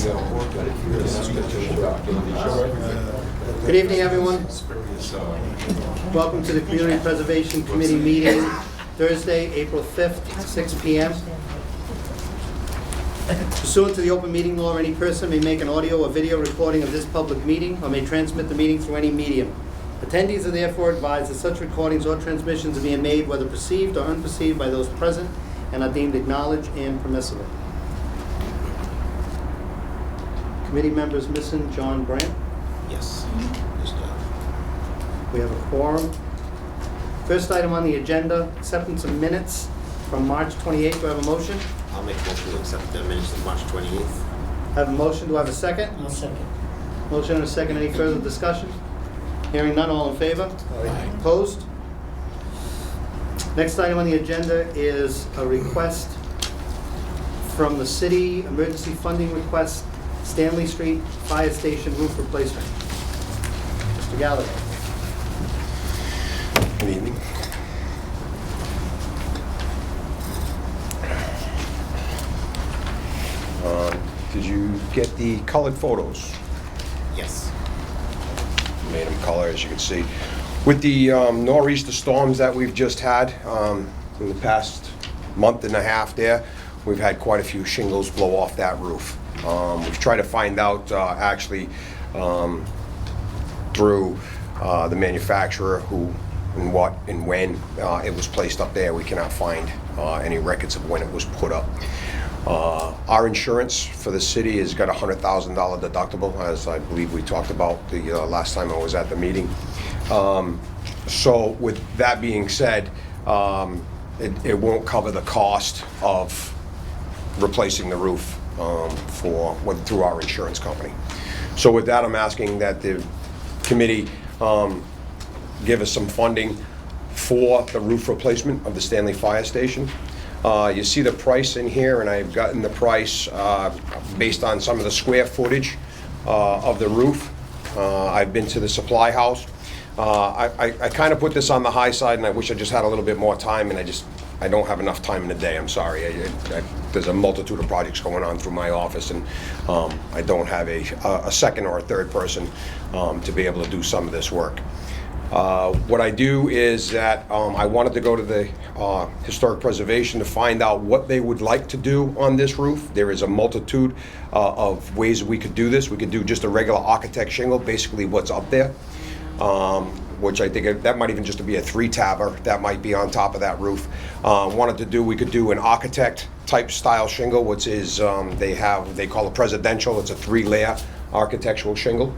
Good evening, everyone. Welcome to the Community Preservation Committee meeting, Thursday, April 5th, 6 p.m. Pursuant to the open meeting law, any person may make an audio or video recording of this public meeting or may transmit the meeting through any medium. Attendees are therefore advised that such recordings or transmissions are being made, whether perceived or unperceived, by those present and are deemed acknowledged and permissible. Committee members missing John Brandt. Yes. We have a quorum. First item on the agenda, acceptance of minutes from March 28th. Do I have a motion? I'll make a motion to accept the minutes of March 28th. I have a motion. Do I have a second? I'll second. Motion and a second. Any further discussion? Hearing none, all in favor? Aye. Opposed? Next item on the agenda is a request from the city, emergency funding request, Stanley Street Fire Station roof replacement. Mr. Gallagher. Good evening. Did you get the colored photos? Yes. Made them color, as you can see. With the nor'easter storms that we've just had in the past month and a half there, we've had quite a few shingles blow off that roof. We've tried to find out actually through the manufacturer who and what and when it was placed up there. We cannot find any records of when it was put up. Our insurance for the city has got a $100,000 deductible, as I believe we talked about the last time I was at the meeting. So with that being said, it won't cover the cost of replacing the roof through our insurance company. So with that, I'm asking that the committee give us some funding for the roof replacement of the Stanley Fire Station. You see the price in here, and I've gotten the price based on some of the square footage of the roof. I've been to the supply house. I kind of put this on the high side, and I wish I just had a little bit more time, and I don't have enough time in the day. I'm sorry. There's a multitude of projects going on through my office, and I don't have a second or a third person to be able to do some of this work. What I do is that I wanted to go to the Historic Preservation to find out what they would like to do on this roof. There is a multitude of ways we could do this. We could do just a regular architect shingle, basically what's up there, which I think that might even just be a 3-tabber that might be on top of that roof. We could do an architect type style shingle, which is they call it presidential. It's a 3-layer architectural shingle.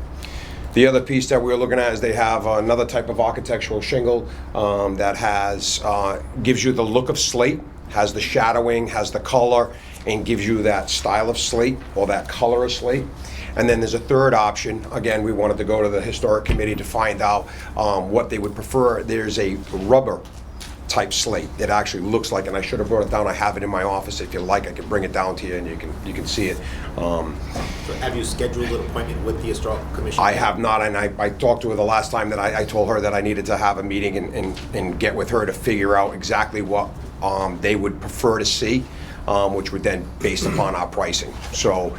The other piece that we're looking at is they have another type of architectural shingle that gives you the look of slate, has the shadowing, has the color, and gives you that style of slate or that color of slate. And then there's a third option. Again, we wanted to go to the Historic Committee to find out what they would prefer. There's a rubber type slate that actually looks like, and I should have brought it down. I have it in my office. If you like, I can bring it down to you and you can see it. So have you scheduled an appointment with the Historical Commission? I have not, and I talked to her the last time that I told her that I needed to have a meeting and get with her to figure out exactly what they would prefer to see, which would then based upon our pricing. So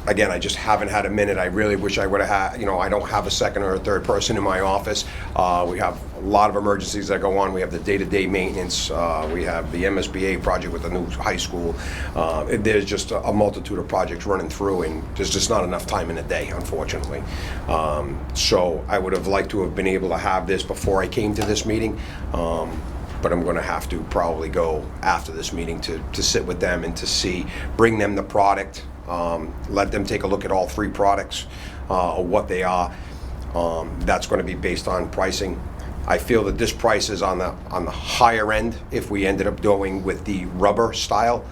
again, I just haven't had a minute. I really wish I would have had, I don't have a second or a third person in my office. We have a lot of emergencies that go on. We have the day-to-day maintenance. We have the MSBA project with the new high school. There's just a multitude of projects running through, and there's just not enough time in a day, unfortunately. So I would have liked to have been able to have this before I came to this meeting. But I'm going to have to probably go after this meeting to sit with them and to bring them the product. Let them take a look at all 3 products, or what they are. That's going to be based on pricing. I feel that this price is on the higher end if we ended up going with the rubber style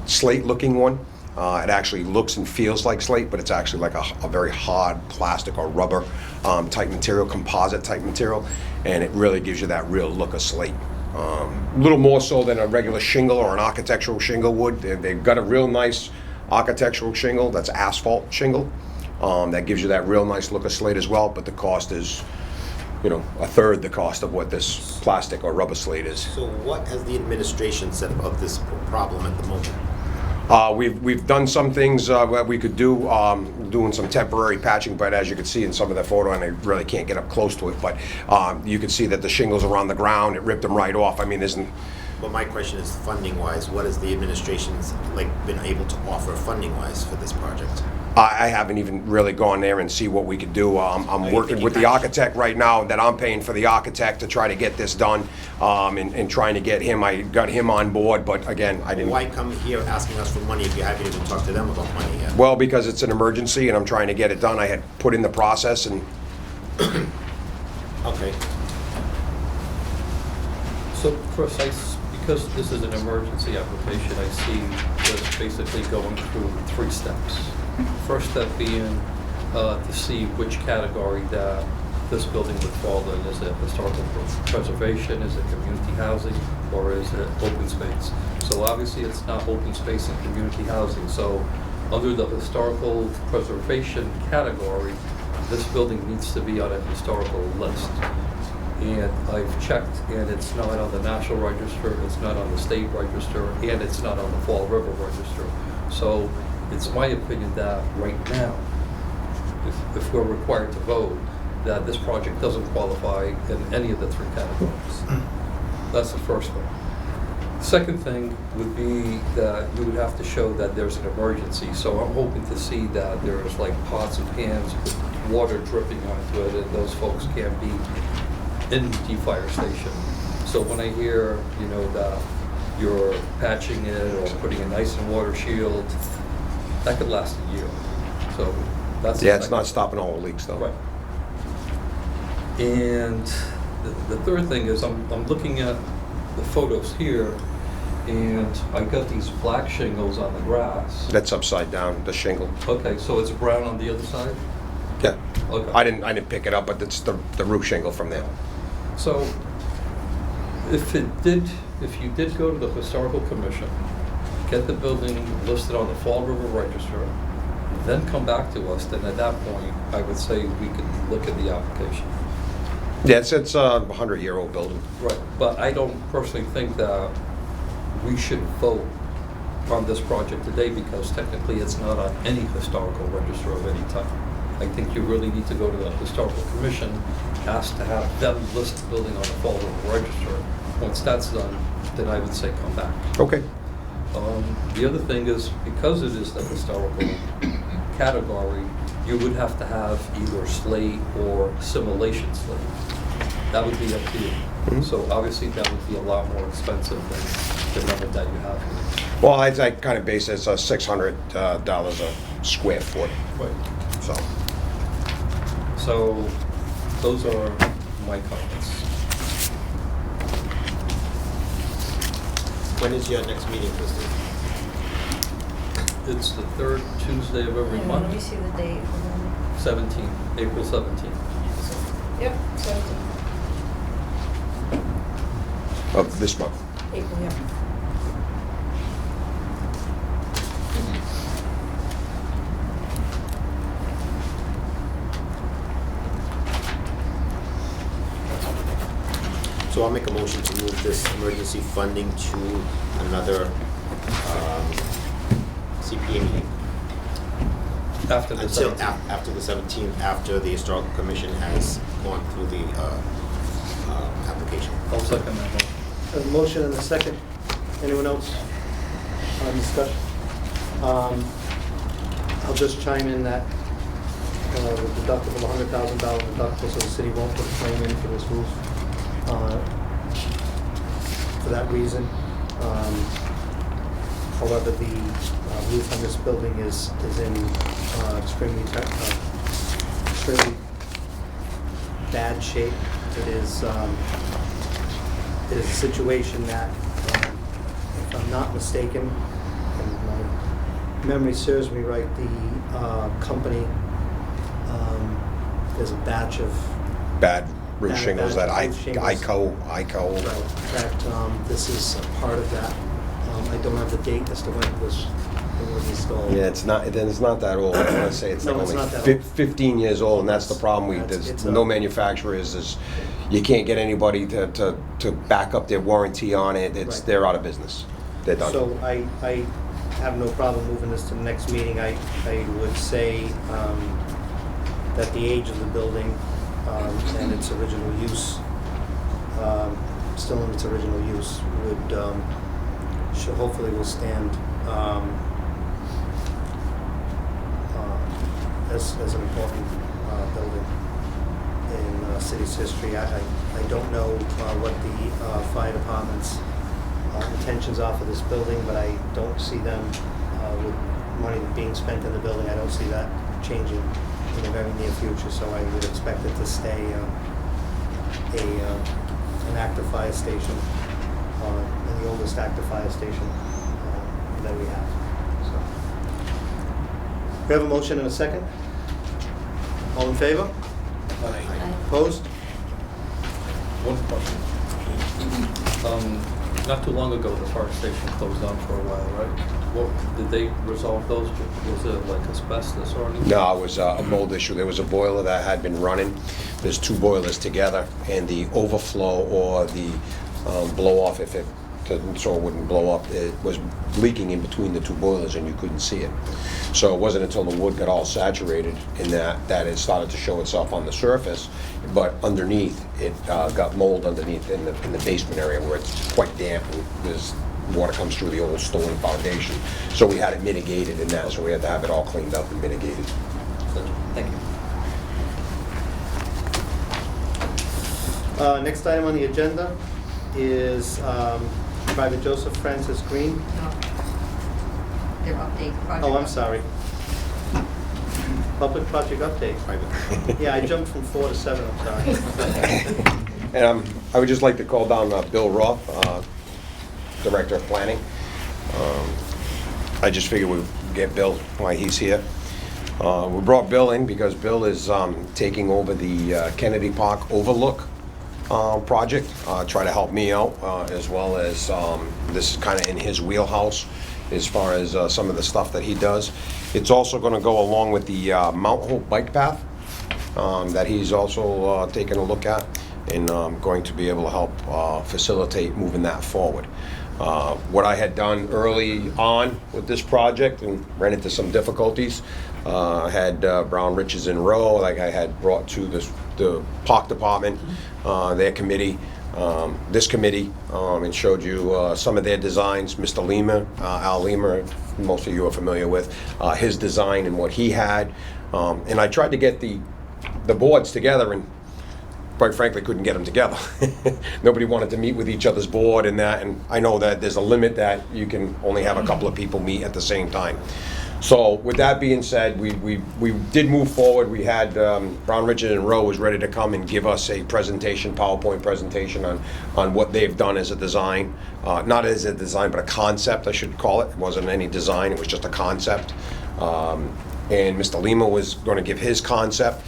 slate looking one. It actually looks and feels like slate, but it's actually like a very hard plastic or rubber type material, composite type material, and it really gives you that real look of slate. A little more so than a regular shingle or an architectural shingle would. They've got a real nice architectural shingle that's asphalt shingle that gives you that real nice look of slate as well, but the cost is a third the cost of what this plastic or rubber slate is. So what has the administration said of this problem at the moment? We've done some things that we could do, doing some temporary patching, but as you can see in some of the photo, and I really can't get up close to it, but you can see that the shingles are on the ground, it ripped them right off. I mean, isn't, Well, my question is funding-wise, what has the administration's been able to offer funding-wise for this project? I haven't even really gone there and see what we could do. I'm you working think with you the can? architect right now, that I'm paying for the architect to try to get this done, and trying to get him, I got him on board, but again, I didn't. Why come here asking us for money if you haven't even talked to them about money yet? Well, because it's an emergency and I'm trying to get it done. I had put in the process and, Okay. So, Chris, because this is an emergency application, I see this basically going through 3 steps. First step being to see which category that this building would fall in. Is it historical preservation, is it community housing, or is it open space? So obviously it's not open space and community housing. So under the historical preservation category, this building needs to be on a historical list. And I've checked, and it's not on the National Register, it's not on the State Register, and it's not on the Fall River Register. So it's my opinion that right now, if we're required to vote, that this project doesn't qualify in any of the 3 categories. That's the first thing. Second thing would be that you would have to show that there's an emergency. So I'm hoping to see that there's like pots and pans with water dripping onto it, and those folks can't be in the fire station. So when I hear, that you're patching it or putting an ice and water shield, that could last a year. So that's yeah, it's not stopping all the leaks though. right. And the third thing is I'm looking at the photos here, and I got these black shingles on the grass. That's upside down, the shingle. Okay, so it's brown on the other side? Yeah. Okay. I didn't pick it up, but it's the roof shingle from there. So if you did go to the Historical Commission, get the building listed on the Fall River Register, then come back to us, then at that point, I would say we could look at the application. Yeah, it's a 100-year-old building. Right, but I don't personally think that we should vote on this project today because technically it's not on any historical register of any type. I think you really need to go to the Historical Commission, ask to have them list the building on the Fall River Register. Once that's done, then I would say come back. Okay. The other thing is, because it is the historical category, you would have to have either slate or simulation slate. That would be up to you. Mm-hmm. So obviously that would be a lot more expensive than the number that you have here. Well, I kind of base it as $600 a square foot. Right. So, So those are my comments. When is your next meeting, Kristen? It's the 3rd Tuesday of every And let me month, see the date. 17th, April 17th. Yep, 17th, of this month. April, yeah. So I'll make a motion to move this emergency funding to another CPA meeting. After the Until 17th. after the 17th, after the Historical Commission has gone through the application. I'll second that motion. A motion and a second. Anyone else on discussion? I'll just chime in that the deductible, $100,000 deductible, so the city won't put a claim in for this roof for that reason. However, the roof on this building is in extremely bad shape. It is a situation that, if I'm not mistaken, and my memory serves me right, the company, there's a batch of Bad roof Bad shingles that roof shingles. ICO. that this is a part of that. I don't have the date as to when it was installed. Yeah, it's not that old. I want to say it's No, like it's only not that old. 15 years old, and that's the problem. It's There's a- no manufacturers. You can't get anybody to back up their warranty on it. Right. They're out of business. They're done. So I have no problem moving this to the next meeting. I would say that the age of the building and its original use, still in its original use, should hopefully will stand as an important building in city's history. I don't know what the fire department's intentions are for this building, but I don't see them, with money being spent in the building, I don't see that changing in the very near future, so I would expect it to stay an active fire station, and the oldest active fire station that we have. So, we have a motion and a second. All in favor? Opposed? One question. Not too long ago, the fire station closed down for a while, right? What, did they resolve those? Was it like asbestos or anything? No, it was a mold issue. There was a boiler that had been running. There's two boilers together, and the overflow or the blow off, if it so it wouldn't blow up, it was leaking in between the two boilers, and you couldn't see it. So it wasn't until the wood got all saturated in that it started to show itself on the surface, but underneath it got mold underneath in the basement area where it's quite damp and there's water comes through the old stone foundation. So we had it mitigated in that, so we had to have it all cleaned up and mitigated. Thank you. Next item on the agenda is Private Joseph Francis Green. No. Their update. project Oh, I'm update. sorry. Public project update. Yeah, I jumped from 4 to 7, I'm sorry. And I would just like to call down Bill Roth, Director of Planning. I just figured we'd get Bill while he's here. We brought Bill in because Bill is taking over the Kennedy Park Overlook project, try to help me out, as well as this is kind of in his wheelhouse as far as some of the stuff that he does. It's also going to go along with the Mount Hope bike path that he's also taking a look at, and going to be able to help facilitate moving that forward. What I had done early on with this project and ran into some difficulties, I had Brown Riches and Rowe, like I had brought to the park department, their committee, this committee, and showed you some of their designs. Mr. Lima, Al Lima, most of you are familiar with, his design and what he had. And I tried to get the boards together, and quite frankly couldn't get them together. Nobody wanted to meet with each other's board and that, and I know that there's a limit that you can only have a couple of people meet at the same time. So with that being said, we did move forward. We had Brown, Richard and Rowe was ready to come and give us a presentation, PowerPoint presentation on what they've done as a design. Not as a design, but a concept, I should call it. It wasn't any design, it was just a concept. And Mr. Lima was going to give his concept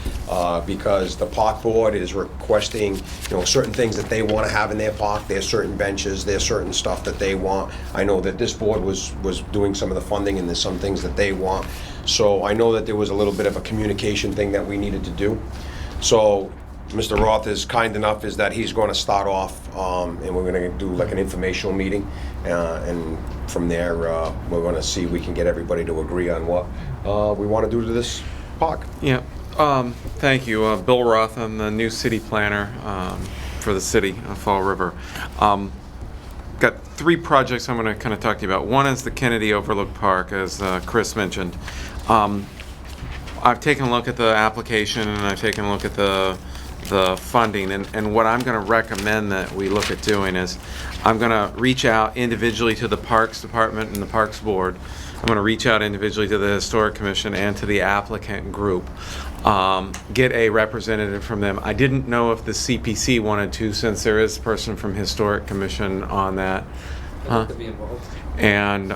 because the park board is requesting, certain things that they want to have in their park. There's certain benches, there's certain stuff that they want. I know that this board was doing some of the funding, and there's some things that they want. So I know that there was a little bit of a communication thing that we needed to do. So Mr. Roth is kind enough is that he's going to start off, and we're going to do like an informational meeting, and from there we're going to see if we can get everybody to agree on what we want to do to this park. Yeah, thank you. Bill Roth, I'm the new city planner for the city of Fall River. Got 3 projects I'm going to kind of talk to you about. One is the Kennedy Overlook Park, as Chris mentioned. I've taken a look at the application, and I've taken a look at the funding, and what I'm going to recommend that we look at doing is I'm going to reach out individually to the Parks Department and the Parks Board. I'm going to reach out individually to the Historic Commission and to the applicant group, get a representative from them. I didn't know if the CPC wanted to, since there is a person from Historic Commission on that. I'd like to be involved. And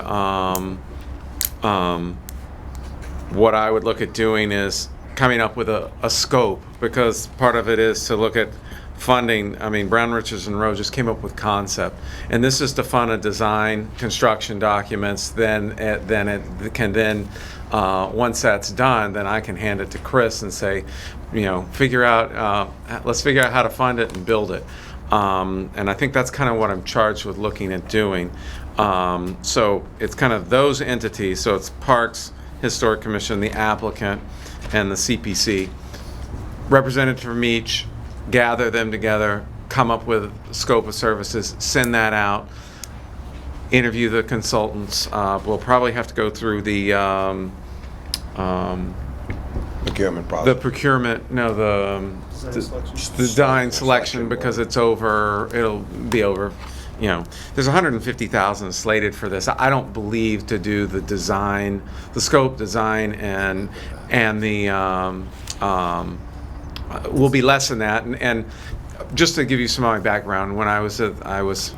what I would look at doing is coming up with a scope, because part of it is to look at funding. I mean, Brown, Richards and Rowe just came up with concept, and this is to fund a design, construction documents. Then it can once that's done, then I can hand it to Chris and say, let's figure out how to fund it and build it. And I think that's kind of what I'm charged with looking at doing. So it's kind of those entities, so it's Parks, Historic Commission, the applicant, and the CPC. Representative from each, gather them together, come up with scope of services, send that out, interview the consultants. We'll probably have to go through the Procurement process. procurement, no, the design selection, because it's over, it'll be over, you know, there's 150,000 slated for this. I don't believe to do the design, the scope design and the, will be less than that. And just to give you some of my background, when I was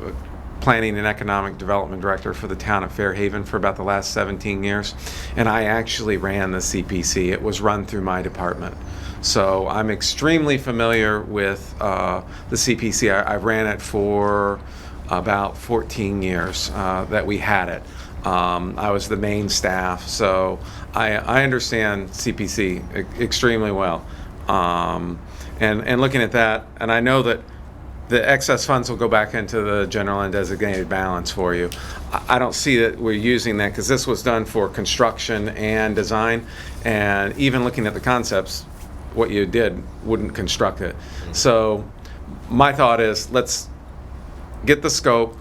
planning and economic development director for the town of Fairhaven for about the last 17 years, and I actually ran the CPC. It was run through my department. So I'm extremely familiar with the CPC. I ran it for about 14 years that we had it. I was the main staff, so I understand CPC extremely well. And looking at that, and I know that the excess funds will go back into the general and designated balance for you. I don't see that we're using that, because this was done for construction and design, and even looking at the concepts, what you did wouldn't construct it. So my thought is, let's get the scope,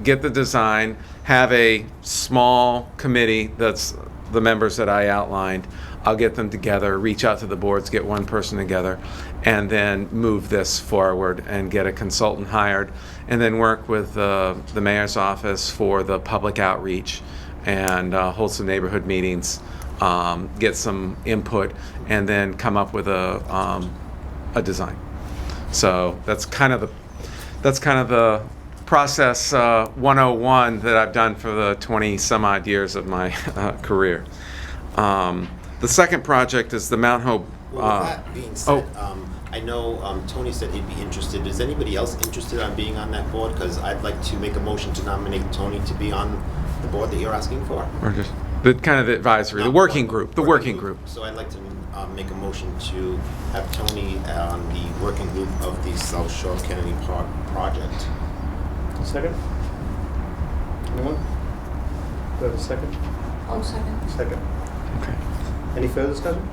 get the design, have a small committee that's the members that I outlined. I'll get them together, reach out to the boards, get one person together, and then move this forward and get a consultant hired, and then work with the mayor's office for the public outreach and hold some neighborhood meetings, get some input, and then come up with a design. So that's kind of the process 101 that I've done for the 20 some odd years of my career. The second project is the Mount Hope. Well, with that being said, I know Tony said he'd be interested. Is anybody else interested on being on that board? Because I'd like to make a motion to nominate Tony to be on the board that you're asking for. Or just the kind of advisory, the working group, the working group. So I'd like to make a motion to have Tony on the working group of the South Shore Kennedy Park project. Second? Anyone? Do I have a second? Oh, second. Second. Okay. Any further discussion?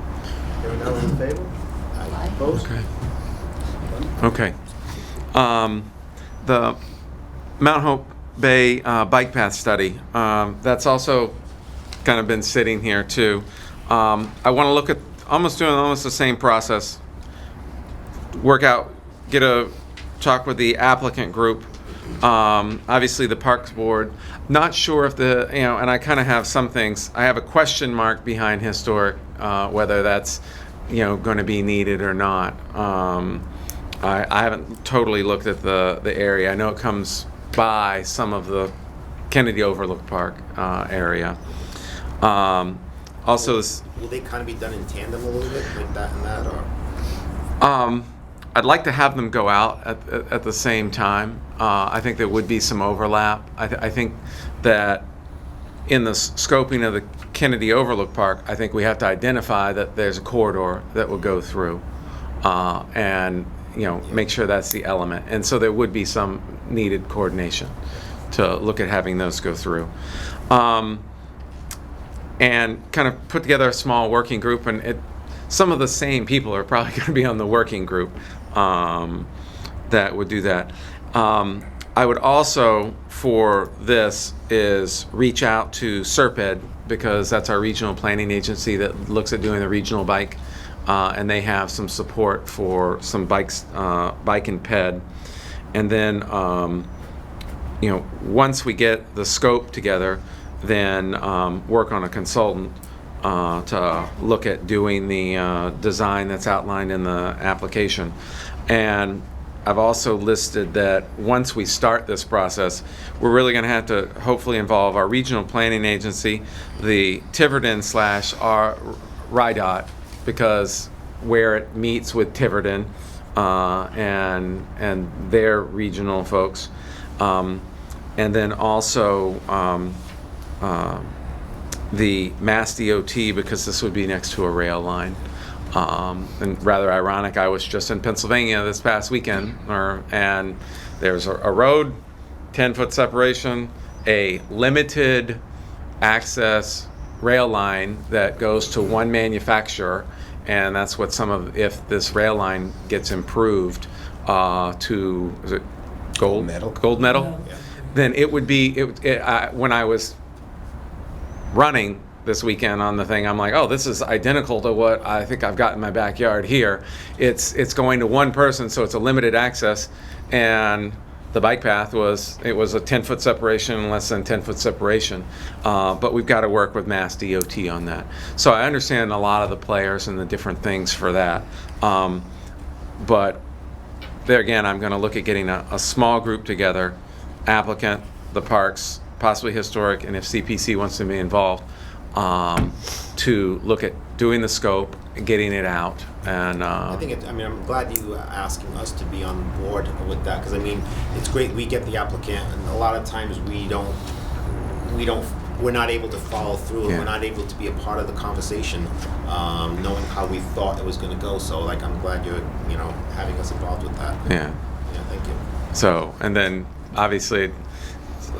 Hearing none, all in favor? Aye. Opposed? Okay. The Mount Hope Bay bike path study, that's also kind of been sitting here too. I want to look at doing almost the same process. Talk with the applicant group. Obviously the Parks Board. Not sure if and I kind of have some things. I have a question mark behind historic, whether that's, going to be needed or not. I haven't totally looked at the area. I know it comes by some of the Kennedy Overlook Park area. Also, will they kind of be done in tandem a little bit, like that and that, or? I'd like to have them go out at the same time. I think there would be some overlap. I think that in the scoping of the Kennedy Overlook Park, I think we have to identify that there's a corridor that will go through, and make sure that's the element. And so there would be some needed coordination to look at having those go through. And kind of put together a small working group, and some of the same people are probably going to be on the working group that would do that. I would also, for this, is reach out to SERPED, because that's our regional planning agency that looks at doing the regional bike, and they have some support for some bikes, bike and ped. And then, once we get the scope together, then work on a consultant to look at doing the design that's outlined in the application. And I've also listed that once we start this process, we're really going to have to hopefully involve our regional planning agency, the Tiverton / our RIDOT, because where it meets with Tiverton and their regional folks, and then also the Mass DOT, because this would be next to a rail line. And rather ironic, I was just in Pennsylvania this past weekend, and there's a road, 10-foot separation, a limited access rail line that goes to one manufacturer, and that's what if this rail line gets improved to, is it gold? Medal. Gold medal? Yeah. Then it would be, when I was running this weekend on the thing, I'm like, oh, this is identical to what I think I've got in my backyard here. It's going to one person, so it's a limited access, and the bike path was a 10-foot separation, less than 10-foot separation. But we've got to work with Mass DOT on that. So I understand a lot of the players and the different things for that. But there again, I'm going to look at getting a small group together, applicant, the parks, possibly historic, and if CPC wants to be involved, to look at doing the scope, getting it out, and I think I'm glad you are asking us to be on board with that, because I mean, it's great we get the applicant, and a lot of times we're not able to follow through, and Yeah. we're not able to be a part of the conversation, knowing how we thought it was going to go. So, like, I'm glad you're, having us involved with that. yeah. Yeah, thank you. So, and then obviously,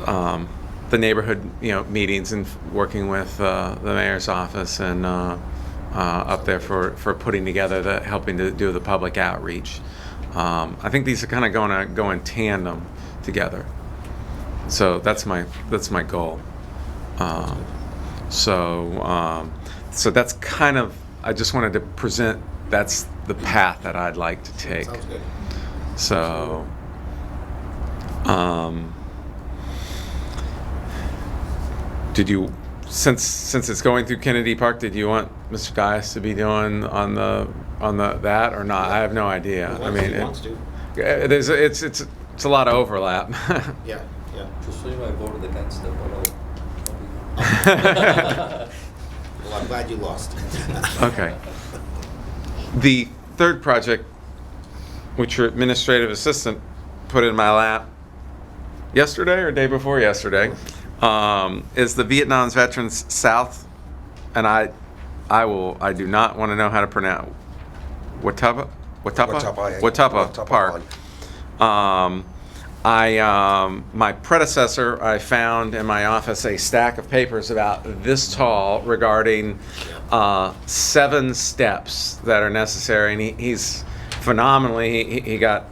the neighborhood, meetings and working with the mayor's office and up there for putting together helping to do the public outreach. I think these are kind of going to go in tandem together. So that's my goal. So that's kind of, I just wanted to present, that's the path that I'd like to take. Sounds good. So, did you, since it's going through Kennedy Park, did you want Mr. Dias to be doing on that or not? I have no idea. I mean, He wants to. it's a lot of overlap. Yeah. Just so you know, I voted against it, but Well, I'm glad you lost. Okay. The third project, which your administrative assistant put in my lap yesterday or day before yesterday, is the Vietnam Veterans South, and I do not want to know how to pronounce Watuppa Park. My predecessor, I found in my office a stack of papers about this tall regarding 7 steps that are necessary, and he's phenomenally, he got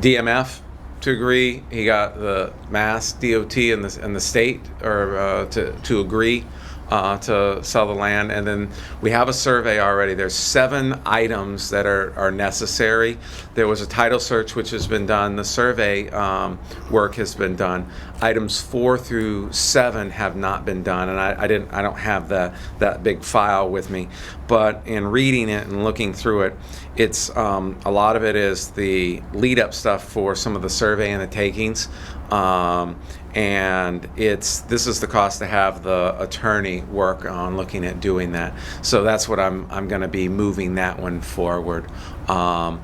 DMF to agree, he got the Mass DOT and the state to agree to sell the land, and then we have a survey already. There's 7 items that are necessary. There was a title search which has been done. The survey work has been done. Items 4 through 7 have not been done, and I don't have that big file with me. But in reading it and looking through it, it's a lot of it is the lead up stuff for some of the survey and the takings. And this is the cost to have the attorney work on looking at doing that. So that's what I'm going to be moving that one forward. There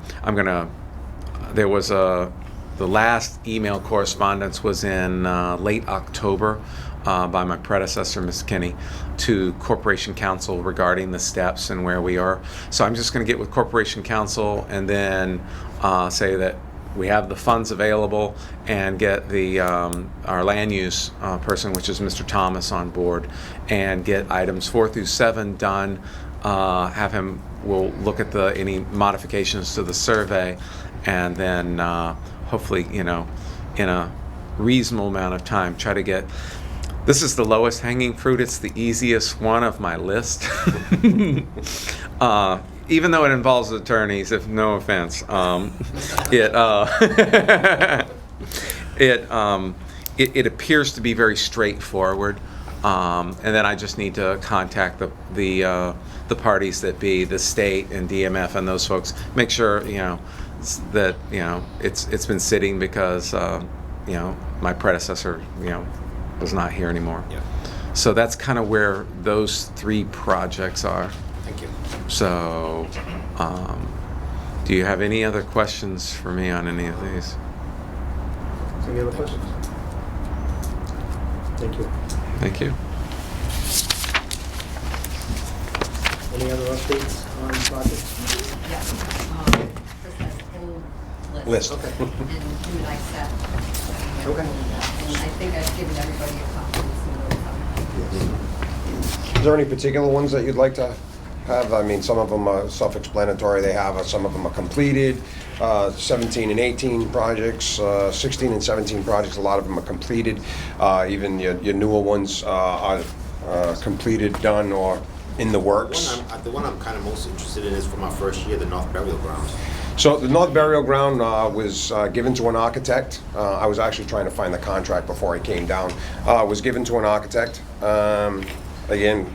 was the last email correspondence was in late October by my predecessor, Ms. Kinney, to Corporation Counsel regarding the steps and where we are. So I'm just going to get with Corporation Counsel and then say that we have the funds available and get our land use person, which is Mr. Thomas, on board and get items 4 through 7 done. We'll look at any modifications to the survey, and then hopefully, in a reasonable amount of time, try to get. This is the lowest hanging fruit. It's the easiest one of my list. Even though it involves attorneys, if no offense, it appears to be very straightforward, and then I just need to contact the parties that be the state and DMF and those folks. Make sure that it's been sitting because my predecessor was not here anymore. Yeah. So that's kind of where those 3 projects are. Thank you. So, do you have any other questions for me on any of these? Any other questions? Thank you. Thank you. Any other updates on projects? Yeah. Chris has pulled list. Okay. And him and I sat. Okay. And I think I've given everybody a copy of some of those. Is there any particular ones that you'd like to have? I mean, some of them are self-explanatory, they have, some of them are completed, 17 and 18 projects, 16 and 17 projects, a lot of them are completed. Even your newer ones are completed, done, or in the works. The one I'm kind of most interested in is from our first year, the North Burial Ground. So the North Burial Ground was given to an architect. I was actually trying to find the contract before I came down. Was given to an architect. Again,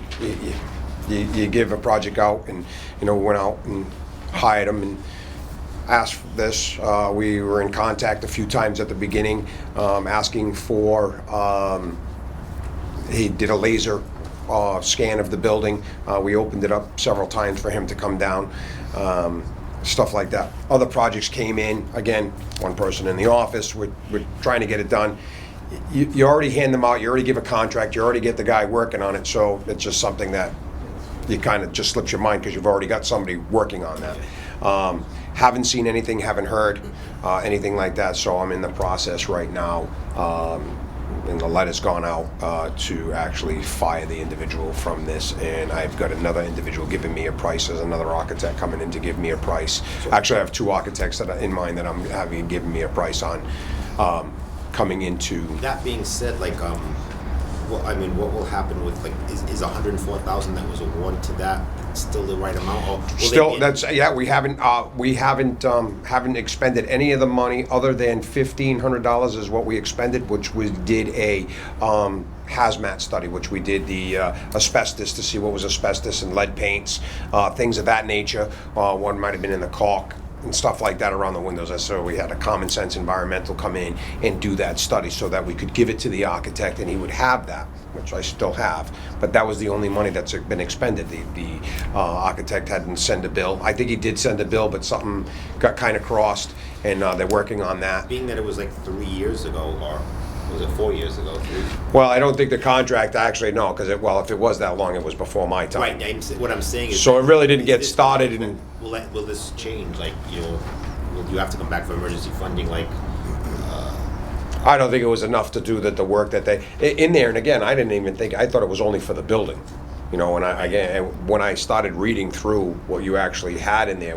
you give a project out, and went out and hired them and asked for this. We were in contact a few times at the beginning, asking for. He did a laser scan of the building. We opened it up several times for him to come down. Stuff like that. Other projects came in, again, one person in the office, we're trying to get it done. You already hand them out, you already give a contract, you already get the guy working on it, so it's just something that you kind of just slips your mind because you've already got somebody working on that. Haven't seen anything, haven't heard anything like that, so I'm in the process right now. And the letter's gone out to actually fire the individual from this, and I've got another individual giving me a price. There's another architect coming in to give me a price. Actually, I have two architects that are in mind that I'm having given me a price on coming into. That being said, like, what will happen with, like, is 104,000 that was awarded to that still the right amount? Or will Still, they that's, yeah, we haven't expended any of the money other than $1,500 is what we expended, which we did a hazmat study, which we did the asbestos to see what was asbestos and lead paints, things of that nature. One might have been in the caulk and stuff like that around the windows. So we had a Common Sense Environmental come in and do that study so that we could give it to the architect and he would have that, which I still have. But that was the only money that's been expended. The architect hadn't sent a bill. I think he did send a bill, but something got kind of crossed, and they're working on that. being that it was like 3 years ago, or was it 4 years ago? Well, I don't think the contract actually, no, because if it was that long, it was before my time. Right. What I'm saying is. So it really didn't is get this- started in. Will this change? Like, will you have to come back for emergency funding? Like, I don't think it was enough to do the work that they in there. And again, I didn't even think. I thought it was only for the building, And when I started reading through what you actually had in there,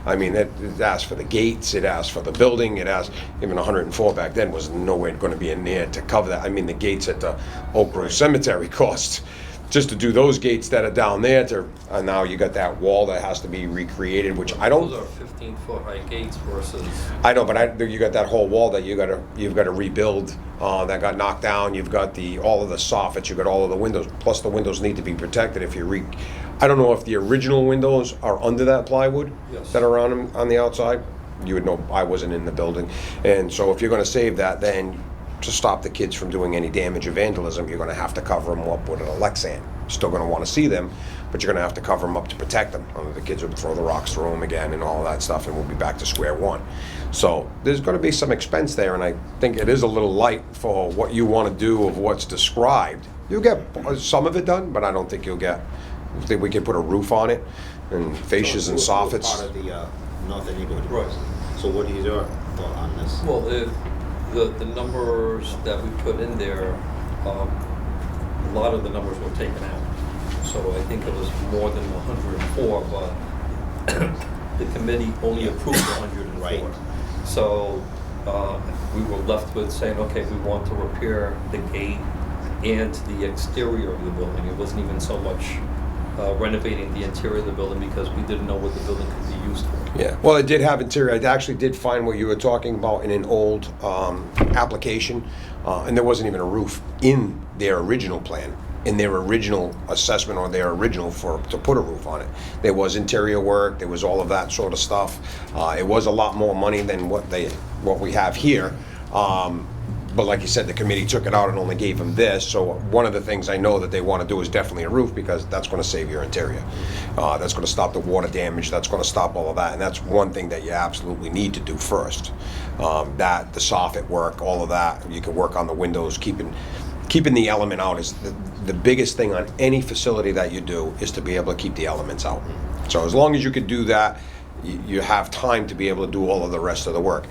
it asked for the gates, it asked for the building, it asked even 104 back then was nowhere going to be in there to cover that. I mean, the gates at the Oak Grove Cemetery cost. Just to do those gates that are down there, and now you got that wall that has to be recreated, which I don't. Those are 15-foot high gates versus. I know, but you got that whole wall that you've got to rebuild. That got knocked down. You've got all of the soffits. You've got all of the windows. Plus, the windows need to be protected. I don't know if the original windows are under that plywood Yes. that are on the outside. You would know. I wasn't in the building, and so if you're going to save that, then to stop the kids from doing any damage or vandalism, you're going to have to cover them up with an Lexan. Still going to want to see them, but you're going to have to cover them up to protect them. The kids would throw the rocks through them again and all that stuff, and we'll be back to square one. So there's going to be some expense there, and I think it is a little light for what you want to do of what's described. You'll get some of it done, but I don't think you'll get. I think we can put a roof on it and fascias and soffits. Part of the North End neighborhood. Right. So what is your thought on this? Well, the numbers that we put in there, a lot of the numbers were taken out. So I think it was more than 104, but the committee only approved 104. Right. So we were left with saying, okay, we want to repair the gate and the exterior of the building. It wasn't even so much renovating the interior of the building because we didn't know what the building could be used for. Yeah, well, it did have interior. I actually did find what you were talking about in an old application, and there wasn't even a roof in their original plan, in their original assessment or their original to put a roof on it. There was interior work, there was all of that sort of stuff. It was a lot more money than what we have here. But like you said, the committee took it out and only gave them this. So one of the things I know that they want to do is definitely a roof because that's going to save your interior. That's going to stop the water damage. That's going to stop all of that. And that's one thing that you absolutely need to do first. The soffit work, all of that. You can work on the windows. Keeping the element out is the biggest thing on any facility that you do is to be able to keep the elements out. So as long as you could do that, you have time to be able to do all of the rest of the work.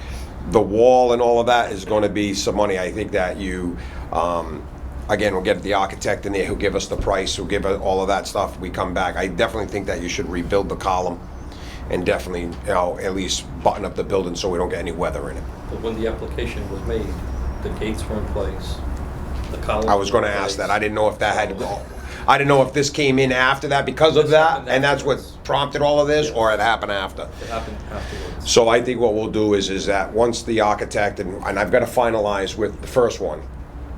The wall and all of that is going to be some money. I think that you, again, we'll get the architect in there who'll give us the price, who'll give us all of that stuff. We come back. I definitely think that you should rebuild the column and definitely, at least button up the building so we don't get any weather in it. But when the application was made, the gates were in place, the columns. I was going to were in ask place. that. I didn't know if that had to go. I didn't know if this came in after that because of This that, happened and that's what afterwards. prompted all of this, Yeah. or it happened after. It happened afterwards. So I think what we'll do is that once the architect, and I've got to finalize with the first one,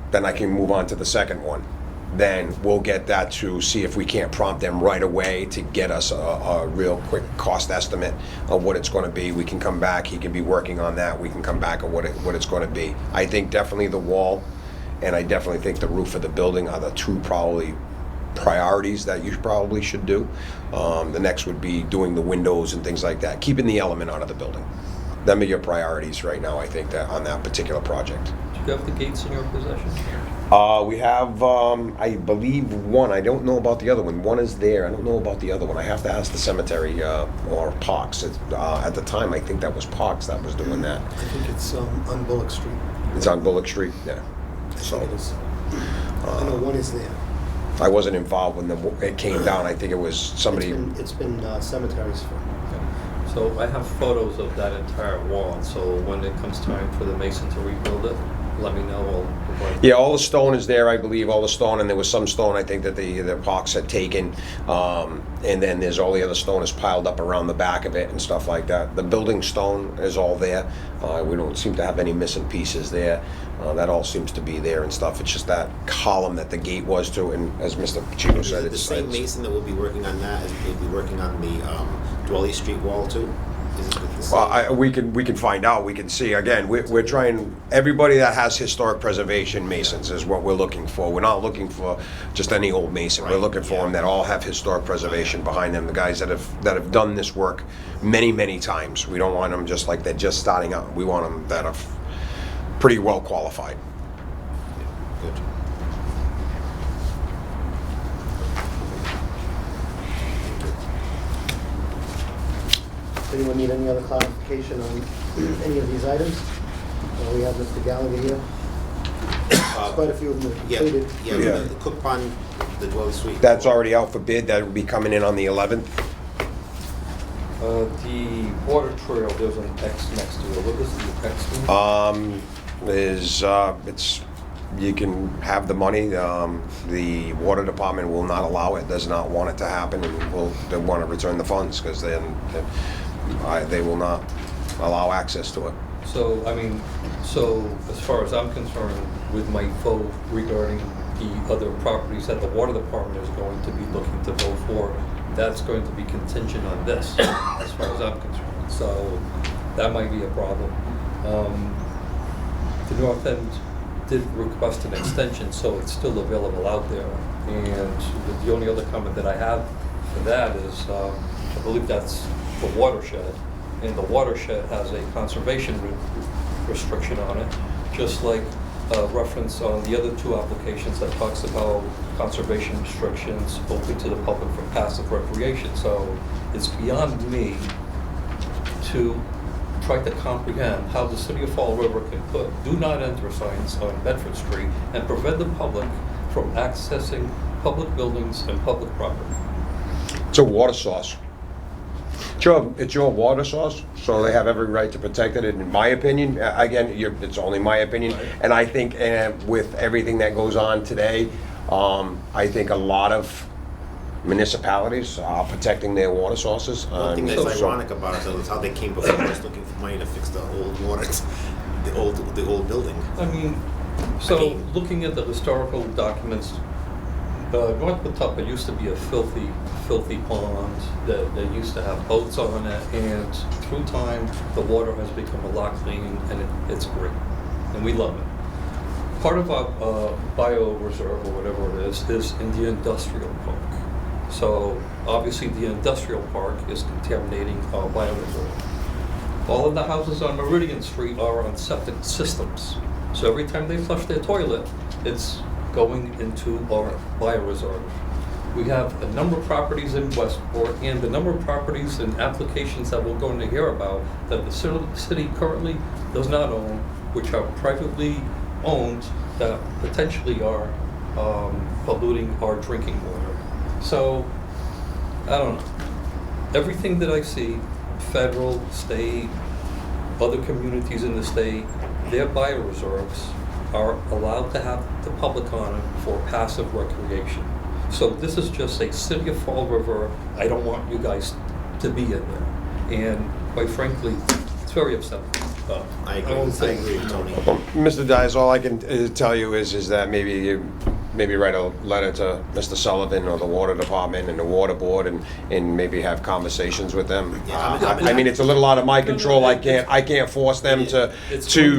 then I can move on to the second one. Then we'll get that to see if we can't prompt them right away to get us a real quick cost estimate of what it's going to be. We can come back, he can be working on that, we can come back on what it's going to be. I think definitely the wall, and I definitely think the roof of the building are the two probably priorities that you probably should do. The next would be doing the windows and things like that, keeping the element out of the building. Them are your priorities right now, I think, that on that particular project. Do you have the gates in your possession? We have, I believe, one. I don't know about the other one. One is there. I don't know about the other one. I have to ask the cemetery or Parks. At the time, I think that was Parks that was doing that. I think it's on Bullock Street. It's on Bullock Street. Yeah. I So think it is. I know one is there. I wasn't involved when it came down. I think it was somebody. It's been cemeteries for. So I have photos of that entire wall, so when it comes time for the mason to rebuild it, let me know. I'll provide. Yeah, all the stone is there, I believe, all the stone, and there was some stone I think that the Parks had taken, and then there's all the other stone is piled up around the back of it and stuff like that. The building stone is all there. We don't seem to have any missing pieces there. That all seems to be there and stuff. It's just that column that the gate was to, and as Mr. Pacheco Is said, it the same mason that will be working on that, as will be working on the Dwelly Street wall too? Is it the same? Well, we can find out. We can see. Again, we're trying. Everybody that has historic preservation masons is what we're looking for. We're not looking for just any old mason. We're Right, looking for yeah. them that all have historic preservation behind them. The guys that have done this work many times. We don't want them just like they're just starting out. We want them that are pretty well qualified. Good. Does anyone need any other clarification on any of these items? We have Mr. Gallagher here. Quite a few of them are Yeah, completed. yeah, the Cook Pond, the Dwelly Street. That's already out for bid. That will be coming in on the 11th. The water trail, there's an X next to it. What is the X mean? It's you can have the money. The water department will not allow it. Does not want it to happen, and they want to return the funds because then they will not allow access to it. So, I mean, as far as I'm concerned, with my vote regarding the other properties that the water department is going to be looking to vote for, that's going to be contingent on this, as far as I'm concerned. So that might be a problem. The North End did request an extension, so it's still available out there. And the only other comment that I have for that is, I believe that's the watershed. And the watershed has a conservation restriction on it, just like a reference on the other two applications that talks about conservation restrictions open to the public for passive recreation. So it's beyond me to try to comprehend how the city of Fall River can put do not enter signs on Bedford Street and prevent the public from accessing public buildings and public property. It's a water source. It's your water source, so they have every right to protect it. And in my opinion, again, it's only my opinion, Right. and I think with everything that goes on today, I think a lot of municipalities are protecting their water sources. One thing So- that's ironic about it is how they came before us looking for money to fix the old water, the old building. I mean, so I mean- looking at the historical documents, North Pawtucket used to be a filthy pond that used to have boats on it, and through time, the water has become a lot clean, and it's great, and we love it. Part of our bioreserve, or whatever it is in the industrial park. So obviously, the industrial park is contaminating our bioreserve. All of the houses on Meridian Street are on septic systems. So every time they flush their toilet, it's going into our bioreserve. We have a number of properties in Westport and the number of properties and applications that we're going to hear about that the city currently does not own, which are privately owned, that potentially are polluting our drinking water. So, I don't know. Everything that I see, federal, state, other communities in the state, their bioreserves are allowed to have the public on it for passive recreation. So this is just a City of Fall River, I don't want you guys to be in there. And quite frankly, it's very upsetting. I agree with Tony. Well, Mr. Dias, all I can tell you is that maybe write a letter to Mr. Sullivan or the water department and the water board and maybe have conversations with them. Yeah, I mean, it's a little out of my control. I can't force them to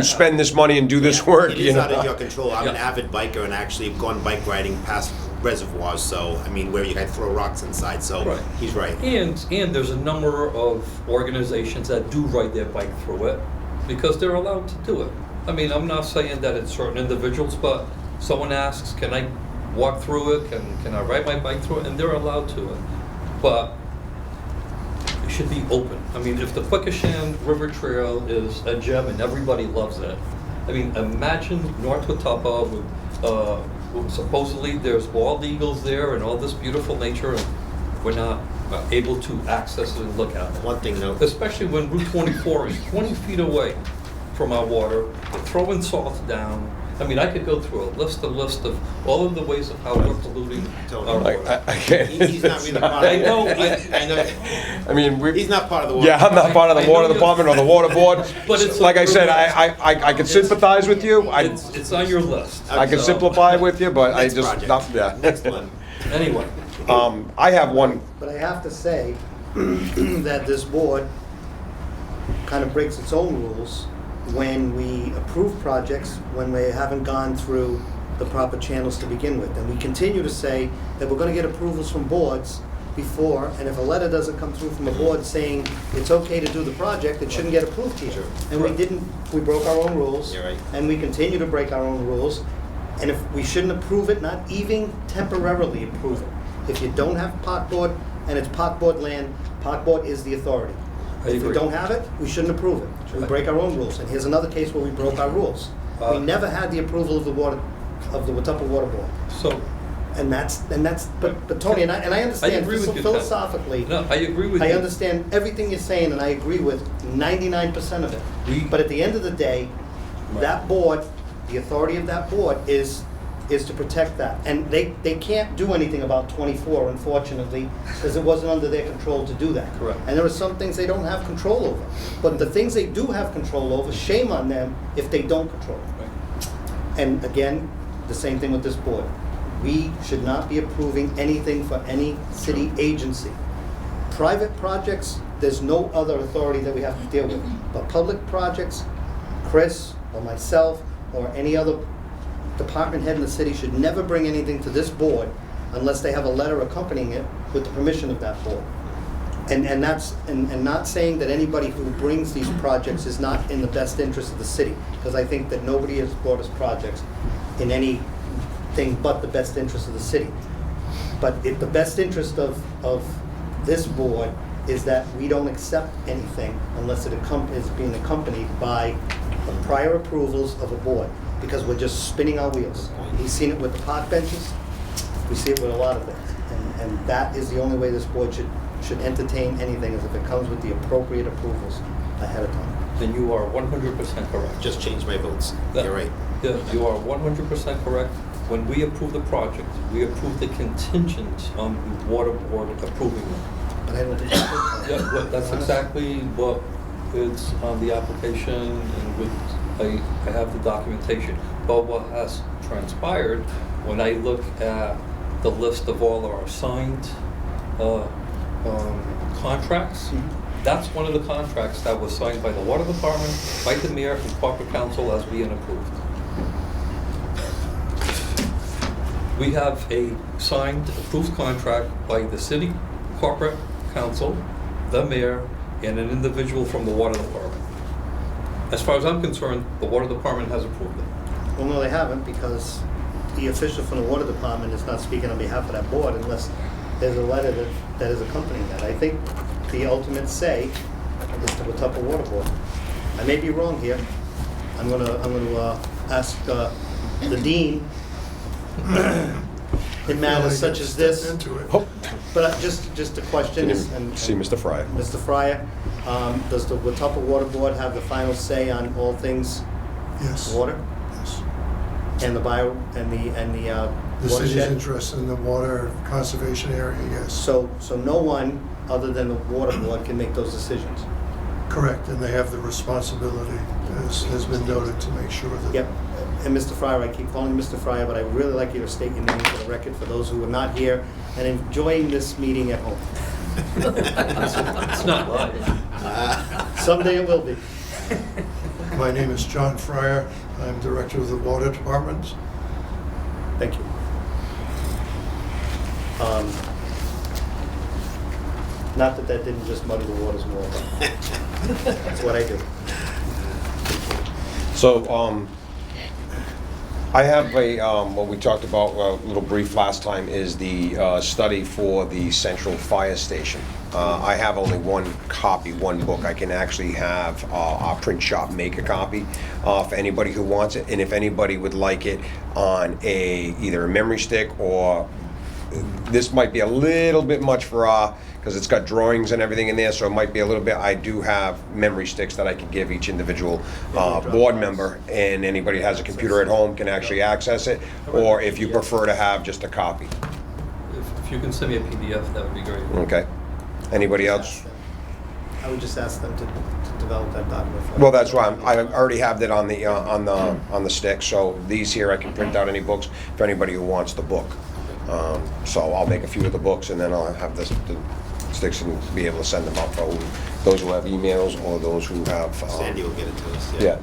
spend this money and do this work, It you is know? out of your control. I'm an Yeah. avid biker and actually have gone bike riding past reservoirs, so, I mean, where you can throw rocks inside, so Right. he's right. And there's a number of organizations that do ride their bike through it because they're allowed to do it. I mean, I'm not saying that it's certain individuals, but someone asks, can I walk through it? Can I ride my bike through it? And they're allowed to it. But it should be open. I mean, if the Quequechan River Trail is a gem and everybody loves it, I mean, imagine North Watuppa with supposedly there's bald eagles there and all this beautiful nature, and we're not able to access it and look at it. One thing, though, Especially when Route 24 is 20 feet away from our water, they're throwing salt down. I mean, I could go through a list of all of the ways of how we're polluting our water. I can't. he's not really part of I know, it. I know. I mean, He's not part of the water. yeah, I'm not part of I the know water you- department or the water board. But it's Like I a- said, I can sympathize with you. It's on your list. I can So, simplify with you, but I Next just, project. not, yeah. Next one. Anyway, I have one, But I have to say that this board kind of breaks its own rules when we approve projects when we haven't gone through the proper channels to begin with. And we continue to say that we're gonna get approvals from boards before, and if a letter doesn't come through from a board saying it's okay to do the project, it shouldn't get approved here. Sure. And we didn't, we broke our own rules. You're right. And we continue to break our own rules. And if we shouldn't approve it, not even temporarily approve it. If you don't have park board and it's park board land, park board is the authority. I If we agree. don't have it, we shouldn't approve it. We Right. break our own rules. And here's another case where we broke our rules. We never had the approval of the Watuppa Water Board. so, But Tony, and I understand agree with you, Ted. philosophically, no, I agree with you. I understand everything you're saying, and I agree with 99% of it. But at the end of the day, Right. that board, the authority of that board is to protect that. And they can't do anything about 24, unfortunately, because it wasn't under their control to do that. Correct. And there are some things they don't have control over. But the things they do have control over, shame on them if they don't control it. Right. And again, the same thing with this board. We should not be approving anything for any city agency. Private projects, there's no other authority that we have to deal with. But public projects, Chris or myself or any other department head in the city should never bring anything to this board unless they have a letter accompanying it with the permission of that board. And that's, and not saying that anybody who brings these projects is not in the best interest of the city, because I think that nobody has brought us projects in anything but the best interest of the city. But if the best interest of this board is that we don't accept anything unless it is being accompanied by the prior approvals of a board, because we're just spinning our wheels. We've seen it with the park benches, we see it with a lot of things. And that is the only way this board should entertain anything, is if it comes with the appropriate approvals ahead of time. Then you are 100% correct. Just changed my votes. You're right. Yeah, you are 100% correct. When we approve the project, we approve the contingent on the water board approving it. But I don't think that's Yeah, well, that's exactly what is on the application, and with, I have the documentation. But what has transpired, when I look at the list of all our signed contracts, that's one of the contracts that was signed by the water department, by the mayor, and corporate council as being approved. We have a signed, approved contract by the city, corporate council, the mayor, and an individual from the water department. As far as I'm concerned, the water department has approved it. Well, no, they haven't, because the official from the water department is not speaking on behalf of that board unless there's a letter that is accompanying that. I think the ultimate say is the Watuppa Water Board. I may be wrong here. I'm gonna ask the dean in matters such as this. Into it. Oh, But just a question can is, you and see Mr. Fryer? Mr. Fryer, does the Watuppa Water Board have the final say on all things Yes. water Yes. and the bio and the The city's watershed? interested in the water conservation area, yes. So no one other than the water board can make those decisions. Correct, and they have the responsibility, as has been noted, to make sure that. Yep. And Mr. Fryer, I keep calling you Mr. Fryer, but I would really like you to state your name for the record for those who are not here and enjoying this meeting at home. It's not live. Someday it will be. My name is John Fryer. I'm Director of the Water Department. Thank you. Not that didn't just muddy the waters more, but that's what I do. So, I have what we talked about a little brief last time is the study for the central fire station. I have only one copy, one book. I can actually have our print shop make a copy for anybody who wants it. And if anybody would like it on either a memory stick or this might be a little bit much for because it's got drawings and everything in there, so it might be a little bit. I do have memory sticks that I can give each individual board member, and anybody who has a computer at home can actually access it, or if you prefer to have just a copy. If you can send me a PDF, that would be great. Okay. Anybody else? I would just ask them to develop that document for us. Well, that's why I already have that on the stick. So these here, I can print out any books for anybody who wants the book. So I'll make a few of the books, and then I'll have the sticks and be able to send them out for those who have emails or those who have. Sandy will get it to us. Yeah,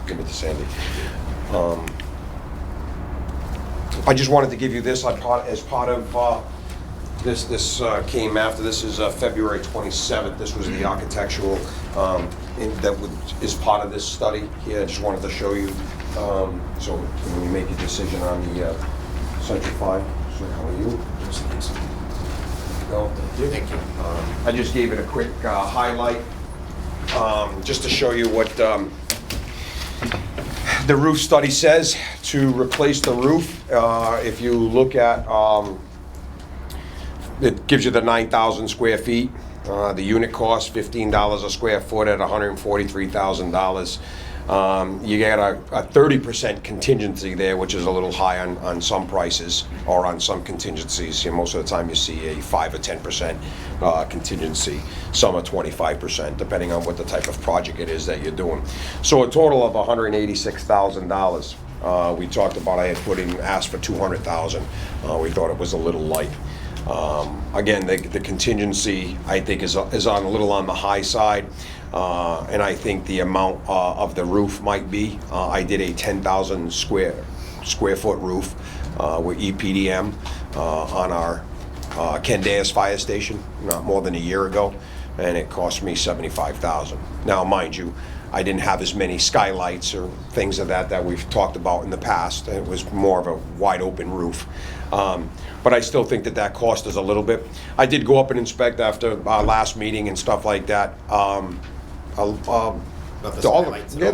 give it to Sandy. I just wanted to give you this as part of this came after. This is February 27th. This was the architectural is part of this study here. I just wanted to show you. So when you make your decision on the Central Fire. So how are you? No, Thank you. I just gave it a quick highlight, just to show you what the roof study says. To replace the roof, if you look at, it gives you the 9,000 square feet. The unit cost $15 a square foot at $143,000. You get a 30% contingency there, which is a little high on some prices or on some contingencies. Most of the time you see a 5 or 10% contingency. Some are 25%, depending on what the type of project it is that you're doing. So a total of $186,000. We talked about, I had asked for $200,000. We thought it was a little light. Again, the contingency, I think, is on a little on the high side. And I think the amount of the roof might be. I did a 10,000 square foot roof with EPDM on our Candeas fire station not more than a year ago, and it cost me $75,000. Now, mind you, I didn't have as many skylights or things of that we've talked about in the past. It was more of a wide open roof. But I still think that cost is a little bit. I did go up and inspect after our last meeting and stuff like that. The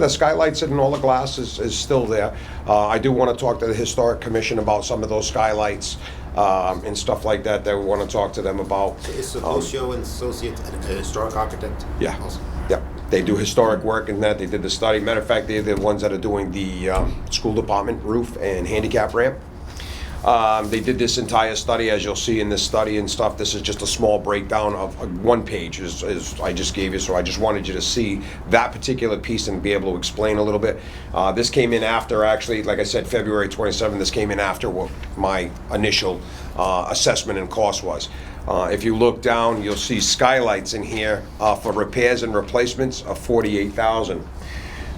skylights and all the glass is still there. I do want to talk to the Historic Commission about some of those skylights and stuff like that we want to talk to them about. Is Secocio and Associates a historic architect? Yeah. Also? Yep. They do historic work and that. They did the study. Matter of fact, they're the ones that are doing the school department roof and handicap ramp. They did this entire study, as you'll see in this study and stuff. This is just a small breakdown of one page as I just gave you, so I just wanted you to see that particular piece and be able to explain a little bit. This came in after, actually, like I said, February 27th. This came in after what my initial assessment and cost was. If you look down, you'll see skylights in here for repairs and replacements of $48,000.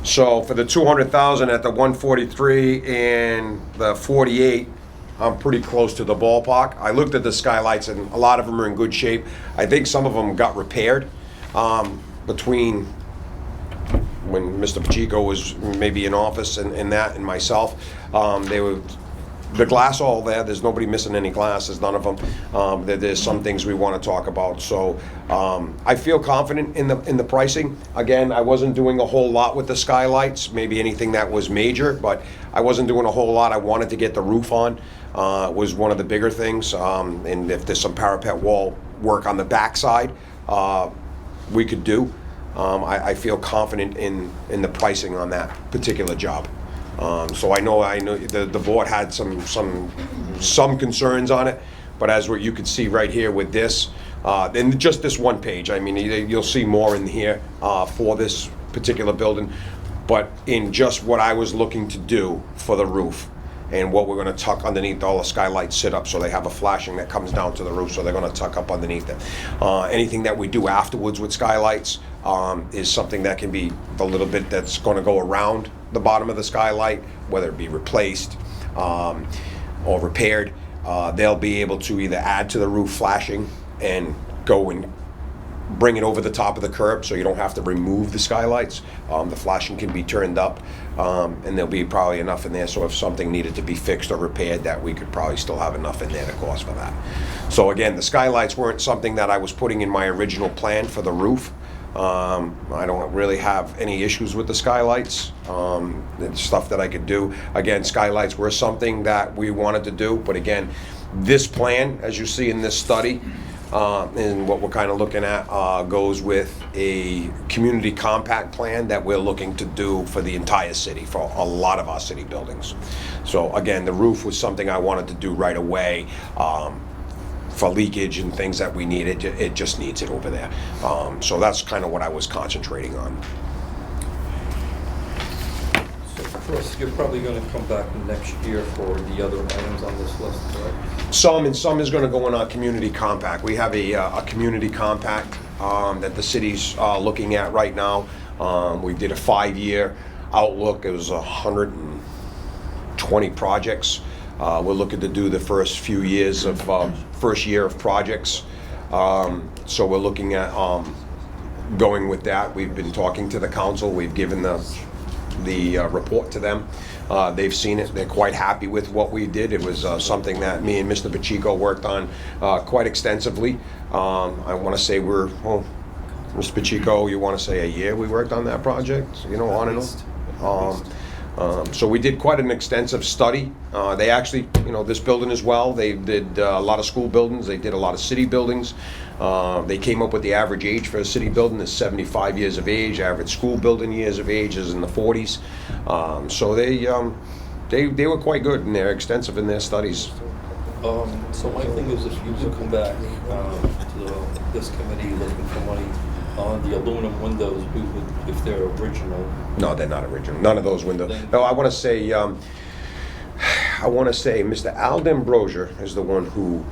So for the $200,000 at the 143 and the 48, I'm pretty close to the ballpark. I looked at the skylights and a lot of them are in good shape. I think some of them got repaired between when Mr. Pacheco was maybe in office and myself. the glass all there, there's nobody missing any glass, there's none of them. There's some things we want to talk about, so I feel confident in the pricing. Again, I wasn't doing a whole lot with the skylights, maybe anything that was major, but I wasn't doing a whole lot. I wanted to get the roof on, was one of the bigger things, and if there's some parapet wall work on the backside, we could do. I feel confident in the pricing on that particular job. So I know the board had some concerns on it, but as what you can see right here with this, and just this one page, I mean, you'll see more in here for this particular building, but in just what I was looking to do for the roof and what we're going to tuck underneath all the skylights sit up so they have a flashing that comes down to the roof, so they're going to tuck up underneath it. Anything that we do afterwards with skylights is something that can be the little bit that's going to go around the bottom of the skylight, whether it be replaced or repaired. They'll be able to either add to the roof flashing and go and bring it over the top of the curb so you don't have to remove the skylights. The flashing can be turned up, and there'll be probably enough in there so if something needed to be fixed or repaired, that we could probably still have enough in there to cost for that. So again, the skylights weren't something that I was putting in my original plan for the roof. I don't really have any issues with the skylights. It's stuff that I could do. Again, skylights were something that we wanted to do, but again, this plan, as you see in this study, and what we're kind of looking at goes with a community compact plan that we're looking to do for the entire city, for a lot of our city buildings. So again, the roof was something I wanted to do right away. For leakage and things that we need, it just needs it over there. So that's kind of what I was concentrating on. So Chris, you're probably going to come back next year for the other items on this list, correct? Some is going to go in our community compact. We have a community compact that the city's looking at right now. We did a 5-year outlook. It was 120 projects. We're looking to do the first year of projects. So we're looking at going with that. We've been talking to the council. We've given the report to them. They've seen it. They're quite happy with what we did. It was something that me and Mr. Pacheco worked on quite extensively. I want to say Mr. Pacheco, you want to say a year we worked on that project, on and on. So we did quite an extensive study. They actually, this building as well, they did a lot of school buildings, they did a lot of city buildings. They came up with the average age for a city building is 75 years of age, average school building years of age is in the 40s. So they were quite good and they're extensive in their studies. So my thing is, if you would come back to this committee looking for money on the aluminum windows, we would, if they're original. No, they're not original. None of those windows. No, I want to say Mr. Al D'Ambrosio is the one who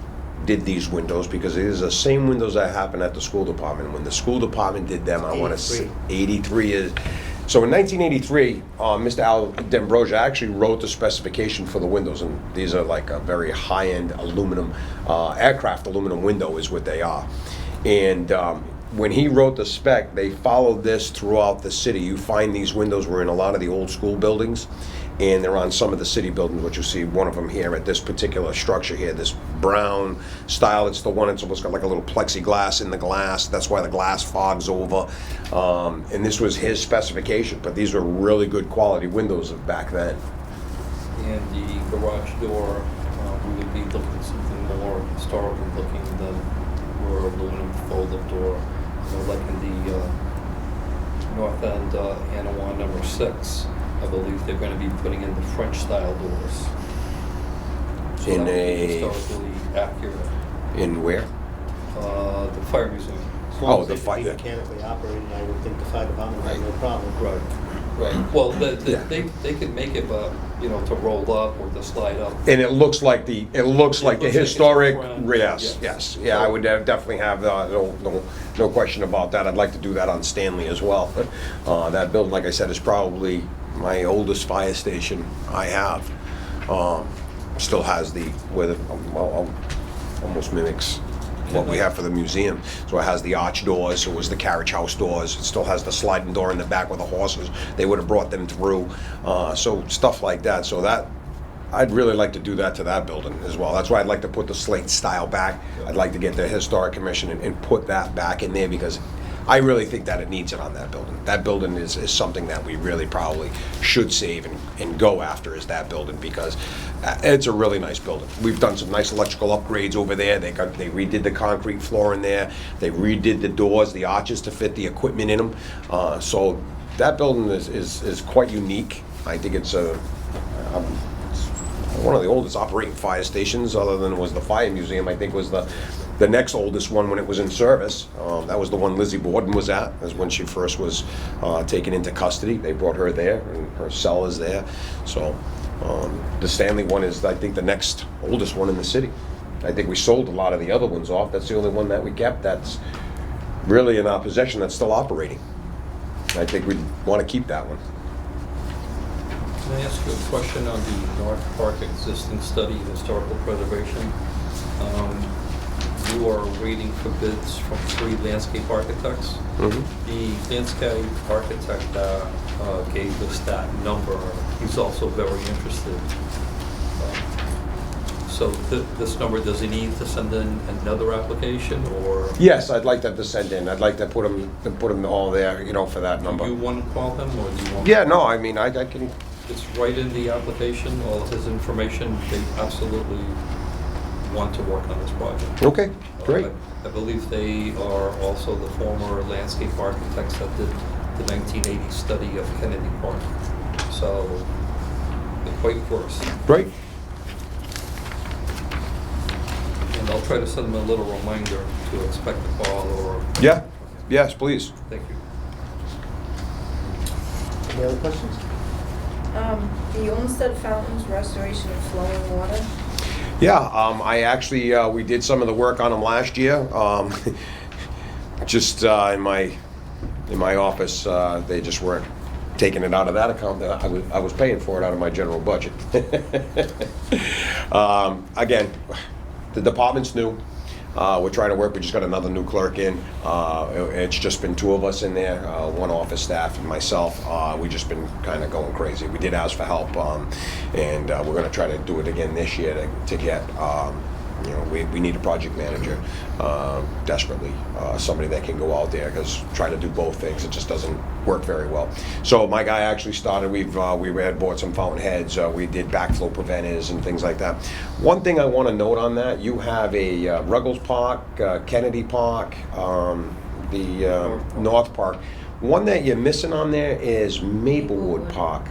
did these windows, because it is the same windows that happened at the school department. When the school department did them, I want to say 83 is. So in 1983, Mr. Al D'Ambrosio actually wrote the specification for the windows, and these are like a very high-end aluminum, aircraft aluminum window is what they are. And when he wrote the spec, they followed this throughout the city. You find these windows were in a lot of the old school buildings, and they're on some of the city buildings, which you see one of them here at this particular structure here, this brown style. It's the one that's almost got like a little plexiglass in the glass. That's why the glass fogs over. And this was his specification, but these were really good quality windows of back then. And the garage door, we would be looking at something more historical looking than your aluminum fold-up door. Like in the north end, Anawan number 6, I believe they're going to be putting in the French-style doors. So In that would be a- historically accurate. In where? The fire museum. As long Oh, as the they fire- can be mechanically operated, I would think the fire department would have no problem. Right. Well, Yeah. they could make it, to roll up or to slide up. And it looks like the looks like it's historic. French, Yes, yes. yes, yeah. I would definitely have no question about that. I'd like to do that on Stanley as well. That building, like I said, is probably my oldest fire station I have. Still has almost mimics what we have for the museum. So it has the arch doors, it was the carriage house doors, it still has the sliding door in the back with the horses. They would have brought them through. So stuff like that. So that I'd really like to do that to that building as well. That's why I'd like to put the slate style back. I'd like to get the Historic Commission and put that back in there, because I really think that it needs it on that building. That building is something that we really probably should save and go after, is that building, because it's a really nice building. We've done some nice electrical upgrades over there. They redid the concrete floor in there. They redid the doors, the arches to fit the equipment in them. So that building is quite unique. I think it's one of the oldest operating fire stations, other than it was the fire museum. I think was the next oldest one when it was in service. That was the one Lizzie Borden was at, as when she first was taken into custody. They brought her there, and her cell is there. So the Stanley one is, I think, the next oldest one in the city. I think we sold a lot of the other ones off. That's the only one that we kept that's really in our possession that's still operating. I think we'd want to keep that one. Can I ask you a question on the North Park existing study, historical preservation? You are waiting for bids from 3 landscape architects. The landscape architect that gave us that number, he's also very interested. So this number, does he need to send in another application, or? Yes, I'd like them to send in. I'd like to put them all there, for that number. Do you want to call them, or do you want? Yeah, no, I mean, I can. It's right in the application, all of his information. They absolutely want to work on this project. Okay, great. I believe they are also the former landscape architects that did the 1980 study of Kennedy Park. So they're quite versed. Great. And I'll try to send them a little reminder to expect a call or... Yeah, yes, please. Thank you. Any other questions? The Olmsted Fountains, restoration of flowing water. Yeah, I actually, we did some of the work on them last year. Just in my office, they just weren't taking it out of that account. I was paying for it out of my general budget. Again, the department's new. We're trying to work. We just got another new clerk in. It's just been 2 of us in there, 1 office staff and myself. We've just been kind of going crazy. We did ask for help, and we're going to try to do it again this year to get, we need a project manager desperately, somebody that can go out there, because trying to do both things, it just doesn't work very well. So my guy actually started. We had bought some fountain heads. We did backflow preventers and things like that. One thing I want to note on that: you have a Ruggles Park, Kennedy Park, the North Park. One that you're missing on there is Maplewood Park.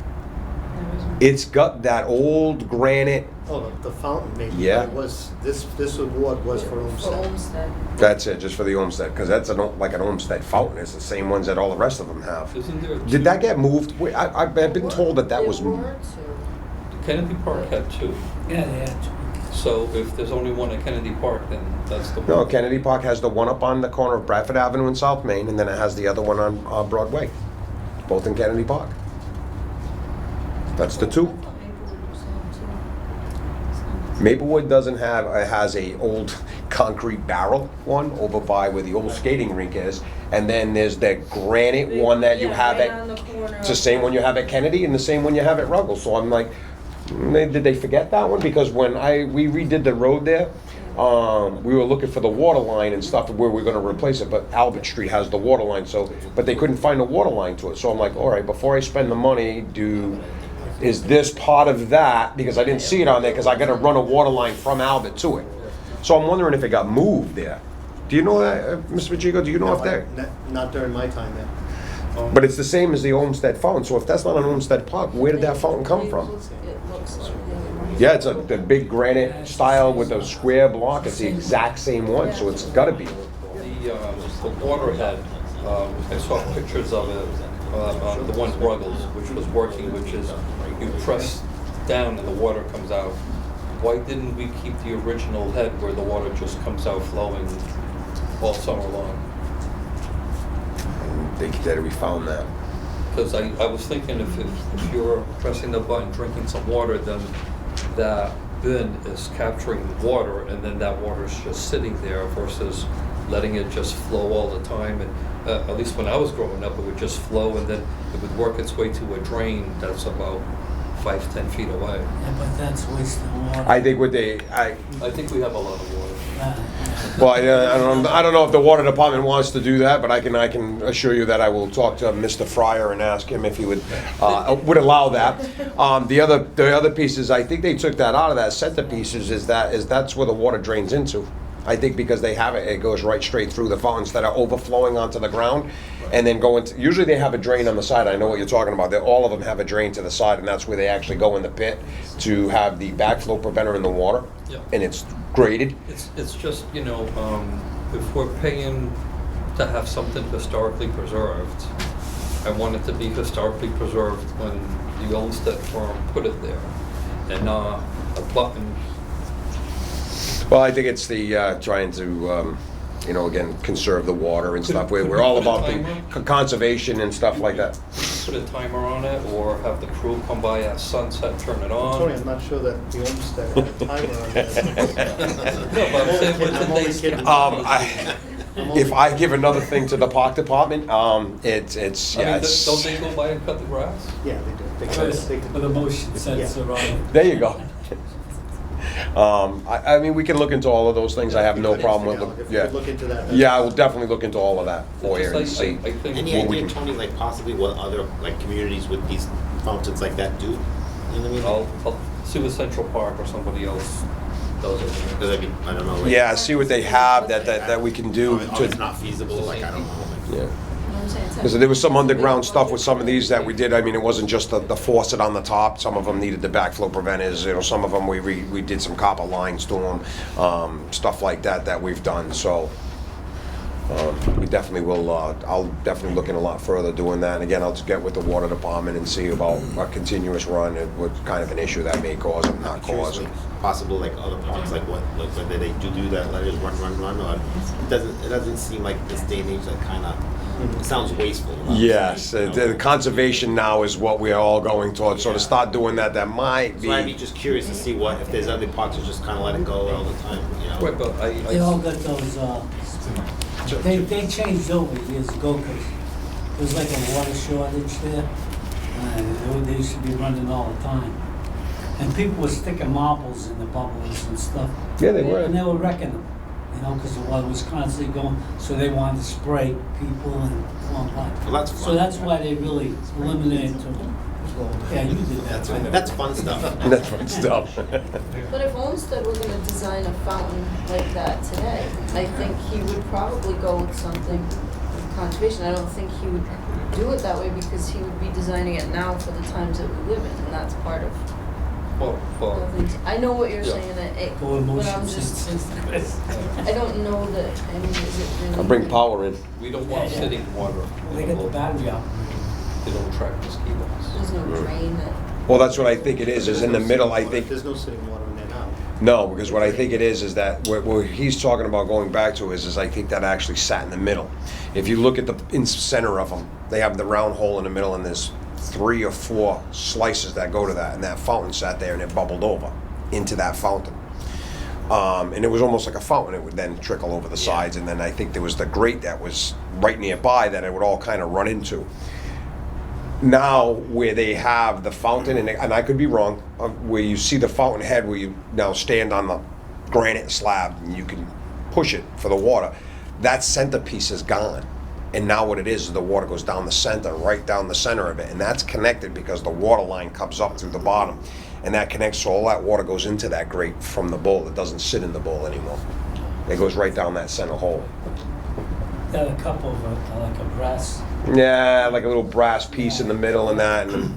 It's got that old granite. Oh, the fountain maybe. Yeah. It was, this award was for Olmsted. Olmsted. That's it, just for the Olmsted, because that's like an Olmsted fountain. It's the same ones that all the rest of them have. Isn't there Did that get moved? Wait, I've been told that was. There were 2. Kennedy Park had 2. Yeah, they had to. So if there's only one at Kennedy Park, then that's the one. No, Kennedy Park has the one up on the corner of Bradford Avenue and South Main, and then it has the other one on Broadway, both in Kennedy Park. That's the 2. Maplewood doesn't have, it has a old concrete barrel one over by where the old skating rink is, and then there's that granite one that you have it's the same one you have at Kennedy and the same one you have at Ruggles. So I'm like, did they forget that one? Because when we redid the road there, we were looking for the water line and stuff where we're going to replace it, but Albert Street has the water line, but they couldn't find a water line to it. So I'm like, all right, before I spend the money, is this part of that? Because I didn't see it on there, because I got to run a water line from Albert to it. So I'm wondering if it got moved there. Do you know that, Mr. Pacheco? Do you know if that? Not during my time there. But it's the same as the Olmsted fountain. So if that's not an Olmsted Park, where did that fountain come from? It looks like Yeah, it's the big granite style with a square block. It's the exact same one, so it's got to be. The waterhead, I saw pictures of it, the one Ruggles, which was working, which is you press down and the water comes out. Why didn't we keep the original head where the water just comes out flowing all summer long? We found that. Because I was thinking if you're pressing the button, drinking some water, then that bin is capturing the water, and then that water is just sitting there versus letting it just flow all the time. And at least when I was growing up, it would just flow, and then it would work its way to a drain that's about 5-10 feet away. Yeah, but that's wasting water. I think I think we have a lot of water. well, I don't know if the water department wants to do that, but I can assure you that I will talk to Mr. Fryer and ask him if he would allow that. The other pieces, I think they took that out of that centerpieces, that's where the water drains into. I think because they have it goes right straight through the fountains that are overflowing onto the ground, and then go into. Usually they have a drain on the side. I know what you're talking about. All of them have a drain to the side, and that's where they actually go in the pit to have the backflow preventer in the water, Yeah. and it's graded. It's just, if we're paying to have something historically preserved, I want it to be historically preserved when the Olmsted firm put it there, and not a button. Well, I think it's the trying to, again, conserve the water and stuff. We're all about the conservation and stuff like that. Put a timer on it, or have the crew come by at sunset, turn it Tony, on. I'm not sure that the Olmsted had a timer on that. No, but I'm saying with I'm the only days. kidding. If I give another thing to the park department, it's I mean, it's. don't they go by and cut the grass? Yeah, they do. They With can- with a motion sensor on it. There you go. I mean, we can look into all of those things. I have no problem with them. If you could look into that. Yeah, I will definitely look into all of that for you Just and see. I think. Any What we idea, can- Tony, like possibly what other like communities with these fountains like that do? You know what I mean? I'll see what Central Park or somebody else does it. Because I mean, I don't know. Like, Yeah, see what they have that we can do oh, it's to. not feasible. Like I don't know. Like, Yeah. You know what I'm saying? Because there was some underground stuff with some of these that we did. I mean, it wasn't just the faucet on the top. Some of them needed the backflow preventers. Some of them we did some copper lines to them, stuff like that we've done. So we definitely will. I'll definitely look in a lot further doing that. And again, I'll get with the water department and see about a continuous run and what kind of an issue that may cause or not cause. seriously, possible like other parks, like what, like whether they do that, let it run, or it doesn't seem like this day and age like kind of. It sounds wasteful. Yes, You know? the conservation now is what we are all going towards. So to start doing that might So I'd be be. just curious to see what if there's other parks that just kind of let it go all the time. You know. Right, but They all got those, they changed over years ago because there was like a water shortage there. And they used to be running all the time. And people were sticking marbles in the bubbles and stuff. Yeah, they were. And they were wrecking them, because the water was constantly going, so they wanted to spray people and go on by. Well, that's fun. So that's why they really eliminated them. Yeah, you did that. That's fun stuff. That's fun stuff. But if Olmsted were gonna design a fountain like that today, I think he would probably go with something with conservation. I don't think he would do it that way because he would be designing it now for the times that we live in, and that's part of well, things. I know what you're Yeah. saying, Go with but motion I'm just, sensors. I don't know that, I mean, is it really? I'll bring power in. we don't want Yeah, yeah. sitting water. They got the battery out. They don't track mosquitoes. There's no drain that. Well, that's what I think it is in the middle, I think. There's no sitting water in there now. No, because what I think it is that what he's talking about going back to is I think that actually sat in the middle. If you look at the center of them, they have the round hole in the middle and there's 3 or 4 slices that go to that, and that fountain sat there and it bubbled over into that fountain. And it was almost like a fountain. It would then trickle over the sides, and then I think there was the grate that was right nearby that it would all kind of run into. Now, where they have the fountain, and I could be wrong, where you see the fountain head, where you now stand on the granite slab and you can push it for the water, that centerpiece is gone. And now what it is the water goes down the center, right down the center of it, and that's connected because the water line comes up through the bottom, and that connects, so all that water goes into that grate from the bowl. It doesn't sit in the bowl anymore. It goes right down that center hole. Got a couple of, like a brass. Yeah, like a little brass piece in the middle and that, and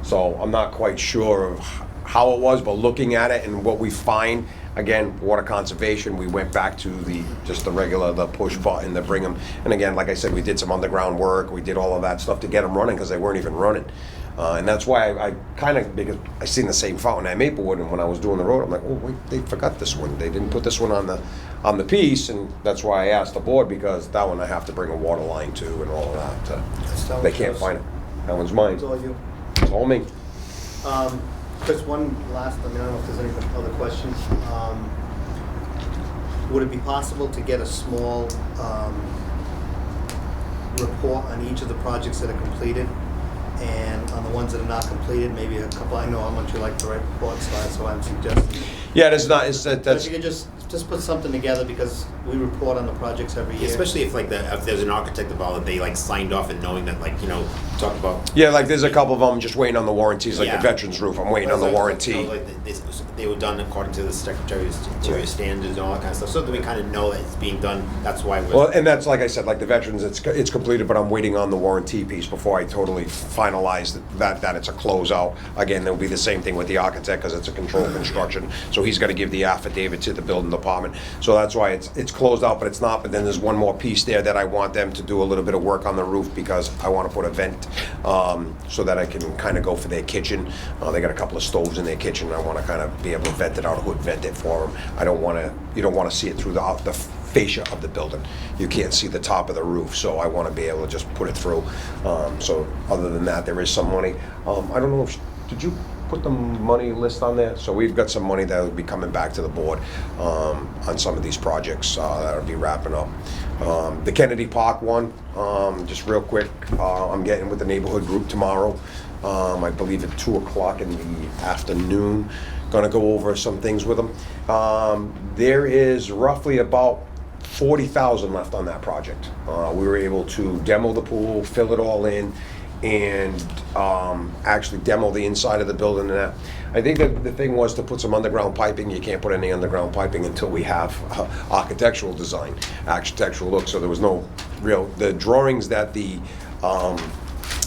so I'm not quite sure of how it was, but looking at it and what we find, again, water conservation, we went back to the push button to bring them, and again, like I said, we did some underground work, we did all of that stuff to get them running because they weren't even running. And that's why I kind of, because I seen the same fountain at Maplewood, and when I was doing the road, I'm like, oh wait, they forgot this one. They didn't put this one on the piece, and that's why I asked the board, because that one I have to bring a water line to and all of that. They can't find it. That one's mine. It's all you. It's all me. Chris, one last, I don't know if there's any other questions. Would it be possible to get a small report on each of the projects that are completed And on the ones that are not completed, maybe a couple, I know how much you like to write reports, so I'm suggesting. Yeah, it's not, it's that, If that's, you could just put something together, because we report on the projects every year. Especially if if there's an architect involved that they like signed off and knowing that talk about. yeah, like there's a couple of them just waiting on the warranties, like the Yeah. veterans roof, I'm waiting on the warranty. They were done according to the Secretary of Interior standards and all that kind of stuff, so that we kind of know that it's being done, that's why we're. Well, and that's, like I said, like the veterans, it's completed, but I'm waiting on the warranty piece before I totally finalize that it's a closeout. Again, there'll be the same thing with the architect, because it's a controlled construction, so he's gotta give the affidavit to the building department. So that's why it's closed out, but it's not, but then there's one more piece there that I want them to do a little bit of work on the roof, because I wanna put a vent, so that I can kinda go for their kitchen. They got a couple of stoves in their kitchen, I wanna kinda be able to vent it out, hood vent it for them. You don't wanna see it through the fascia of the building. You can't see the top of the roof, so I want to be able to just put it through. So other than that, there is some money. I don't know if, did you put the money list on there? So we've got some money that will be coming back to the board on some of these projects that'll be wrapping up. The Kennedy Park one, just real quick, I'm getting with the neighborhood group tomorrow. I believe at 2 o'clock in the afternoon. Gonna go over some things with them. There is roughly about 40,000 left on that project. We were able to demo the pool, fill it all in, and actually demo the inside of the building and that. I think that the thing was to put some underground piping. You can't put any underground piping until we have architectural design, architectural look, so there was no the drawings that the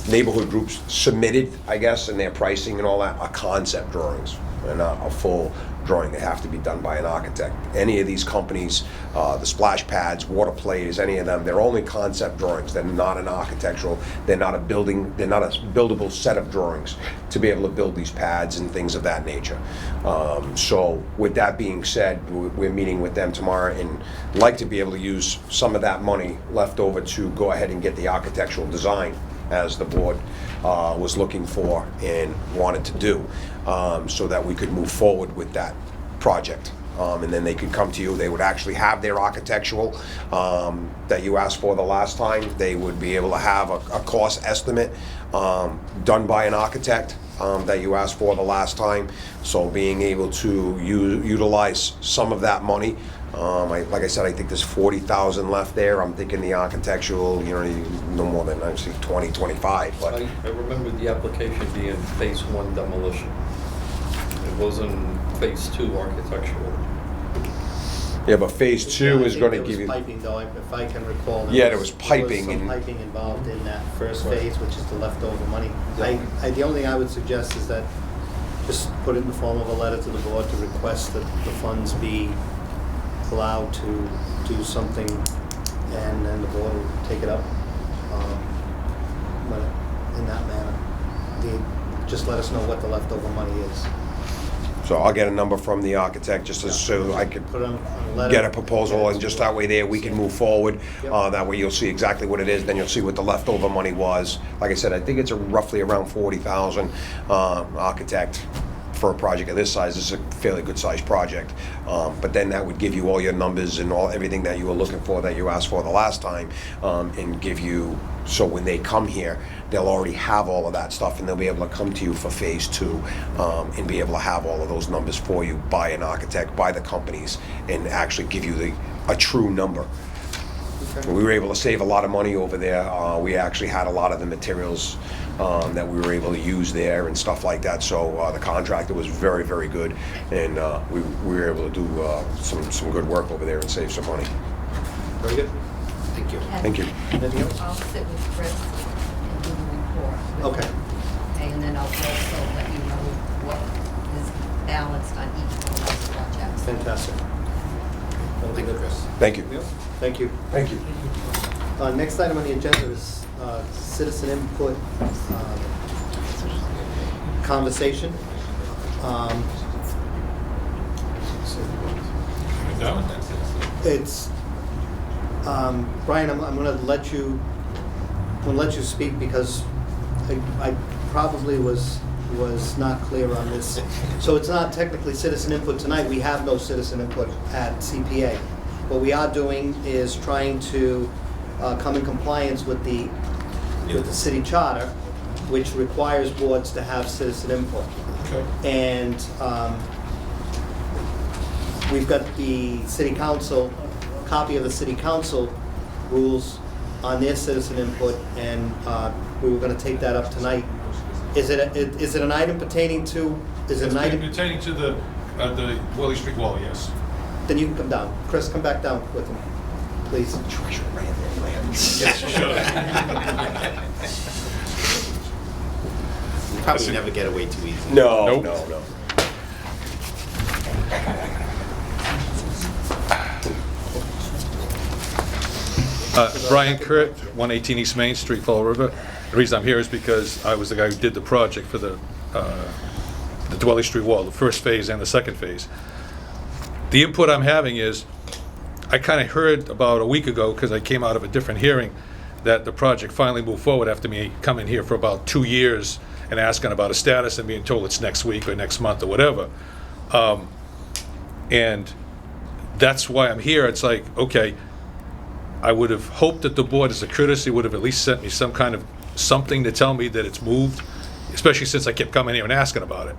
neighborhood groups submitted, I guess, and their pricing and all that are concept drawings and not a full drawing. They have to be done by an architect. Any of these companies, the splash pads, water plays, any of them, they're only concept drawings. They're not an architectural, they're not a buildable set of drawings to be able to build these pads and things of that nature. So with that being said, we're meeting with them tomorrow and like to be able to use some of that money left over to go ahead and get the architectural design as the board was looking for and wanted to do, so that we could move forward with that project. And then they could come to you, they would actually have their architectural that you asked for the last time. They would be able to have a cost estimate done by an architect that you asked for the last time. So being able to utilize some of that money. Like I said, I think there's 40,000 left there. I'm thinking the architectural, no more than actually 20, 25. But I remember the application being phase 1 demolition. It wasn't phase 2 architectural. yeah, but phase 2 is going to There give was you. piping though, if I can recall. Yeah, there was piping There was some and- piping involved in that first phase, which is the leftover money. The only thing I would suggest is that just put it in the form of a letter to the board to request that the funds be allowed to do something, and then the board will take it up in that manner. Just let us know what the leftover money is. So I'll get a number from the architect just so I could Put it on a letter. get a proposal, and just that way there we can move forward. Yep. That way you'll see exactly what it is, then you'll see what the leftover money was. Like I said, I think it's roughly around 40,000. Architect for a project of this size, this is a fairly good sized project. But then that would give you all your numbers and everything that you were looking for, that you asked for the last time, and give you, so when they come here, they'll already have all of that stuff, and they'll be able to come to you for phase 2, and be able to have all of those numbers for you by an architect, by the companies, and actually give you a true number. Okay. We were able to save a lot of money over there. We actually had a lot of the materials that we were able to use there and stuff like that. So the contractor was very, very good, and we were able to do some good work over there and save some money. Very good. Thank you. Thank you. Anything else? I'll sit with Chris and do the report. Okay. And then I'll also let you know what is balanced on each one of those projects. Fantastic. That'll be Thank you, good. Chris. Thank you. Yep. Thank you. Thank you. Next item on the agenda is citizen input conversation. It's Brian. I'm going to let you speak because I probably was not clear on this. So it's not technically citizen input tonight. We have no citizen input at CPA. What we are doing is trying to come in compliance with the city charter which requires boards to have citizen input. Okay. And we've got the city council, copy of the city council rules on their citizen input, and we were gonna take that up tonight. Is it an item pertaining to, is it an item? Pertaining to the Willie Street wall, yes. Then you can come down. Chris, come back down with him, please. Yes, sure. You probably never get away too easy. No, Nope. no. Brian Kurt, 118 East Main Street, Fall River. The reason I'm here is because I was the guy who did the project for the Dwelly Street wall, the first phase and the second phase. The input I'm having is, I kind of heard about a week ago, because I came out of a different hearing, that the project finally moved forward after me coming here for about 2 years and asking about a status and being told it's next week or next month or whatever. And that's why I'm here. It's like, okay, I would have hoped that the board, as a courtesy, would have at least sent me some kind of something to tell me that it's moved, especially since I kept coming here and asking about it.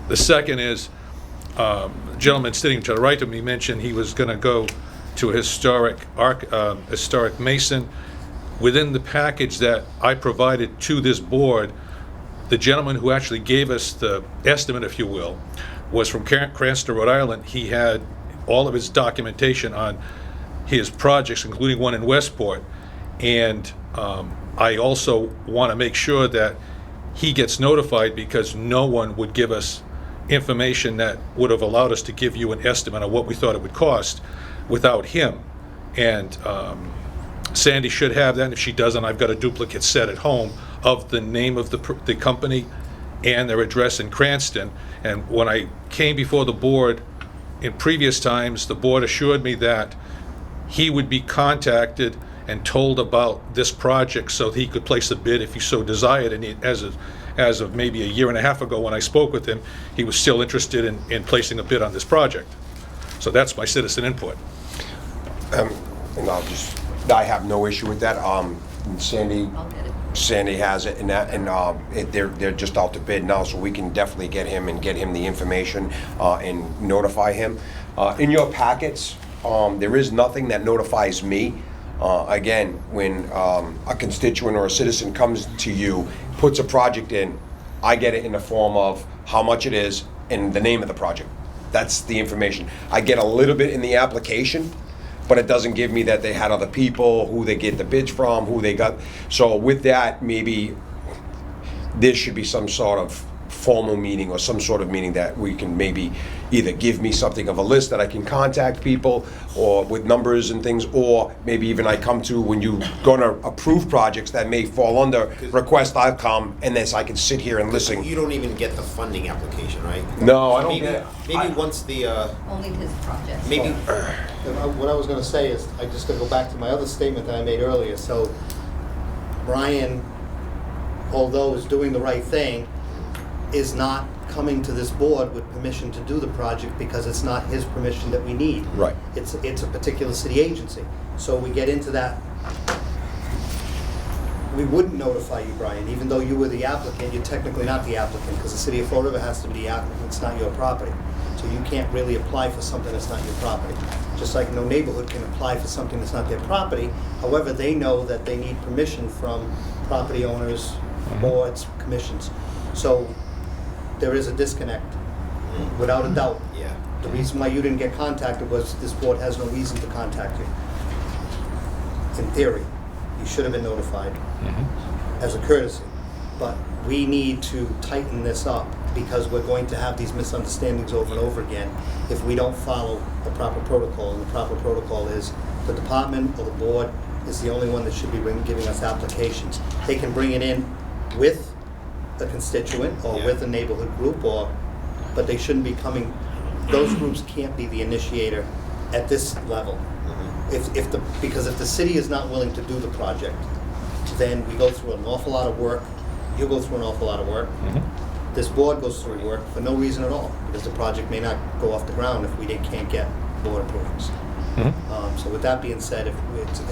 The second is, the gentleman sitting to the right of me mentioned he was going to go to a historic mason. Within the package that I provided to this board, the gentleman who actually gave us the estimate, if you will, was from Cranston, Rhode Island. He had all of his documentation on his projects, including one in Westport. And I also want to make sure that he gets notified, because no one would give us information that would have allowed us to give you an estimate of what we thought it would cost without him. And Sandy should have that, and if she doesn't, I've got a duplicate set at home of the name of the company and their address in Cranston. And when I came before the board in previous times, the board assured me that he would be contacted and told about this project so he could place a bid if he so desired. And as of maybe a year and a half ago when I spoke with him, he was still interested in placing a bid on this project. So that's my citizen input. And I have no issue with that. Sandy I'll get it. Sandy has it, and they're just out to bid now, so we can definitely get him the information and notify him. In your packets, there is nothing that notifies me. Again, when a constituent or a citizen comes to you, puts a project in, I get it in the form of how much it is and the name of the project. That's the information. I get a little bit in the application, but it doesn't give me that they had other people, who they get the bids from, who they got. So with that, maybe there should be some sort of formal meeting or some sort of meeting that we can maybe either give me something of a list that I can contact people, or with numbers and things, or maybe even I come to, when you're going to approve projects that may fall under request, I'll come, and then I can sit here and listen. You don't even get the funding application, right? No, I don't Maybe- get it. Maybe once the, Only his project. maybe, What I was gonna say is, I just gotta go back to my other statement that I made earlier. So Brian, although is doing the right thing, is not coming to this board with permission to do the project, because it's not his permission that we need. Right. It's a particular city agency. So we get into that. We wouldn't notify you, Brian, even though you were the applicant. You're technically not the applicant, because the city of Fall River has to be the applicant. It's not your property. So you can't really apply for something that's not your property. Just like no neighborhood can apply for something that's not their property. However, they know that they need permission from property owners, boards, commissions. So there is a disconnect, without a doubt. yeah. The reason why you didn't get contacted was this board has no reason to contact you. In theory, you should have been notified as a courtesy. But we need to tighten this up, because we're going to have these misunderstandings over and over again if we don't follow the proper protocol. And the proper protocol is the department or the board is the only one that should be giving us applications. They can bring it in with a constituent or with a neighborhood group, but they shouldn't be coming, those groups can't be the initiator at this level. Because if the city is not willing to do the project, then we go through an awful lot of work, you go through an awful lot of work, this board goes through work for no reason at all, because the project may not go off the ground if we can't get board approvals. So with that being said,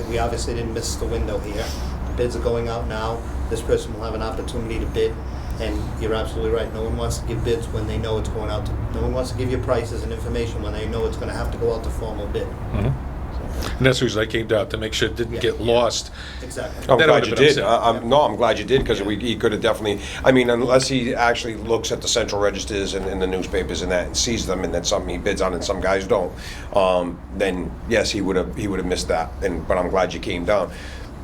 we obviously didn't miss the window here. bids are going out now. This person will have an opportunity to bid, and you're absolutely right. No one wants to give bids when they know it's going out to, no one wants to give you prices and information when they know it's gonna have to go out to formal bid. And that's the reason I came down, to make sure it didn't get lost. Exactly. I'm That glad would've you been did. upset. I'm glad you did, because he could have definitely, I mean, unless he actually looks at the central registers and the newspapers and that, and sees them, and then something he bids on and some guys don't, then yes, he would have missed that, but I'm glad you came down.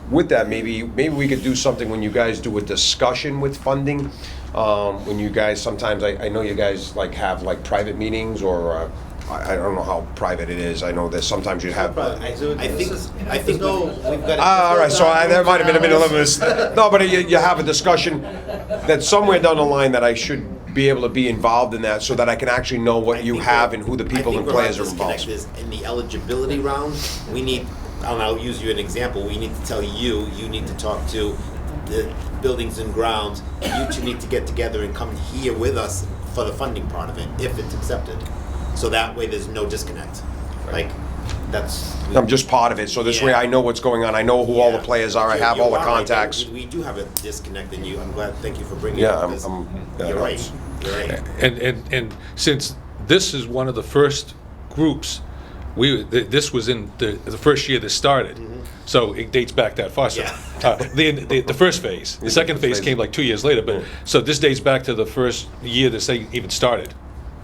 With that, maybe we could do something when you guys do a discussion with funding, when you guys, sometimes, I know you guys like have like private meetings, or I don't know how private it is. I know that sometimes you have. I think no, we've got. All right, so there might have been a bit of a no, but you have a discussion that somewhere down the line that I should be able to be involved in that, so that I can actually know what you have and who the people and players are involved. In the eligibility round, we need, and I'll use you an example, we need to tell you need to talk to the buildings and grounds, and you two need to get together and come here with us for the funding part of it, if it's accepted. So that way there's no disconnect. Like, that's. I'm just part of it, so this way I know what's going on. I know who all the players are. I have all the contacts. We do have a disconnect in you. I'm glad, thank you for bringing it Yeah, up. 'Cause you're right. You're right. And since this is one of the first groups, this was in the first year this started, so it dates back that far. So, the first phase, the second phase came like 2 years later, but so this dates back to the first year this thing even started.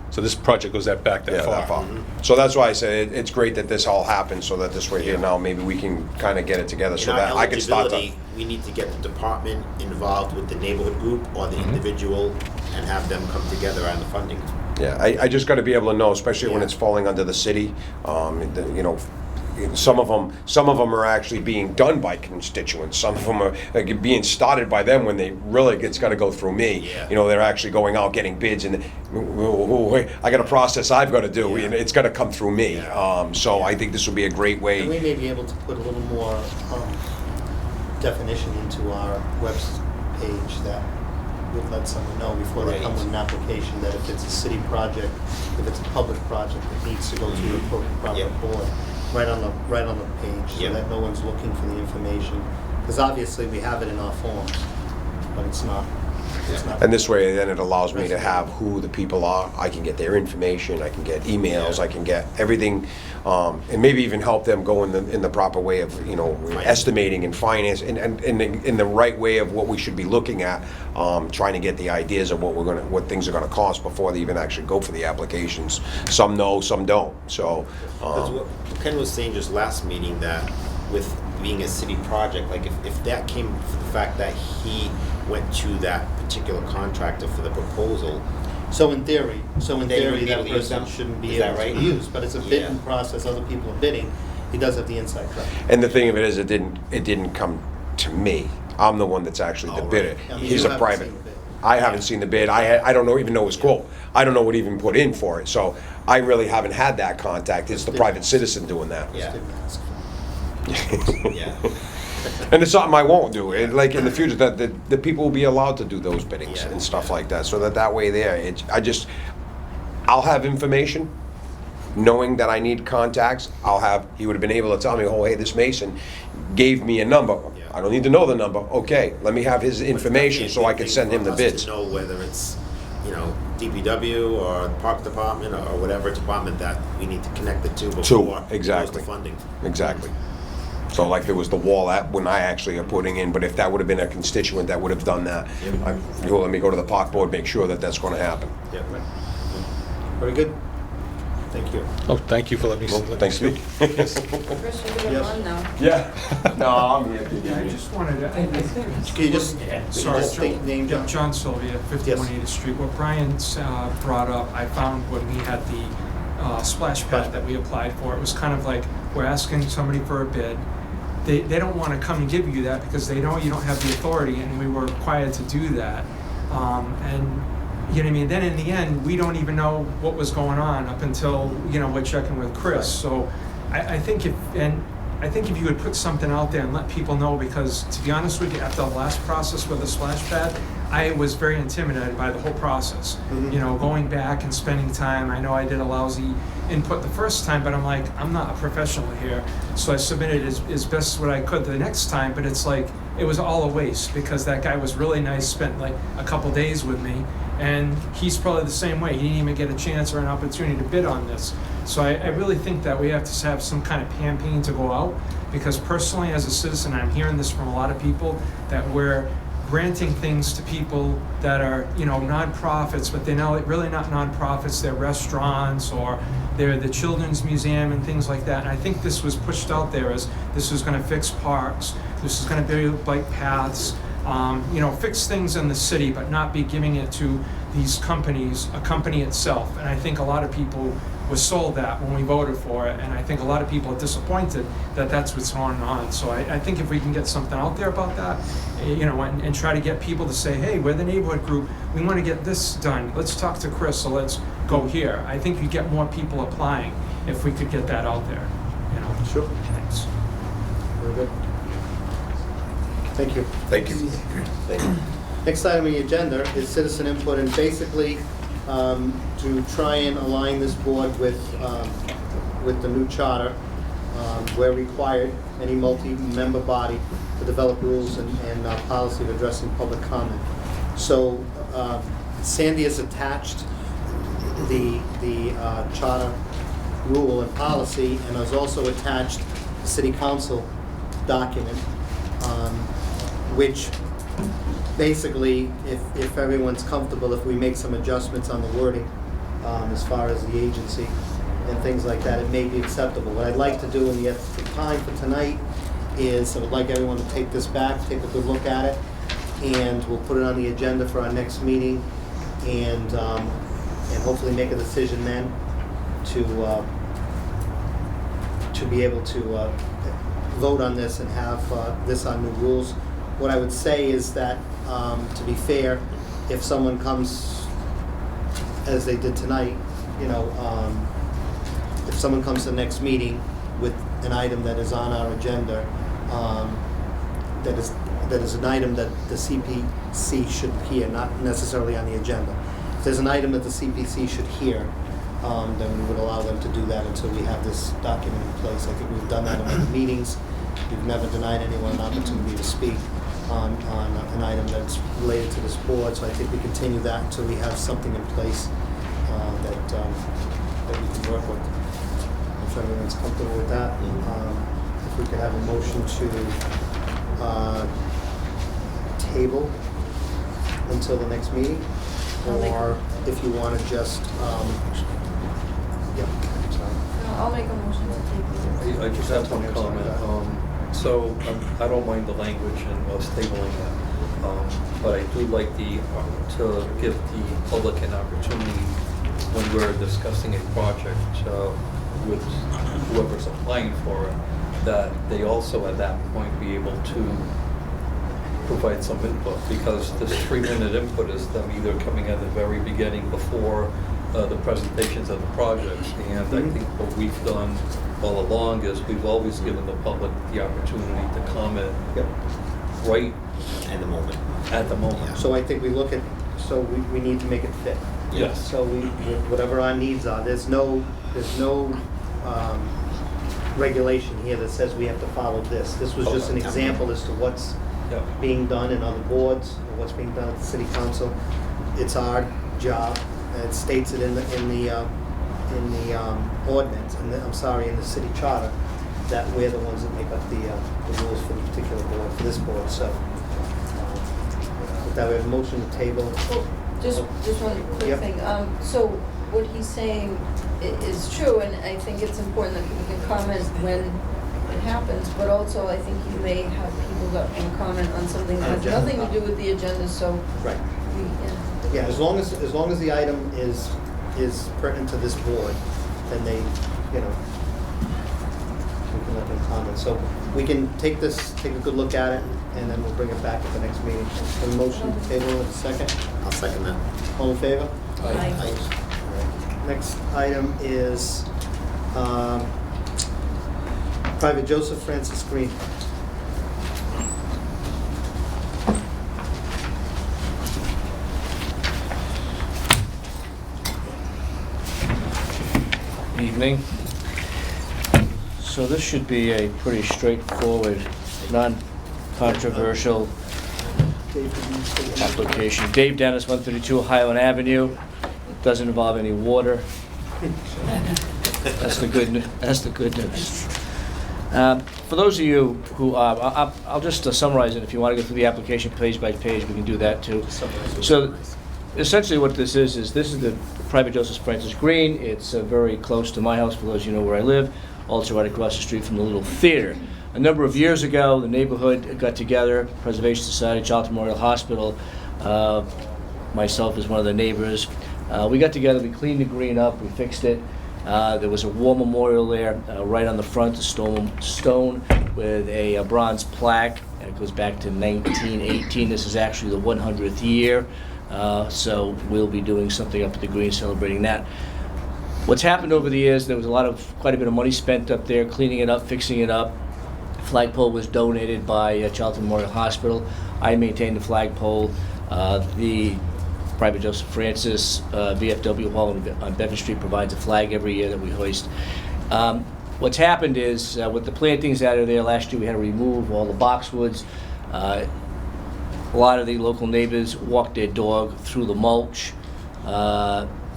So this project goes back that far. So that's why I said it's great that this all happened, so that this way here now maybe we can kind of get it together, so In our that I can start to. eligibility, we need to get the department involved with the neighborhood group or the individual and have them come together on the funding. Yeah, I just got to be able to know, especially when Yeah. it's falling under the city. You know, some of them are actually being done by constituents. Some of them are being started by them when they really it's got to go through me. Yeah. You know, they're actually going out getting bids, and I got a process I've got to do, and it's got to come through me. So I think this would be a great way. And we may be able to put a little more definition into our web page that would let someone know before they come with an application, that if it's a city project, if it's a public project, it needs to go through the proper board, right on the page, so that no one's looking for the information. Because obviously we have it in our forms, but it's not. And this way, then it allows me to have who the people are. I can get their information. I can get emails. I can get everything, and maybe even help them go in the proper way of estimating and finance, and in the right way of what we should be looking at. Trying to get the ideas of what things are going to cost before they even actually go for the applications. Some know, some don't. So. Because what Ken was saying just last meeting, that with being a city project, like if that came from the fact that he went to that particular contractor for the proposal. So in theory, Then you that would be able to use person them? shouldn't be Is that able to right? be used, but it's a bidding process, other people are bidding, he does have the inside track. And the thing of it is, it didn't come to me. I'm the one that's actually the Oh, right. bidder. I mean, He's you a haven't private. seen the bid. I haven't seen the bid. I don't even know his quote. I don't know what even put in for it. So I really haven't had that contact. It's the private citizen doing that. Yeah. Didn't ask for it. Yeah. And it's something I won't do. Like in the future, that the people will be allowed to do those biddings Yeah. and stuff like that. So that way there, I'll have information. Knowing that I need contacts, he would have been able to tell me, oh, hey, this Mason gave me a number. Yeah. I don't need to know the number. Okay, let me have his information so I can send him the bids. To know whether it's, DPW or Park Department or whatever department that we need to connect it to before it goes exactly. to funding. Exactly. So like there was the wall when I actually are putting in, but if that would have been a constituent that would have done that, let me go to the park board, make sure that that's going to happen. Yeah. Very good. Thank you. Oh, thank you for letting me Thanks, speak. Chris, you're gonna Yes. run now. Yeah. No, I'm here. Yeah, I just wanted to, Can you just sorry, state name, John? John Sylvia, 51 Edith Street. What Brian brought up, I found when we had the splash pad that we applied for, it was kind of like, we're asking somebody for a bid. They don't want to come and give you that because they know you don't have the authority, and we were required to do that. And you know what I mean? Then in the end, we don't even know what was going on up until, we're checking with Chris. So I think if you would put something out there and let people know, because to be honest with you, after the last process with the splash pad, I was very intimidated by the whole process. Mhm. You know, going back and spending time. I know I did a lousy input the first time, but I'm like, I'm not a professional here. So I submitted as best what I could the next time, but it's like, it was all a waste because that guy was really nice, spent like a couple days with me, and he's probably the same way. He didn't even get a chance or an opportunity to bid on this. So I really think that we have to have some kind of campaign to go out, because personally, as a citizen, I'm hearing this from a lot of people, that we're granting things to people that are, you know, nonprofits, but they're not, really not nonprofits, they're restaurants, or they're the Children's Museum and things like that. And I think this was pushed out there as this was gonna fix parks, this is gonna build bike paths, you know, fix things in the city, but not be giving it to these companies, a company itself. And I think a lot of people were sold that when we voted for it, and I think a lot of people are disappointed that that's what's going on. So I think if we can get something out there about that, you know, and try to get people to say, hey, we're the neighborhood group, we want to get this done, let's talk to Chris, so let's go here. I think you get more people applying if we could get that out there, you know. Sure. Thanks. Very good. Thank you. Thank you. Thank you. Next item on the agenda is citizen input, and basically, to try and align this board with the new charter, we're required, any multi-member body, to develop rules and policy of addressing public comment. So Sandy has attached the charter rule and policy, and has also attached the city council document, which basically, if everyone's comfortable, if we make some adjustments on the wording as far as the agency and things like that, it may be acceptable. What I'd like to do in the time for tonight is, I would like everyone to take this back, take a good look at it, and we'll put it on the agenda for our next meeting, and hopefully make a decision then to be able to vote on this and have this on new rules. What I would say is that, to be fair, if someone comes, as they did tonight, you know, if someone comes to the next meeting with an item that is on our agenda, that is an item that the CPC should hear, not necessarily on the agenda. If there's an item that the CPC should hear, then we would allow them to do that until we have this document in place. I think we've done that in other meetings. We've never denied anyone an opportunity to speak on an item that's related to this board, so I think we continue that until we have something in place that we can work with. If everyone's comfortable with that, if we could have a motion to table until the next meeting, or if you want to just, I'll make a motion to table. I just have one comment. So I don't mind the language and us tabling it, but I do like to give the public an opportunity when we're discussing a project with whoever's applying for it, that they also at that point be able to provide some input, because this 3-minute input is them either coming at the very beginning before the presentations of the projects. And I think what we've done all along is we've always given the public the opportunity to comment right At the moment. at the moment. so I think we look at, so we need to make it fit. Yes. So whatever our needs are, there's no regulation here that says we have to follow this. This was just an example as to what's Yep. being done in other boards, or what's being done at the city council. It's our job, and it states it in the ordinance, in the city charter, that we're the ones that make up the rules for the particular board, for this board, so. With that, we have a motion to table. Well, just one quick Yep. thing. So what he's saying is true, and I think it's important that people can comment when it happens, but also I think you may have people that can comment on something that has Agenda. nothing to do with the agenda, so Right. we, Yeah, as long as the item is pertinent to this board, then they, you know, we can let them comment. So we can take a good look at it, and then we'll bring it back at the next meeting. A motion to table in a second. I'll second that. All in favor? Aye. Next item is Private Joseph Francis Green. Evening. So this should be a pretty straightforward, non-controversial application. Dave Dennis, 132 Highland Avenue. Doesn't involve any water. That's the good news. For those of you who, I'll just summarize it. If you want to go through the application page by page, we can do that too. So essentially what this is the private Joseph Francis Green. It's very close to my house, for those of you who know where I live, also right across the street from the Little Theater. A number of years ago, the neighborhood got together, Preservation Society, Charlton Memorial Hospital, myself as one of the neighbors. We got together, we cleaned the green up, we fixed it. There was a war memorial there, right on the front, a stone with a bronze plaque. And it goes back to 1918. This is actually the 100th year. So we'll be doing something up at the green celebrating that. What's happened over the years, there was quite a bit of money spent up there, cleaning it up, fixing it up. Flagpole was donated by Charlton Memorial Hospital. I maintained the flagpole. The private Joseph Francis VFW Hall on Bedford Street provides a flag every year that we hoist. What's happened is, with the plantings that are there, last year we had to remove all the boxwoods. A lot of the local neighbors walked their dog through the mulch.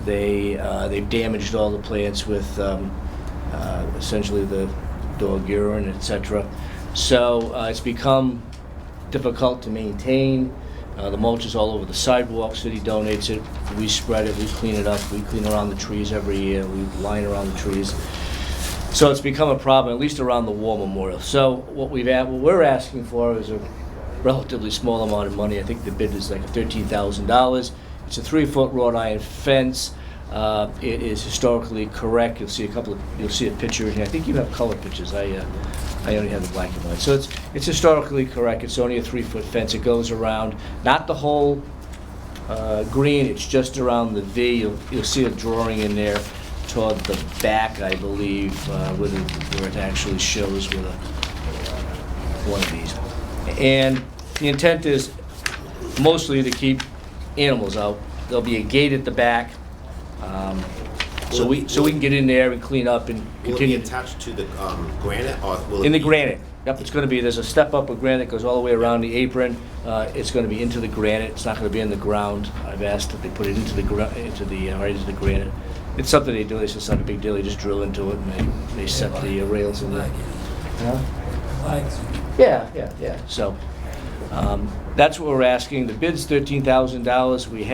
They've damaged all the plants with essentially the dog urine, etc. So it's become difficult to maintain. The mulch is all over the sidewalk. City donates it. We spread it. We clean it up. We clean around the trees every year. We line around the trees. So it's become a problem, at least around the war memorial. So what we're asking for is a relatively small amount of money. I think the bid is like $13,000. It's a 3-foot wrought iron fence. It is historically correct. You'll see a picture in here. I think you have color pictures. I only have the black and white. So it's historically correct. It's only a 3-foot fence. It goes around, not the whole green. It's just around the V. You'll see a drawing in there toward the back, I believe, where it actually shows with one of these. And the intent is mostly to keep animals out. There'll be a gate at the back, so we can get in there and clean up and continue. Will it be attached to the granite, or will it in the be granite? Yep, it's going to be. There's a step up of granite that goes all the way around the apron. It's going to be into the granite. It's not going to be in the ground. I've asked that they put it into the granite. It's something they do. It's just not a big deal. They just drill into it and they set the rails in there. Yeah. So that's what we're asking. The bid's $13,000. We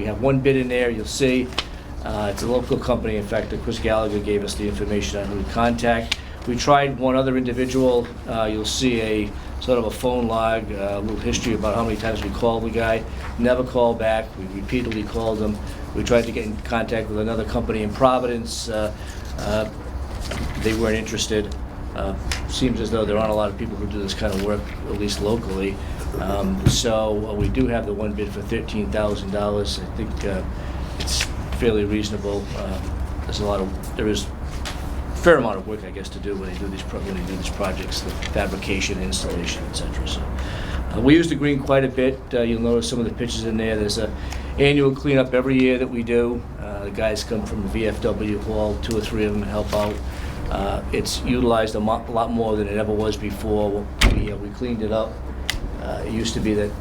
have one bid in there. You'll see it's a local company. In fact, Chris Gallagher gave us the information on who to contact. We tried one other individual. You'll see a sort of a phone log, a little history about how many times we called the guy. Never called back. We repeatedly called him. We tried to get in contact with another company in Providence. They weren't interested. Seems as though there aren't a lot of people who do this kind of work, at least locally. So we do have the one bid for $13,000. I think it's fairly reasonable. There is a fair amount of work, I guess, to do when they do these projects, the fabrication, installation, etc. So we use the green quite a bit. You'll notice some of the pictures in there. There's a annual cleanup every year that we do. The guys come from the VFW Hall, 2 or 3 of them help out. It's utilized a lot more than it ever was before. We cleaned it up. It used to be that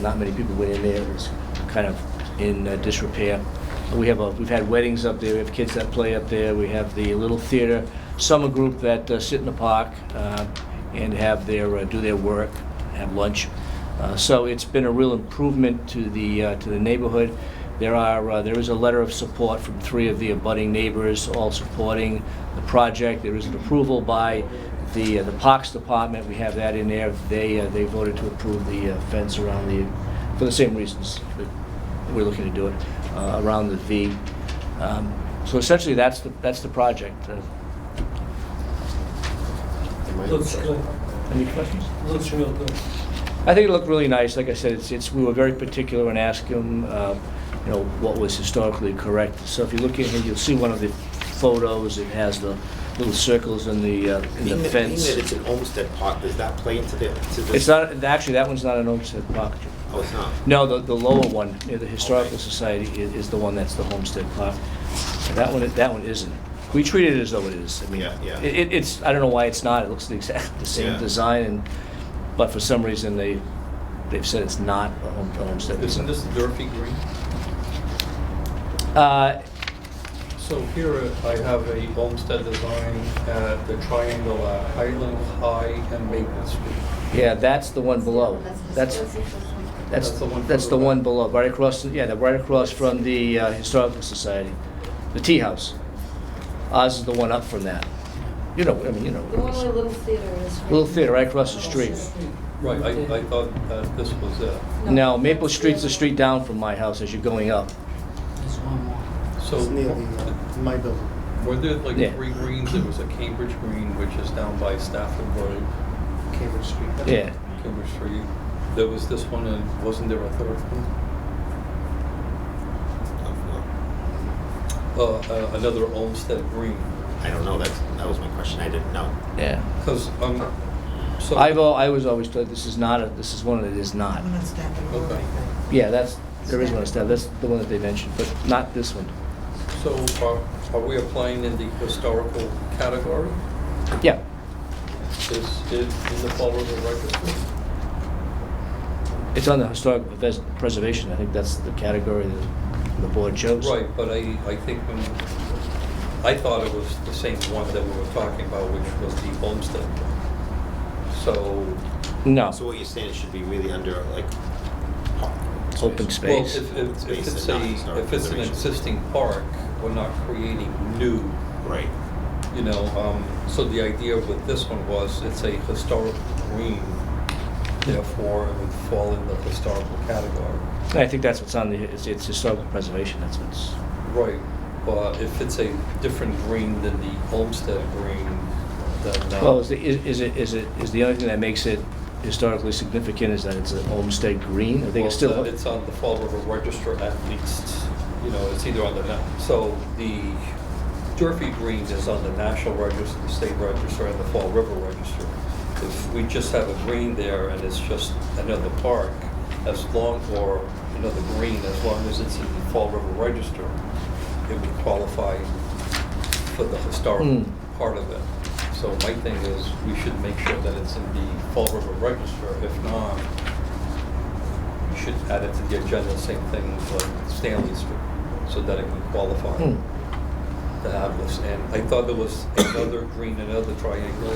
not many people went in there. It was kind of in disrepair. We've had weddings up there. We have kids that play up there. We have the Little Theater summer group that sit in the park and have do their work, have lunch. So it's been a real improvement to the neighborhood. There is a letter of support from 3 of the abutting neighbors, all supporting the project. There is an approval by the Parks Department. We have that in there. They voted to approve the fence around for the same reasons that we're looking to do it around the V. So essentially, that's the project. Looks good. Any questions? Looks real good. I think it looked really nice. Like I said, we were very particular in asking what was historically correct. So if you look in here, you'll see one of the photos. It has the little circles in the fence. Being that it's an Olmsted Park, does that play into the? It's not actually. That one's not an Olmsted Park. Oh, it's not. No, the lower one near the Historical Society is the one that's the Homestead Park. That one isn't. We treat it as though it is. I mean, Yeah. it's, I don't know why it's not. It looks the same Yeah. design, but for some reason they've said it's not a homestead Isn't design. this Durfee Green? So here I have a homestead design at the triangle at Highland High and Maple Street. Yeah, that's the one below. That's That's the one that's the further one back. below, right across, right across from the Historical Society, the tea house. Ours is the one up from that. You know. The one where Little Theater is. right? Little theater right across the street. Right, I thought that this was it. No, Maple Street's the street down from my house as you're going up. There's one more. So It's near my building. were there like Yeah. 3 greens? There was a Cambridge Green, which is down by Stafford Road, Cambridge Street. Yeah. Cambridge Street. There was this one, and wasn't there a third one? Another Olmsted Green. I don't know, that was my question, I didn't know. Yeah. Because, so. I was always told this is one that is not. Okay. Yeah, there is one established. That's the one that they mentioned, but not this one. So are we applying in the historical category? Yeah. Is it in the Fall River Register? It's on the historical preservation. I think that's the category that the board chose. Right, but I think I thought it was the same one that we were talking about, which was the Olmsted. So, No. So what you're saying, it should be really under, like, park Open space. well, space. if it's an existing park, we're not creating new, Right. so the idea with this one was it's a historical green, therefore it would fall in the historical category. I think that's what's on it's historical preservation. That's what's. Right, but if it's a different green than the Olmsted Green, then. Well, is the only thing that makes it historically significant is that it's an Olmsted Green? I think it's still. It's on the Fall River Register at least, it's either on so the Durfee Green is on the National Register, the State Register, and the Fall River Register. If we just have a green there and it's just another park, or another green, as long as it's in the Fall River Register, it would qualify for the historical part of it. So my thing is, we should make sure that it's in the Fall River Register. If not, we should add it to the agenda, same thing like Stanley Street, so that it can qualify to have this. And I thought there was another green, another triangle.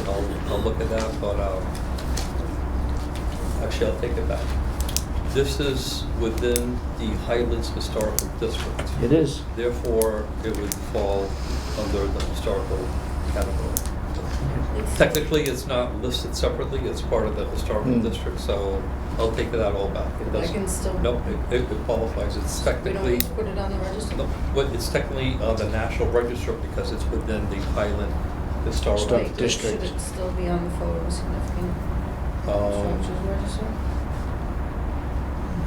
I'll look at that, but actually, I'll take it back. This is within the Highlands Historical District. It is. Therefore, it would fall under the historical category. Technically, it's not listed separately, it's part of the historical district, so I'll take that all back. It I doesn't. can still. Nope, it qualifies, it's We don't technically, need to put it on the register? no, but it's technically on the National Register because it's within the Highland Historical Wait, District. Should it still be on the photo significant structures register?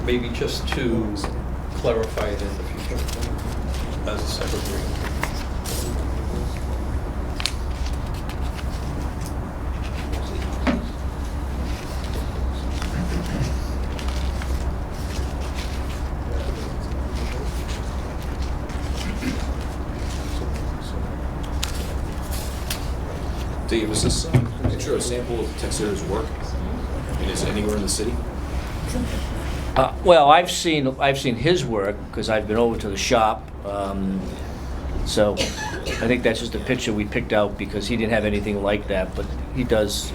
Maybe just to clarify it in the future as a separate green. Dave, is this picture a sample of Texera's work? And is it anywhere in the city? Well, I've seen his work because I've been over to the shop. So I think that's just a picture we picked out because he didn't have anything like that, but he does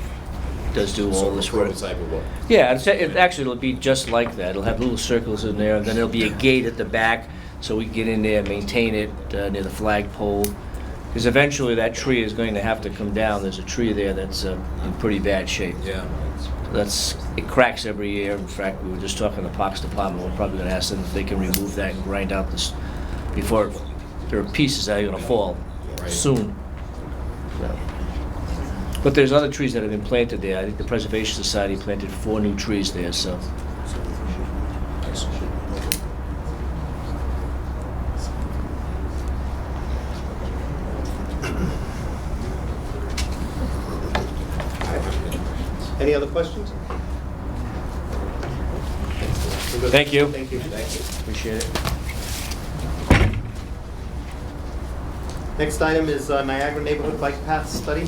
do all this work. Prototype of what? Yeah, it'll be just like that. It'll have little circles in there, and then there'll be a gate at the back so we can get in there and maintain it near the flagpole. Because eventually that tree is going to have to come down. There's a tree there that's in pretty bad shape. Yeah. It cracks every year. In fact, we were just talking to the Parks Department. We're probably going to ask them if they can remove that and grind out this before there are pieces that are going to fall soon. So. But there's other trees that have been planted there. I think the Preservation Society planted 4 new trees there. So. Any other questions? Thank you. Thank you. Appreciate it. Next item is Niagara Neighborhood Bike Path Study.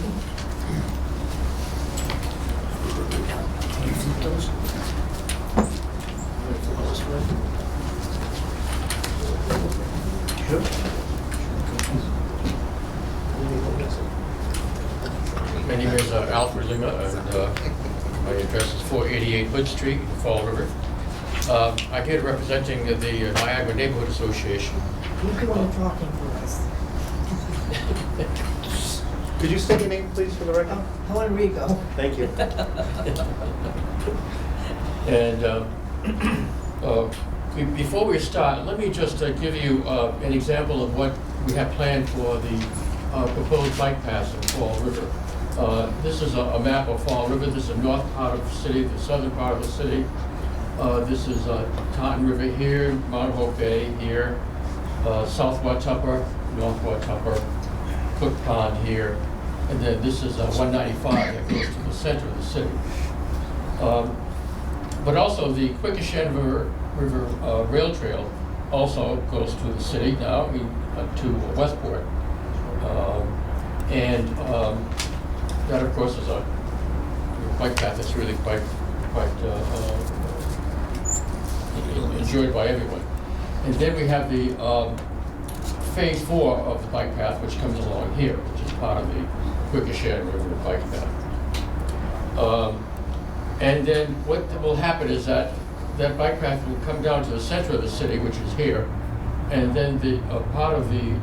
My name is Alfred Lima, and my address is 488 Hood Street in Fall River. I'm here representing the Niagara Neighborhood Association. You're the one talking for us. Could you state your name, please, for the record? Helen Rigo. Thank you. And before we start, let me just give you an example of what we have planned for the proposed bike paths in Fall River. This is a map of Fall River. This is the north part of the city, the southern part of the city. This is Taunton River here, Mount Hope Bay here, South Watupper, North Watupper, Cook Pond here, and then this is 195 that goes to the center of the city. But also the Quequechan River Rail Trail also goes to the city now, to Westport. That of course is a bike path that's really quite enjoyed by everyone. And then we have the phase 4 of the bike path, which comes along here, which is part of the Quequechan River bike path. And then what will happen is that bike path will come down to the center of the city, which is here, and then the part of the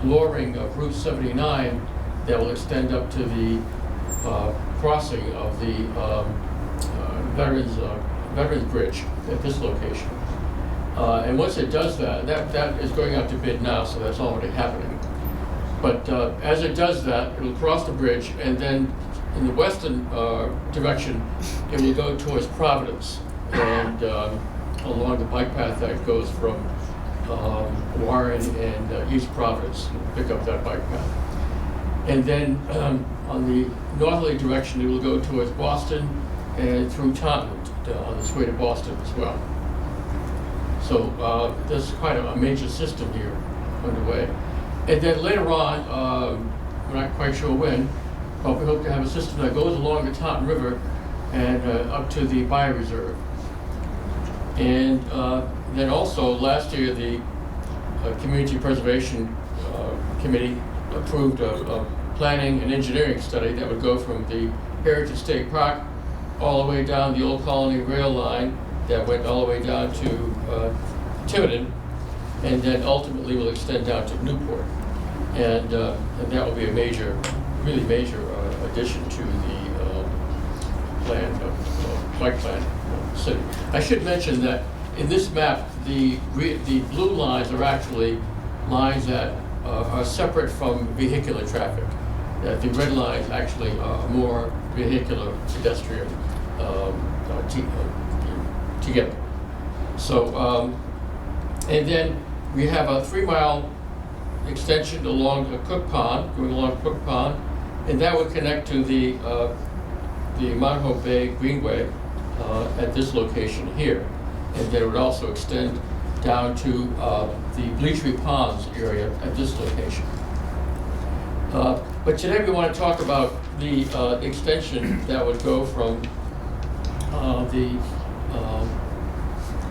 lowering of Route 79 that will extend up to the crossing of the Veterans Bridge at this location. And once it does that is going out to bid now, so that's already happening. But as it does that, it'll cross the bridge, and then in the western direction, it will go towards Providence and along the bike path that goes from Warren and East Providence, pick up that bike path. And then on the northerly direction, it will go towards Boston and through Taunton on its way to Boston as well. So there's quite a major system here underway. And then later on, we're not quite sure when, but we hope to have a system that goes along the Taunton River and up to the bioreserve. And then also last year, the Community Preservation Committee approved a planning and engineering study that would go from the Heritage State Park all the way down the Old Colony rail line that went all the way down to Tiverton, and then ultimately will extend down to Newport. And that will be a major, really major addition to the plan, bike plan of the city. I should mention that in this map, the blue lines are actually lines that are separate from vehicular traffic. That the red lines actually are more vehicular pedestrian together. So, and then we have a 3-mile extension along Cook Pond, going along Cook Pond, and that would connect to the Mount Hope Bay Greenway at this location here. And then it would also extend down to the Bleachery Ponds area at this location. But today we want to talk about the extension that would go from the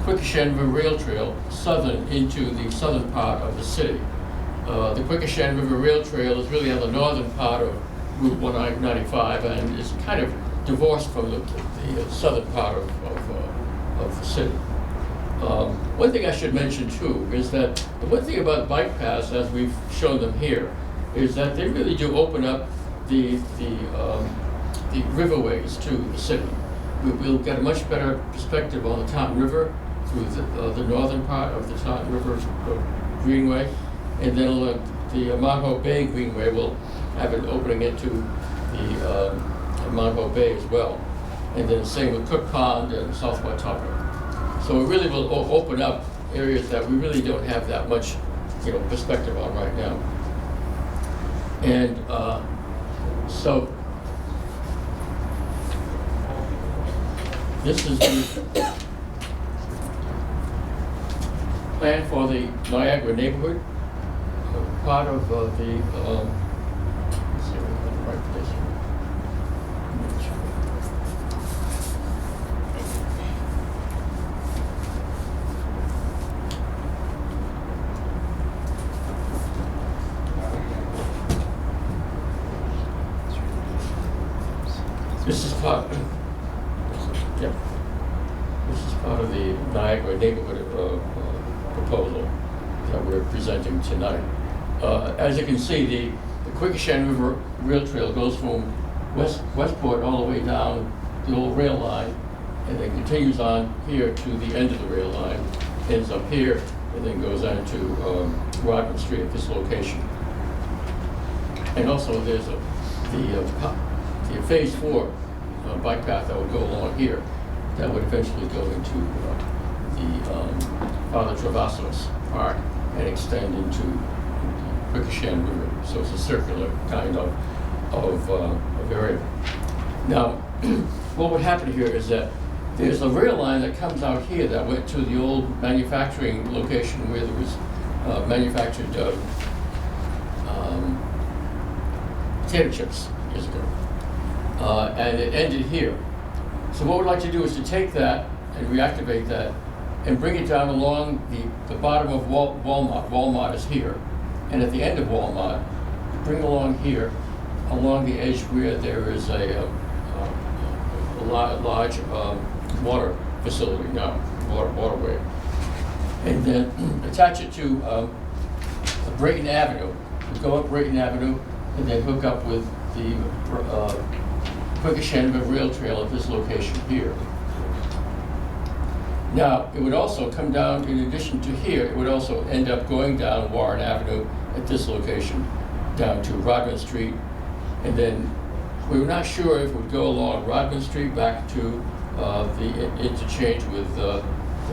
Quequechan River Rail Trail southern into the southern part of the city. The Quequechan River Rail Trail is really on the northern part of Route 195 and is kind of divorced from the southern part of the city. One thing I should mention too is that the one thing about bike paths, as we've shown them here, is that they really do open up the riverways to the city. We'll get a much better perspective on the Taunton River through the northern part of the Taunton River Greenway, and then the Mount Hope Bay Greenway will have it opening into the Mount Hope Bay as well, and then same with Cook Pond and South Watupper. So it really will open up areas that we really don't have that much, perspective on right now. And so this is the plan for the Niagara Neighborhood part of the, let's see if I have the right place here. This is part, yeah. This is part of the Niagara neighborhood proposal that we're presenting tonight. As you can see, the Quequechan River Rail Trail goes from Westport all the way down the old rail line, and then continues on here to the end of the rail line, ends up here, and then goes on to Rodman Street at this location. And also there's the Phase 4 bike path that would go along here, that would eventually go into the Father Travassos Park and extend into Quequechan River. So it's a circular kind of area. Now, what would happen here is that there's a rail line that comes out here that went to the old manufacturing location where there was manufactured potato chips years ago. And it ended here. So what we'd like to do is to take that and reactivate that and bring it down along the bottom of Walmart. Walmart is here. And at the end of Walmart, bring along here, along the edge where there is a large water facility now, waterway. And then attach it to Brayton Avenue. We go up Brayton Avenue and then hook up with the Quequechan River Rail Trail at this location here. Now, it would also come down, in addition to here, it would also end up going down Warren Avenue at this location, down to Rodman Street, and then we were not sure if it would go along Rodman Street back to the interchange with the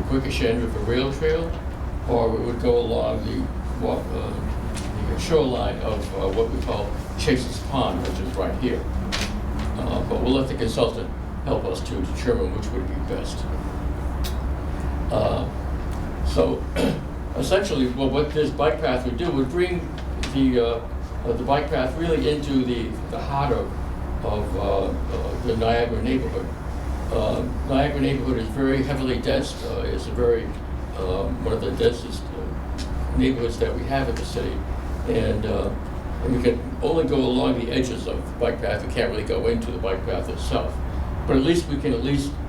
Quequechan River Rail Trail, or it would go along the shoreline of what we call Chase's Pond, which is right here. But we'll let the consultant help us to determine which would be best. So essentially, what this bike path would do would bring the bike path really into the heart of the Niagara neighborhood. Niagara neighborhood is very heavily dense. It's a very one of the densest neighborhoods that we have in the city, and we can only go along the edges of the bike path. We can't really go into the bike path itself, but at least we can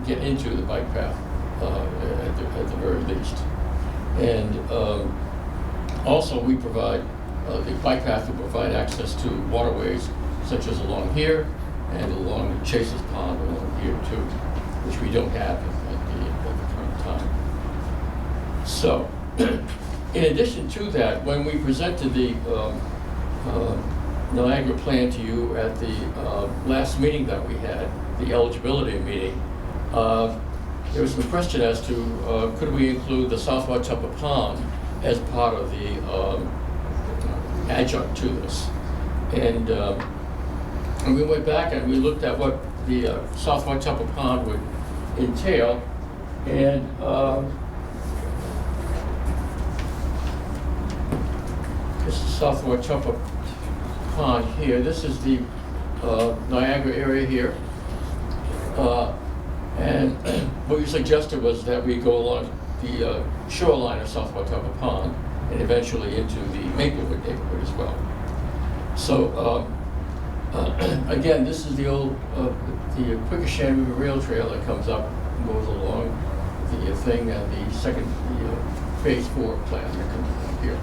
get into the bike path at the very least. And also we provide, the bike path will provide access to waterways such as along here and along Chase's Pond along here too, which we don't have at the current time. So, in addition to that, when we presented the Niagara plan to you at the last meeting that we had, the eligibility meeting, there was some question as to could we include the South Watuppa Pond as part of the adjunct to this. And we went back and we looked at what the South Watuppa Pond would entail, and this is South Watuppa Pond here. This is the Niagara area here. And what you suggested was that we go along the shoreline of South Watuppa Pond and eventually into the Maplewood neighborhood as well. So again, this is the old the Quequechan River Rail Trail that comes up and goes along the thing, and the second Phase 4 plan that comes along here.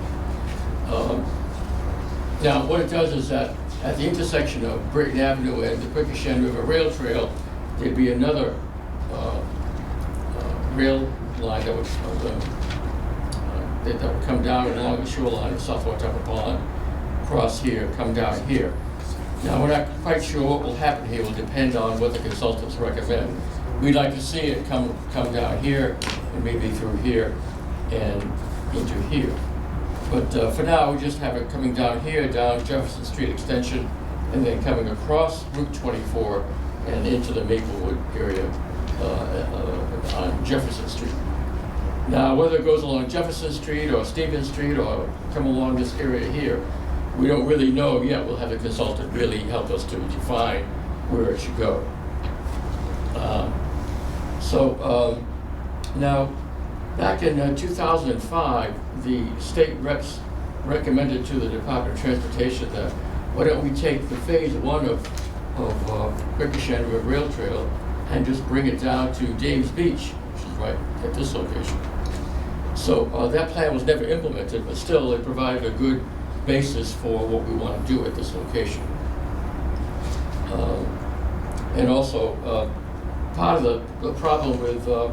Now, what it does is that at the intersection of Brayton Avenue and the Quequechan River Rail Trail, there'd be another rail line that would come down along the shoreline of South Watuppa Pond, cross here, come down here. Now, we're not quite sure what will happen here. It will depend on what the consultants recommend. We'd like to see it come down here and maybe through here and into here. But for now, we just have it coming down here, down Jefferson Street Extension, and then coming across Route 24 and into the Maplewood area on Jefferson Street. Now, whether it goes along Jefferson Street or Stevens Street or come along this area here, we don't really know yet. We'll have the consultant really help us to define where it should go. Now, back in 2005, the state reps recommended to the Department of Transportation that why don't we take the phase 1 of Quikasham River Rail Trail and just bring it down to Dames Beach, which is right at this location. So that plan was never implemented, but still it provided a good basis for what we want to do at this location. And also, part of the problem with the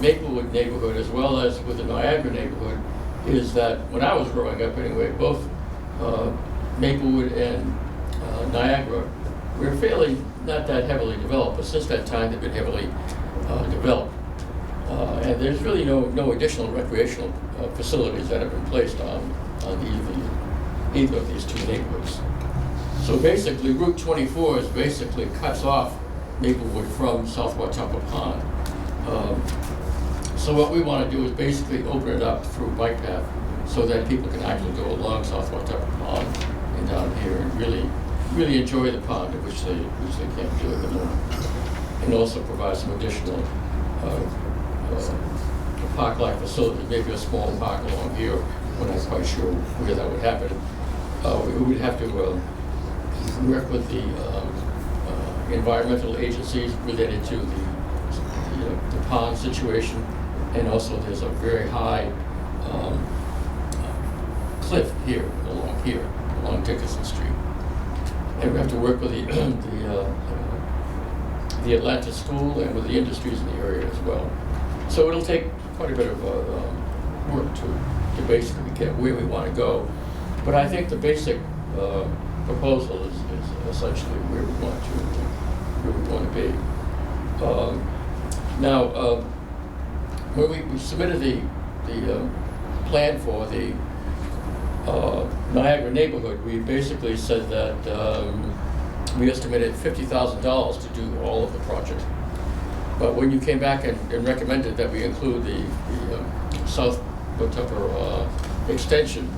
Maplewood neighborhood as well as with the Niagara neighborhood is that when I was growing up anyway, both Maplewood and Niagara were fairly not that heavily developed, but since that time they've been heavily developed. And there's really no additional recreational facilities that have been placed on either of these two neighborhoods. So basically, Route 24 basically cuts off Maplewood from South Watepa Pond. So what we want to do is basically open it up through bike path so that people can actually go along South Watepa Pond and down here and really enjoy the pond, which they can't do at the moment. And also provide some additional park-like facilities, maybe a small park along here. We're not quite sure where that would happen. We would have to work with the environmental agencies related to the pond situation, and also there's a very high cliff along Dickinson Street, and we have to work with the Atlanta School and with the industries in the area as well. So it'll take quite a bit of work to basically get where we want to go, but I think the basic proposal is essentially where we want to be. Now, when we submitted the plan for the Niagara neighborhood, we basically said that we estimated $50,000 to do all of the project. But when you came back and recommended that we include the South Watepa extension,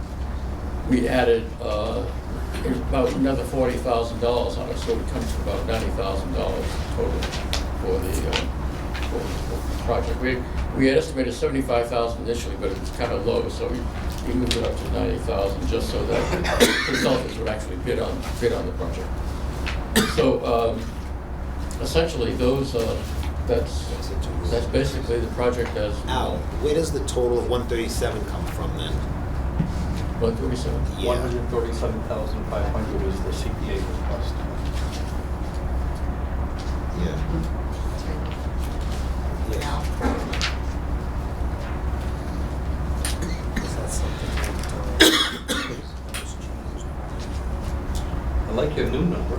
we added about another $40,000 on it, so it comes to about $90,000 total for the project. We had estimated $75,000 initially, but it's kind of low, so we moved it up to $90,000 just so that consultants would actually bid on the project. So essentially, that's basically the project as. Al, where does the total of 137 come from then? 137? Yeah. 137,500 is the CPA request. Yeah. Now, I like your new number.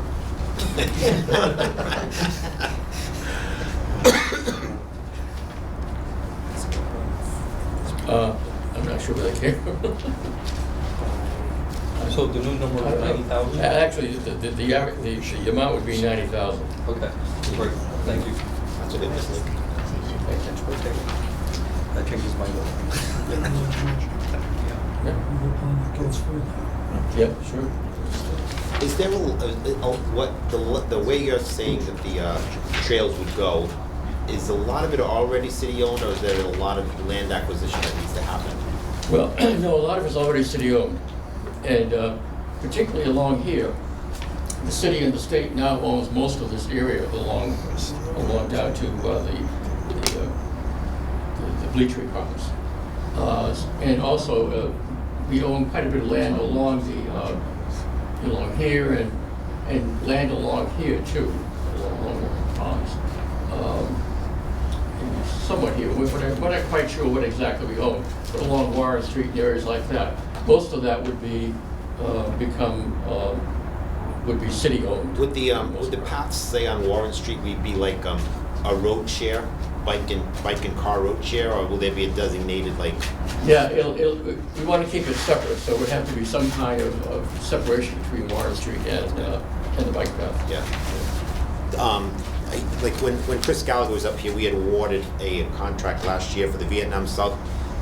I'm not sure where that came from. So the new number is 90,000? Actually, the amount would be 90,000. Okay, great, thank you. That's a good mistake. That changes my vote. Yeah, sure. Is there the way you're saying that the trails would go? Is a lot of it already city-owned, or is there a lot of land acquisition that needs to happen? Well, no, a lot of it's already city-owned, and particularly along here, the city and the state now owns most of this area along down to the Bleachery Farms, and also we own quite a bit of land along here and land along here too, along the ponds. Somewhat here, we're not quite sure what exactly we own, but along Warren Street and areas like that, most of that would be city-owned. Would the paths, say on Warren Street, be like a road share, bike and car road share, or will there be a designated like? Yeah, we want to keep it separate, so it would have to be some kind of separation between Warren Street and the bike path. Yeah. like when Chris Gallagher was up here, we had awarded a contract last year for the Vietnam South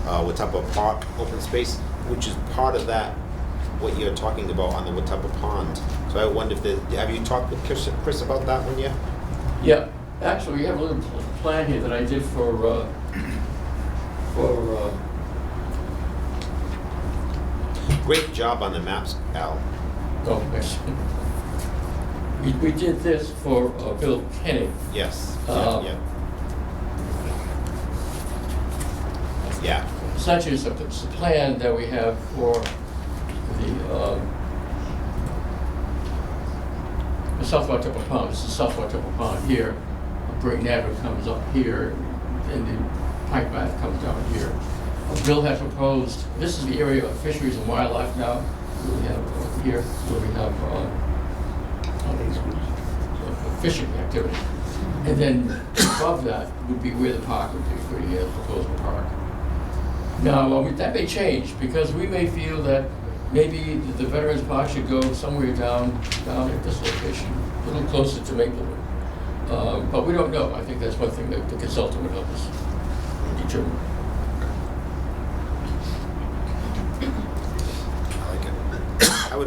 Watuppa Park open space, which is part of that, what you're talking about on the Watuppa Pond. So I wonder have you talked with Chris about that one yet? Yeah, actually, we have a little plan here that I did for Great job on the maps, Al. oh, thanks. We did this for Bill Kenny. Yes. Yeah. Yeah. Essentially, it's a plan that we have for the South Watuppa Pond. This is South Watuppa Pond here. Brayton Avenue comes up here, and the Pike Path comes down here. Bill has proposed, this is the area of fisheries and wildlife now. We have here, where we have fishing activity. And then above that would be where the park would be, where he has proposed the park. Now, that may change, because we may feel that maybe the Veterans Park should go somewhere down at this location, a little closer to Maplewood. But we don't know. I think that's one thing that the consultant would help us determine.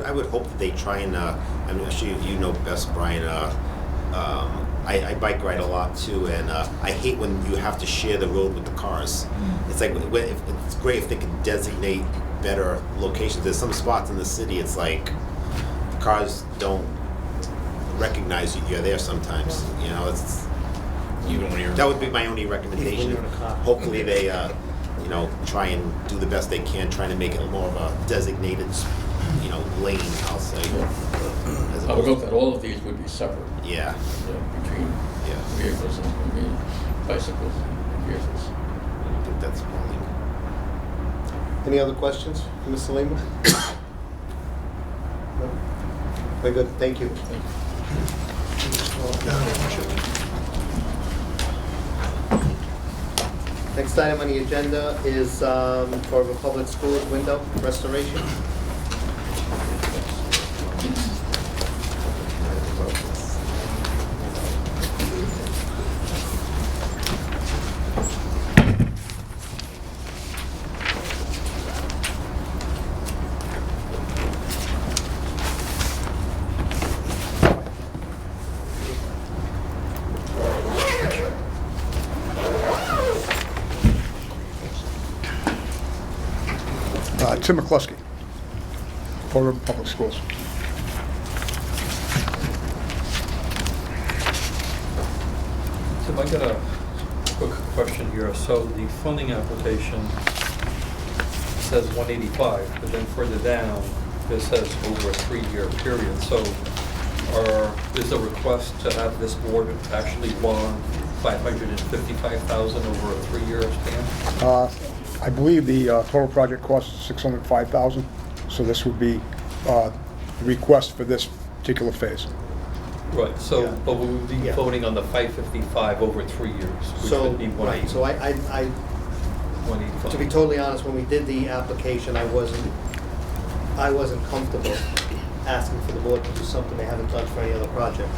I would hope that they try and, I'm sure you know best, Brian, I bike ride a lot too, and I hate when you have to share the road with the cars. It's like, it's great if they can designate better locations. There's some spots in the city, it's like, cars don't recognize you're there sometimes, you know, it's, Even when you're. that would be my only recommendation. Even when you're in a car. Hopefully they, you know, try and do the best they can, trying to make it more of a designated, you know, lane, I'll say. As I would hope opposed that all of these would be separate. Yeah, Between vehicles and bicycles and vehicles. I think that's fine. Any other questions for Mr. Lehman? No? Very good, thank you. Next item on the agenda is for the public schools window restoration. Tim McCluskey, Fall River Public Schools. Tim, I got a quick question here. So the funding application says 185, but then further down, it says over a 3-year period. So is the request to have this board actually bond $555,000 over a 3-year span? I believe the total project cost is $605,000, so this would be the request for this particular phase. Right, so, Yeah. but we would be Yeah. voting on the 555 over 3 years, which So, would be right, so I, 185. to be totally honest, when we did the application, I wasn't comfortable asking for the board to do something they haven't done for any other project.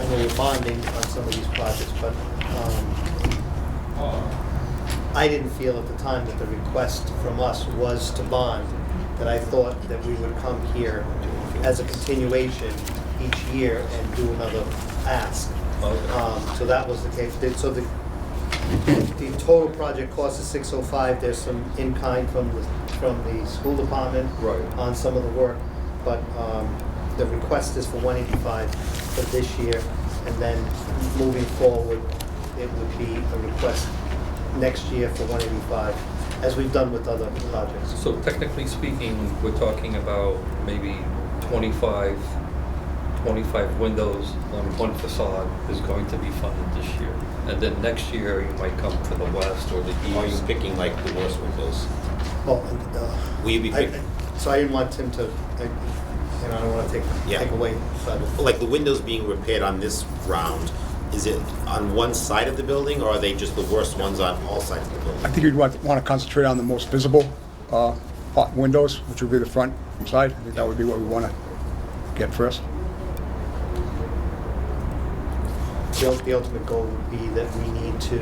I know we're bonding on some of these projects, but I didn't feel at the time that the request from us was to bond, that I thought that we would come here as a continuation each year and do another ask. So that was the case. So the total project cost is $605. There's some in-kind from the school department Right. on some of the work, but the request is for $185 for this year, and then moving forward, it would be a request next year for $185, as we've done with other projects. So technically speaking, we're talking about maybe 25 windows on one facade is going to be funded this year. And then next year, you might come to the west or the Are you east. picking like the worst windows? Well, Will you be picking? so I didn't want Tim to, I don't want to take away. Like the windows being repaired on this round, is it on one side of the building, or are they just the worst ones on all sides of the building? I think you'd want to concentrate on the most visible windows, which would be the front and side. I think that would be what we want to get first. the ultimate goal would be that we need to,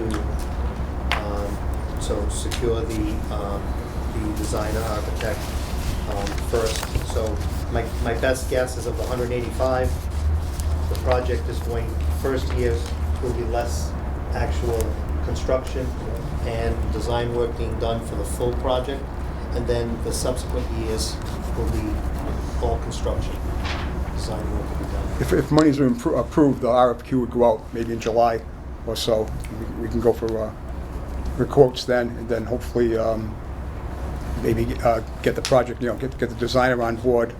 secure the designer, architect, first. So my best guess is of the 185, the project is going, first year will be less actual construction and design work being done for the full project, and then the subsequent years will be all construction. Design work will be done. If money's been approved, the RFQ would go out maybe in July or so. We can go for quotes then, and then hopefully maybe get the project, get the designer on board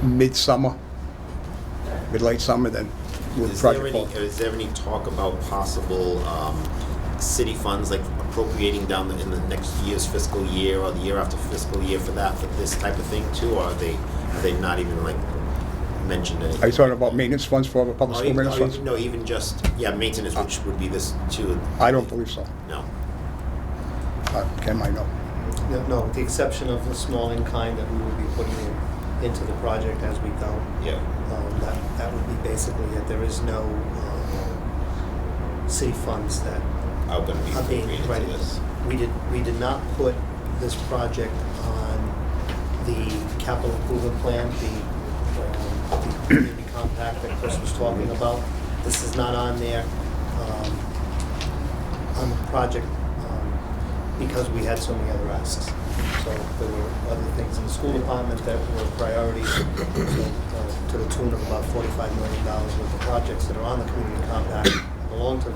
mid-summer, mid-late summer, then move the project forward. Is there any talk about possible city funds, like appropriating down in the next year's fiscal year or the year after fiscal year for this type of thing too, or are they not even like mentioned anything? Are you talking about maintenance funds for the public school maintenance funds? No, even just, maintenance, which would be this too. I don't believe so. No. Ken might know. No, with the exception of the small in-kind that we will be putting into the project as we go. Yeah. That would be basically it. There is no city funds that are going to be appropriated right. to this. We did not put this project on the capital improvement plan, the community compact that Chris was talking about. This is not on there on the project because we had so many other asks. So there were other things in the school department that were priorities to the tune of about $45 million worth of projects that are on the community compact belong to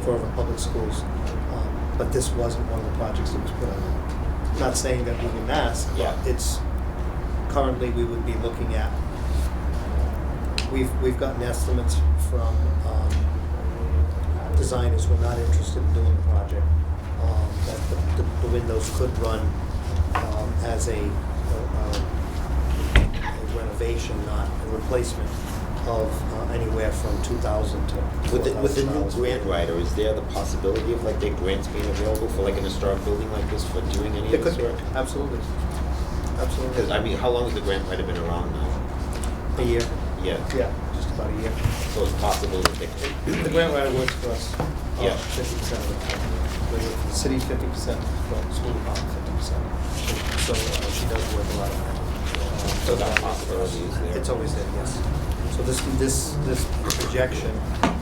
Forever Public Schools. But this wasn't one of the projects that was put on. Not saying that we didn't ask, but it's currently we would be looking at. We've gotten estimates from designers who are not interested in doing the project. That the windows could run as a renovation, not a replacement of anywhere from 2,000 to $4,000. With the new grant writer, is there the possibility of like their grants being available for like an historic building like this for doing any of this work? Absolutely. Absolutely. Because I mean, how long has the grant writer been around now? A year. Yeah. Yeah, just about a year. So it's possible that they could. The grant writer works for us. 50% of the time. The city 50%, the school department 50%. So she does work a lot of that. So that possibility is there. It's always there, yes. So this projection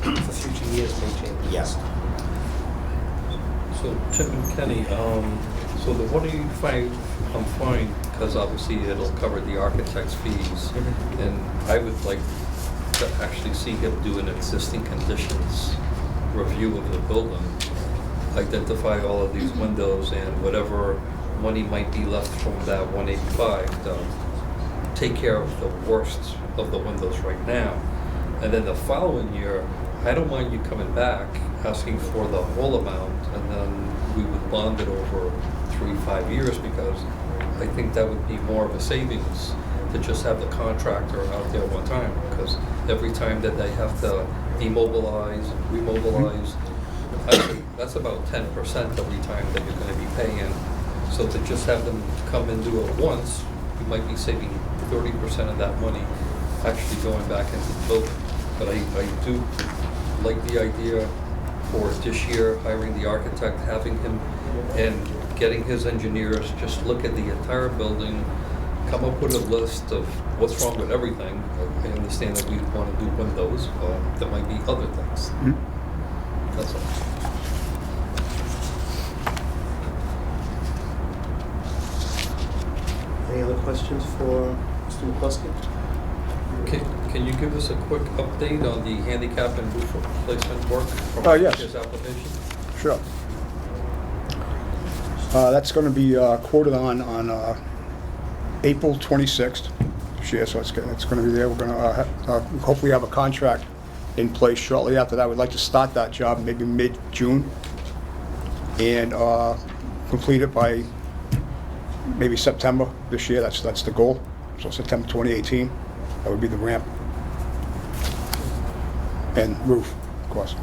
for future years may change. Yes. So Tim and Kenny, so the 185, I'm fine, because obviously it'll cover the architect's fees. And I would like to actually see him do an existing conditions review of the building, identify all of these windows and whatever money might be left from that 185 to take care of the worst of the windows right now. And then the following year, I don't mind you coming back asking for the whole amount, and then we would bond it over 3-5 years, because I think that would be more of a savings to just have the contractor out there one time, because every time that they have to demobilize, remobilize, that's about 10% every time that you're going to be paying. So to just have them come and do it once, you might be saving 30% of that money actually going back into the building. But I do like the idea for this year, hiring the architect, having him and getting his engineers just look at the entire building, come up with a list of what's wrong with everything. I understand that we want to do windows, but there might be other things. That's all. Any other questions for Mr. McCluskey? Can you give us a quick update on the handicap and roof replacement work from Yes. his application? Sure. That's going to be quoted on April 26th this year, so it's going to be there. We're going to hopefully have a contract in place shortly after that. We'd like to start that job maybe mid-June and complete it by maybe September this year. That's the goal. So September 2018, that would be the ramp and roof, of course.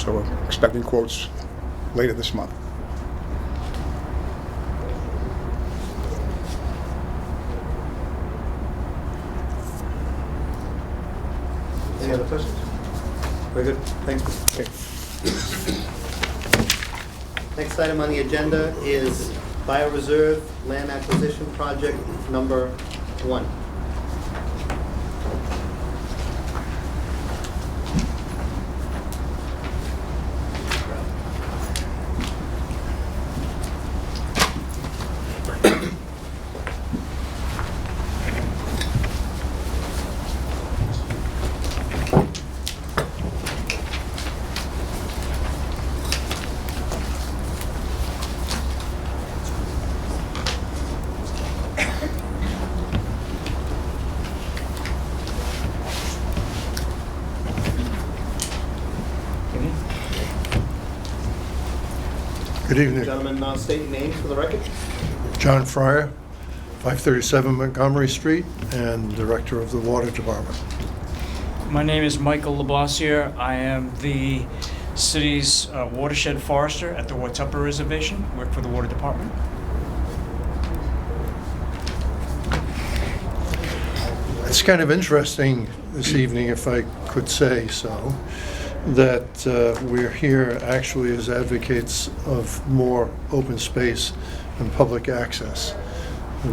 So we're expecting quotes later this month. Any other questions? Very good, thanks. Next item on the agenda is Bioreserve Land Acquisition Project number 1. Good evening. Gentlemen, state your names for the record. John Fryer, 537 Montgomery Street, and Director of the Water Department. My name is Michael Labossiere. I am the city's watershed forester at the Watuppa Reservation. Work for the Water Department. It's kind of interesting this evening, if I could say so, that we're here actually as advocates of more open space and public access.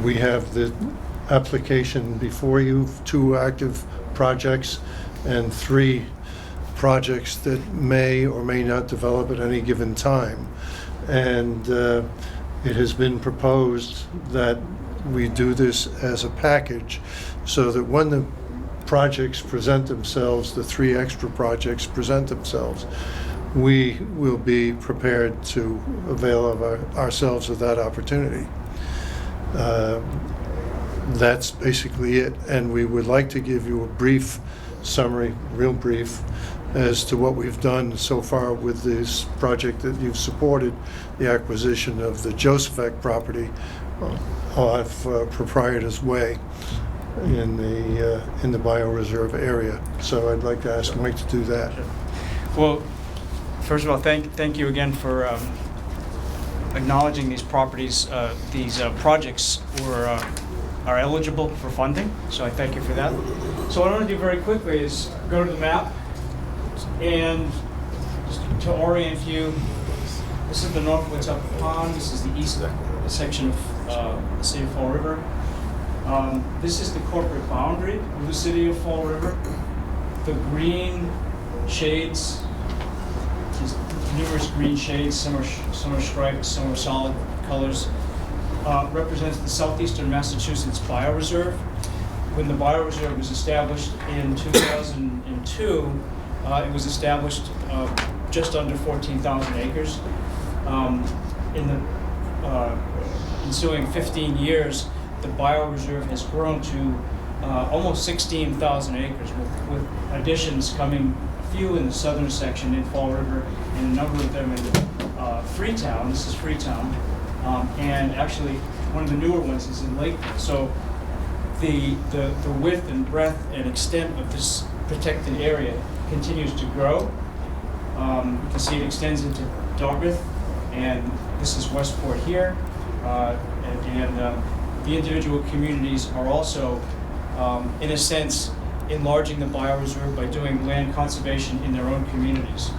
We have the application before you, 2 active projects and 3 projects that may or may not develop at any given time. And it has been proposed that we do this as a package so that when the projects present themselves, the 3 extra projects present themselves, we will be prepared to avail of ourselves of that opportunity. That's basically it, and we would like to give you a brief summary, real brief, as to what we've done so far with this project that you've supported, the acquisition of the Joseph property off Proprietor's Way in the bioreserve area. So I'd like to ask Mike to do that. Well, first of all, thank you again for acknowledging these properties. These projects are eligible for funding, so I thank you for that. So what I want to do very quickly is go to the map, and just to orient you, this is the North Watuppa Pond. This is the east section of the city of Fall River. This is the corporate boundary of the city of Fall River. The green shades, these numerous green shades, some are striped, some are solid colors, represents the Southeastern Massachusetts Bioreserve. When the Bioreserve was established in 2002, it was established just under 14,000 acres. In the ensuing 15 years, the bioreserve has grown to almost 16,000 acres, with additions coming, a few in the southern section in Fall River, and a number of them in Freetown. This is Freetown, and actually one of the newer ones is in Lakeville. So the width and breadth and extent of this protected area continues to grow. You can see it extends into Dartmouth, and this is Westport here, and the individual communities are also, in a sense, enlarging the bioreserve by doing land conservation in their own communities.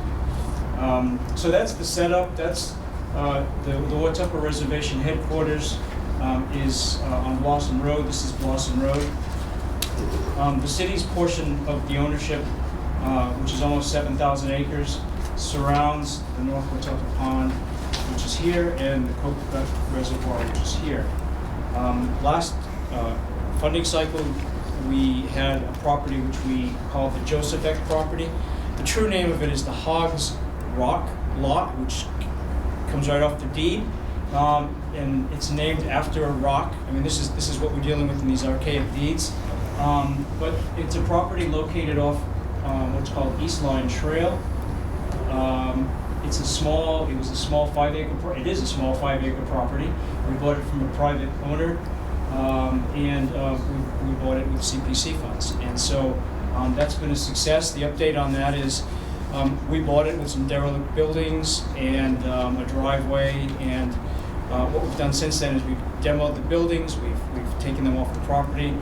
So that's the setup. That's the Watuppa Reservation headquarters is on Blossom Road. This is Blossom Road. The city's portion of the ownership, which is almost 7,000 acres, surrounds the North Watuppa Pond, which is here, and the Copacut Reservoir, which is here. Last funding cycle, we had a property which we called the Joseph property. The true name of it is the Hoggs Rock Lot, which comes right off the deed, and it's named after a rock. I mean, this is what we're dealing with in these archaic deeds. But it's a property located off what's called East Line Trail. It was a small 5-acre. It is a small 5-acre property. We bought it from a private owner, and we bought it with CPC funds. And so that's been a success. The update on that is we bought it with some derelict buildings and a driveway. And what we've done since then is we've demoed the buildings. We've taken them off the property.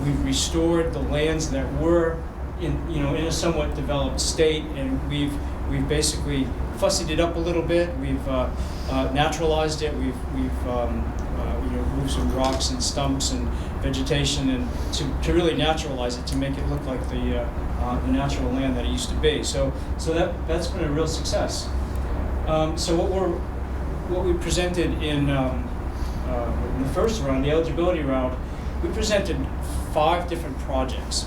We've restored the lands that were in a somewhat developed state, and we've basically fussied it up a little bit. We've naturalized it. We've moved some rocks and stumps and vegetation, and to really naturalize it, to make it look like the natural land that it used to be. So that's been a real success. So what we presented in the first round, the eligibility round, we presented 5 different projects.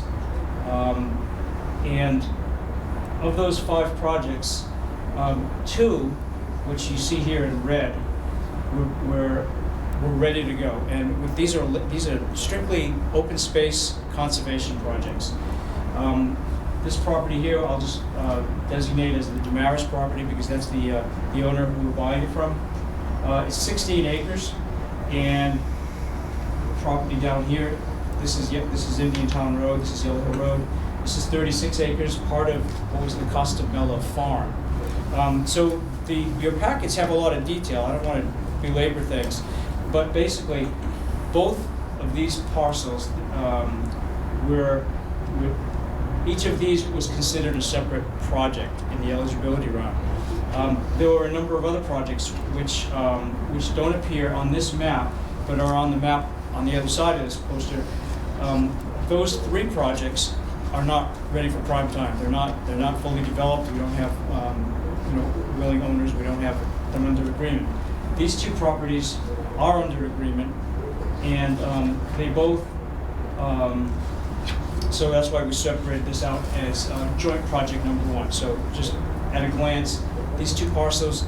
And of those 5 projects, 2, which you see here in red, were ready to go. And these are strictly open space conservation projects. This property here, I'll just designate as the Damaris property because that's the owner who we're buying it from. It's 16 acres, and the property down here, this is Indian Town Road, this is Yellow Hill Road. This is 36 acres, part of what was the Costamello farm. So your packets have a lot of detail. I don't want to belabor things, but basically, both of these parcels each of these was considered a separate project in the eligibility round. There were a number of other projects which don't appear on this map, but are on the map on the other side of this poster. Those 3 projects are not ready for prime time. They're not fully developed. We don't have willing owners. We don't have them under agreement. These 2 properties are under agreement, and they both. So that's why we separated this out as joint project number 1. So just at a glance, these 2 parcels,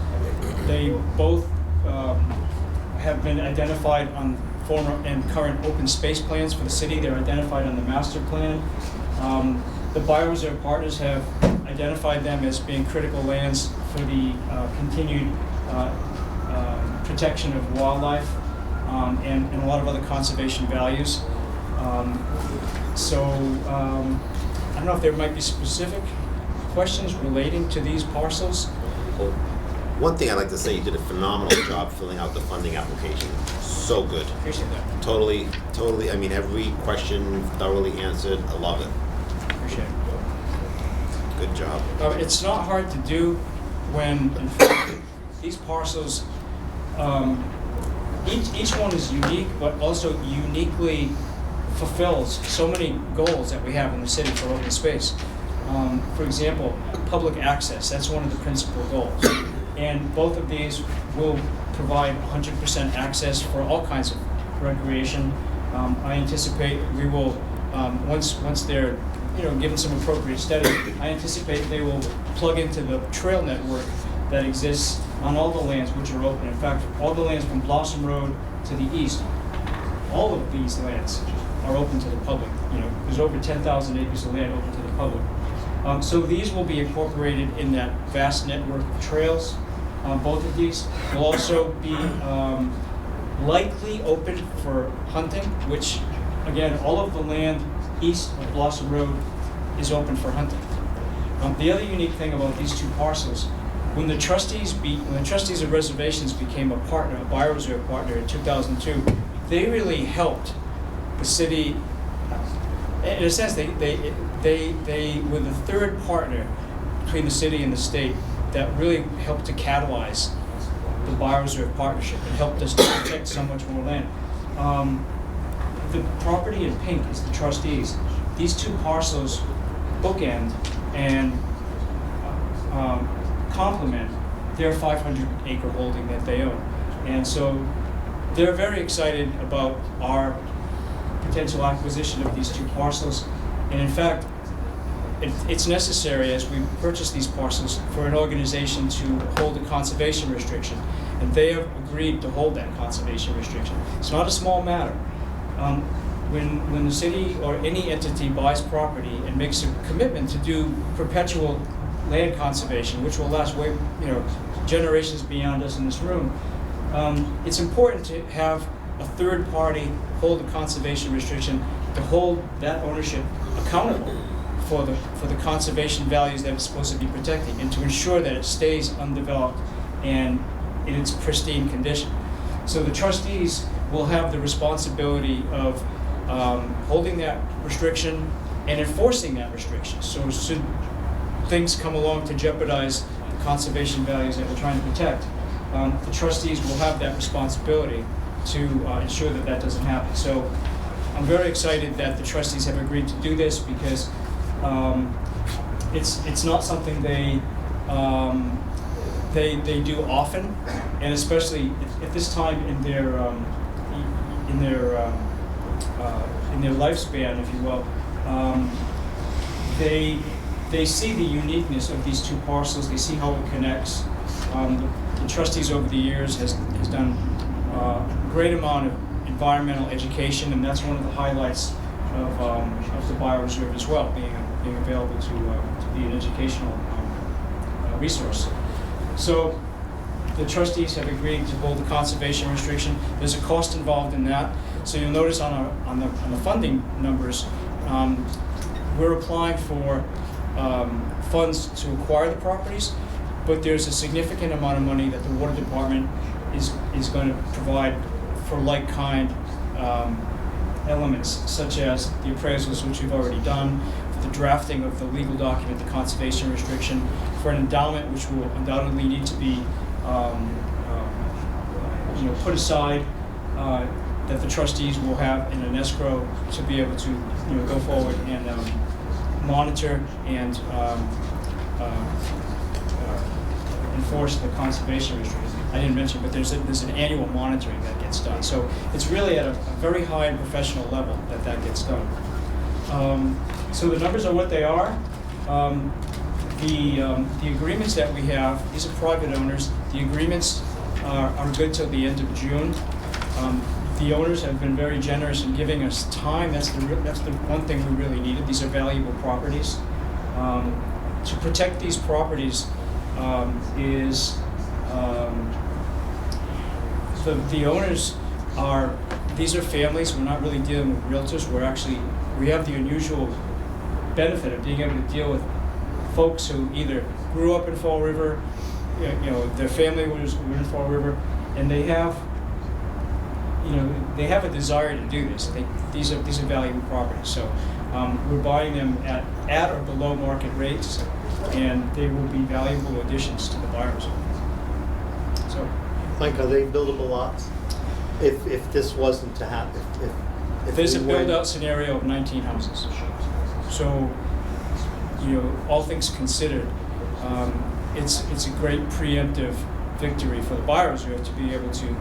they both have been identified on former and current open space plans for the city. They're identified on the master plan. The Bioreserve partners have identified them as being critical lands for the continued protection of wildlife and a lot of other conservation values. I don't know if there might be specific questions relating to these parcels. Well, one thing I'd like to say, you did a phenomenal job filling out the funding application. So good. Appreciate that. Totally, I mean, every question thoroughly answered. I love it. Appreciate it. Good job. It's not hard to do when, in fact, these parcels, each one is unique, but also uniquely fulfills so many goals that we have in the city for open space. For example, public access, that's one of the principal goals. And both of these will provide 100% access for all kinds of recreation. I anticipate we will, once they're given some appropriate study, I anticipate they will plug into the trail network that exists on all the lands which are open. In fact, all the lands from Blossom Road to the east, all of these lands are open to the public. There's over 10,000 acres of land open to the public. So these will be incorporated in that vast network of trails. Both of these will also be likely open for hunting, which, again, all of the land east of Blossom Road is open for hunting. The other unique thing about these 2 parcels, when the trustees of reservations became a partner, a Bioreserve partner in 2002, they really helped the city. In a sense, they were the third partner between the city and the state that really helped to catalyze the Bioreserve partnership and helped us to protect so much more land. The property in pink is the trustees. These 2 parcels bookend and complement their 500-acre holding that they own. And so they're very excited about our potential acquisition of these 2 parcels. And in fact, it's necessary as we purchase these parcels for an organization to hold a conservation restriction. And they have agreed to hold that conservation restriction. It's not a small matter. When the city or any entity buys property and makes a commitment to do perpetual land conservation, which will last generations beyond us in this room, it's important to have a third party hold a conservation restriction to hold that ownership accountable for the conservation values that it's supposed to be protecting, and to ensure that it stays undeveloped and in its pristine condition. So the trustees will have the responsibility of holding that restriction and enforcing that restriction. So should things come along to jeopardize the conservation values that we're trying to protect, the trustees will have that responsibility to ensure that that doesn't happen. So I'm very excited that the trustees have agreed to do this because it's not something they do often, and especially at this time in their lifespan, if you will. They see the uniqueness of these two parcels. They see how it connects. The trustees over the years has done a great amount of environmental education, and that's one of the highlights of the bioreserve as well, being available to be an educational resource. So the trustees have agreed to hold the conservation restriction. There's a cost involved in that. So you'll notice on the funding numbers, we're applying for funds to acquire the properties, but there's a significant amount of money that the water department is going to provide for like-kind elements, such as the appraisals, which we've already done, for the drafting of the legal document, the conservation restriction, for an endowment, which will undoubtedly need to be put aside, that the trustees will have in an escrow to be able to go forward and monitor and enforce the conservation restriction. I didn't mention, but there's an annual monitoring that gets done. So it's really at a very high and professional level that gets done. So the numbers are what they are. The agreements that we have, these are private owners. The agreements are good till the end of June. The owners have been very generous in giving us time. That's the one thing we really needed. These are valuable properties. To protect these properties the owners these are families. We're not really dealing with realtors. We have the unusual benefit of being able to deal with folks who either grew up in Fall River, their family was in Fall River, and they have a desire to do this. These are valuable properties. So we're buying them at or below market rates, and they will be valuable additions to the buyers. So, Mike, are they buildable lots? If this wasn't to happen, if there's a we weren't- build-out scenario of 19 houses. So, all things considered, it's a great preemptive victory for the bioreserve to be able to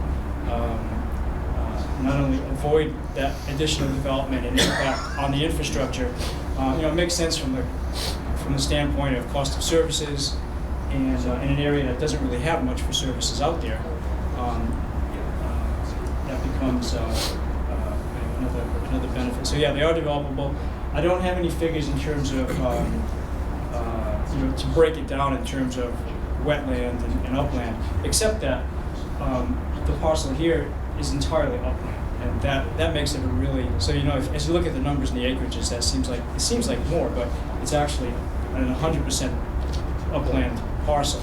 not only avoid that additional development and impact on the infrastructure. It makes sense from the standpoint of cost of services, and in an area that doesn't really have much for services out there, that becomes another benefit. So yeah, they are developable. I don't have any figures in terms of to break it down in terms of wetland and upland, except that the parcel here is entirely upland, and that makes it a really, so as you look at the numbers and the acreages, it seems like more, but it's actually an 100% upland parcel.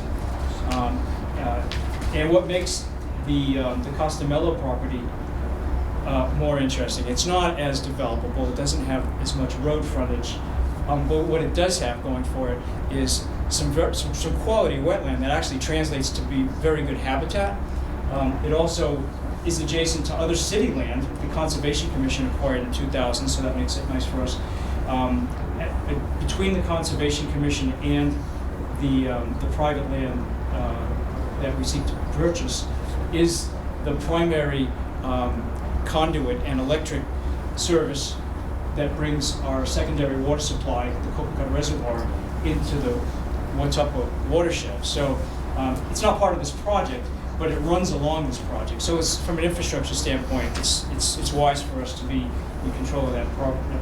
And what makes the Costamello property more interesting, it's not as developable, it doesn't have as much road frontage, but what it does have going for it is some quality wetland that actually translates to be very good habitat. It also is adjacent to other city land the Conservation Commission acquired in 2000, so that makes it nice for us. Between the Conservation Commission and the private land that we seek to purchase is the primary conduit and electric service that brings our secondary water supply, the Copacut Reservoir, into the Watuppa watershed. So it's not part of this project, but it runs along this project. So it's, from an infrastructure standpoint, it's wise for us to be in control of that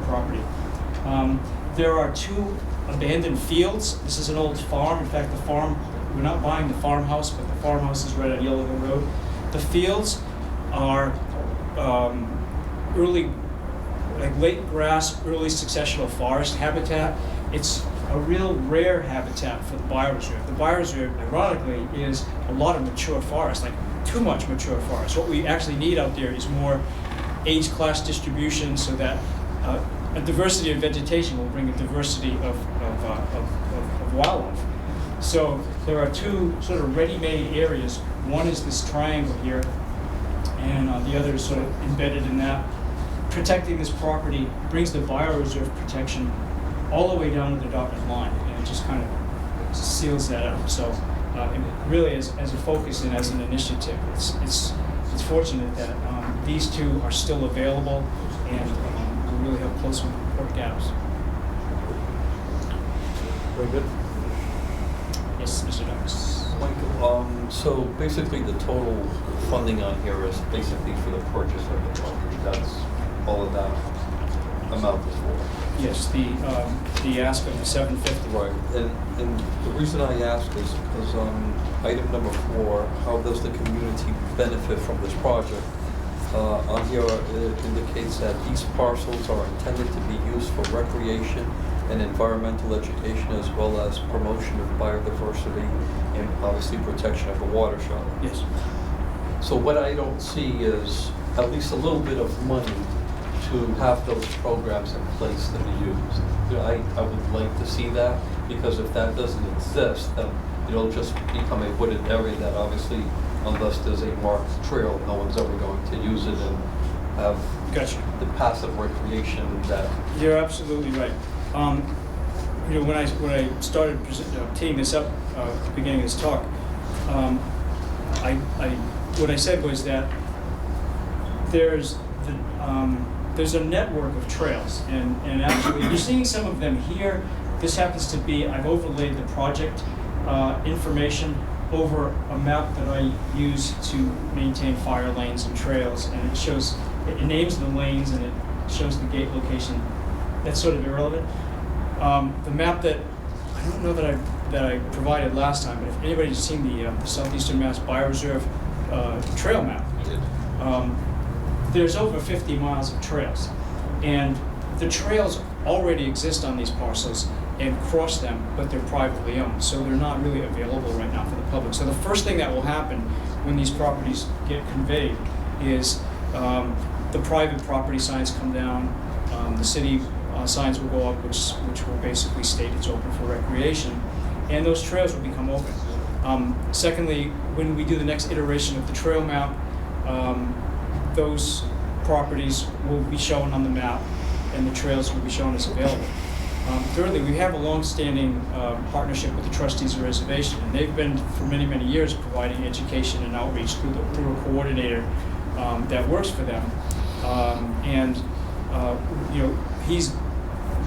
property. There are 2 abandoned fields. This is an old farm. In fact, we're not buying the farmhouse, but the farmhouse is right on Yellow Hill Road. The fields are late grass, early successional forest habitat. It's a real rare habitat for the bioreserve. The bioreserve, ironically, is a lot of mature forest, like too much mature forest. What we actually need out there is more age class distribution so that a diversity of vegetation will bring a diversity of wildlife. So there are two sort of ready-made areas. One is this triangle here, and the other is sort of embedded in that. Protecting this property brings the bioreserve protection all the way down to the dotted line, and it just kind of seals that out. So and really, as a focus and as an initiative, it's fortunate that these two are still available, and we really help close with Port Gaps. Very good. Yes, Mr. Douglas. Michael, so basically the total funding on here is basically for the purchase of the property. That's all of that amount is for. Yes, the ask of the 750. Right, and the reason I ask is because item number 4, how does the community benefit from this project? On here it indicates that these parcels are intended to be used for recreation and environmental education, as well as promotion of biodiversity and obviously protection of the watershed. Yes. So what I don't see is at least a little bit of money to have those programs in place to be used. You know, I would like to see that, because if that doesn't exist, then it'll just become a wooded area that obviously, unless there's a marked trail, no one's ever going to use it and have the passive recreation that... You're absolutely right. You know, when I started teeing this up at the beginning of this talk, what I said was that there's a network of trails, and actually you're seeing some of them here. This happens to be, I've overlaid the project information over a map that I use to maintain fire lanes and trails, and it names the lanes and it shows the gate location. That's sort of irrelevant. The map that I don't know that I provided last time, but if anybody's seen the Southeastern Mass Bioreserve trail map, there's over 50 miles of trails, and the trails already exist on these parcels and cross them, but they're privately owned, so they're not really available right now for the public. So the first thing that will happen when these properties get conveyed is the private property signs come down, the city signs will go up, which will basically state it's open for recreation, and those trails will become open. Secondly, when we do the next iteration of the trail map, those properties will be shown on the map, and the trails will be shown as available. Thirdly, we have a long-standing partnership with the trustees of the reservation, and they've been for many, many years providing education and outreach through a coordinator that works for them. You know,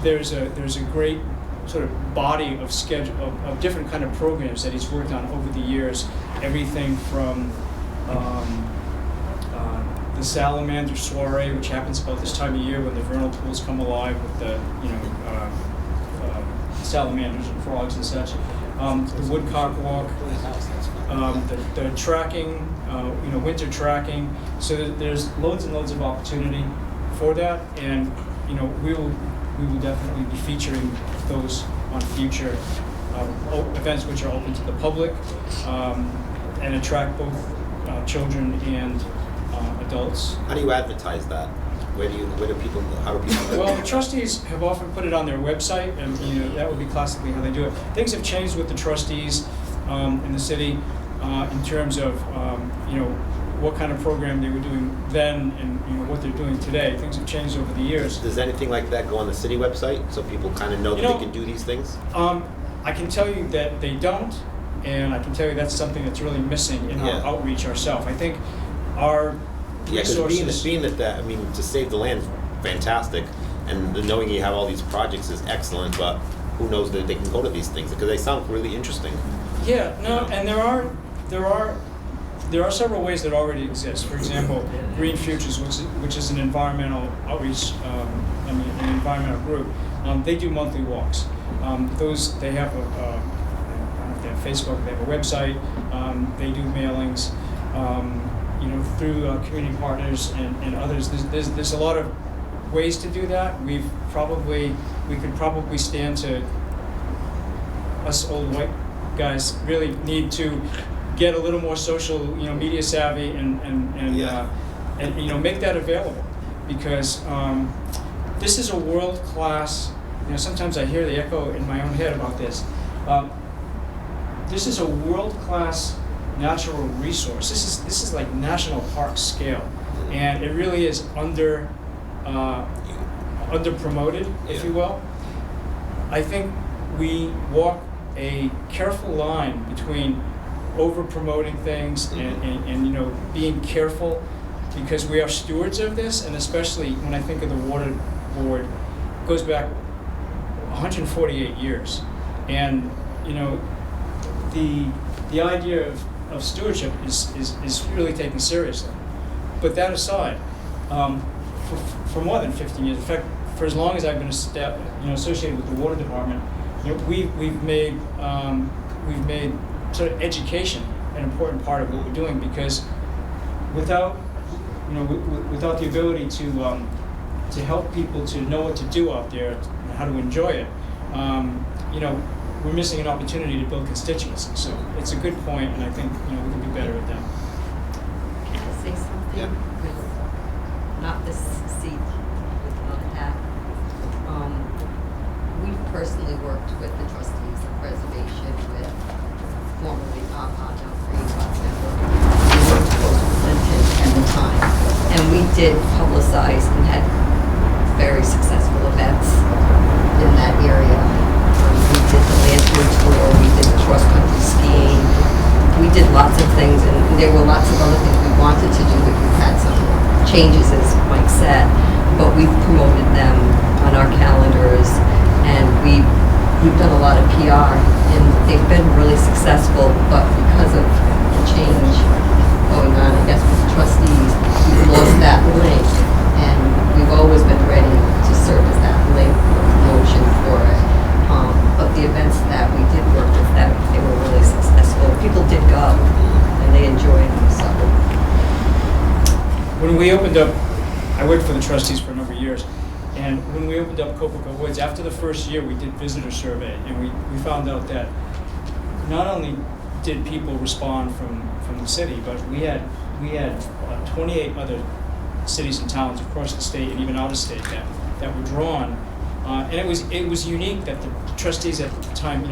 there's a great sort of body of of different kind of programs that he's worked on over the years. Everything from the salamander soiree, which happens about this time of year when the vernal pools come alive with the salamanders and frogs and such. The woodcock walk, the tracking, winter tracking. So there's loads and loads of opportunity for that, and we will definitely be featuring those on future events which are open to the public and attract both children and adults. How do you advertise that? How do people know? Well, the trustees have often put it on their website, and that would be classically how they do it. Things have changed with the trustees in the city in terms of what kind of program they were doing then and what they're doing today. Things have changed over the years. Does anything like that go on the city website so people kind of know that they can do these things? I can tell you that they don't, and I can tell you that's something that's really missing in our outreach ourselves. I think our resources... being that to save the land, fantastic, and knowing you have all these projects is excellent, but who knows that they can go to these things, because they sound really interesting. Yeah, no, and there are several ways that already exist. For example, Green Futures, which is an environmental outreach, an environmental group, they do monthly walks. They have I don't know if they have Facebook, they have a website, they do mailings, through community partners and others. There's a lot of ways to do that. We could probably stand to, us old white guys really need to get a little more social, media savvy and make that available, because this is a world-class, sometimes I hear the echo in my own head about this. This is a world-class natural resource. This is like national park scale, and it really is under promoted, if you will. I think we walk a careful line between over promoting things and being careful, because we are stewards of this, and especially when I think of the water board, it goes back 148 years, and the idea of stewardship is really taken seriously. But that aside, for more than 15 years, in fact, for as long as I've been associated with the water department, we've made sort of education an important part of what we're doing, because without the ability to help people to know what to do out there and how to enjoy it, we're missing an opportunity to build constituency. So it's a good point, and I think we can be better at that. Can I say something? Yeah. With not this seat, with another hat. We've personally worked with the trustees of preservation, with formerly Now Green Box member. We worked close with Linton at the time, and we did publicize and had very successful events in that area. We did the lantern tour, we did the cross-country skiing, we did lots of things, and there were lots of other things we wanted to do, but we've had some changes, as Mike said, but we've promoted them on our calendars, and we've done a lot of PR, and they've been really successful, but because of the change going on, I guess, with the trustees, we've lost that link, and we've always been ready to serve as that link for promotion for it. But the events that we did work with them, they were really successful. People did go, and they enjoyed them, so. When we opened up, I worked for the trustees for a number of years, and when we opened up Copaco Woods, after the first year, we did visitor survey, and we found out that not only did people respond from the city, but we had 28 other cities and towns across the state and even out of state that were drawn. And it was unique that the trustees at the time,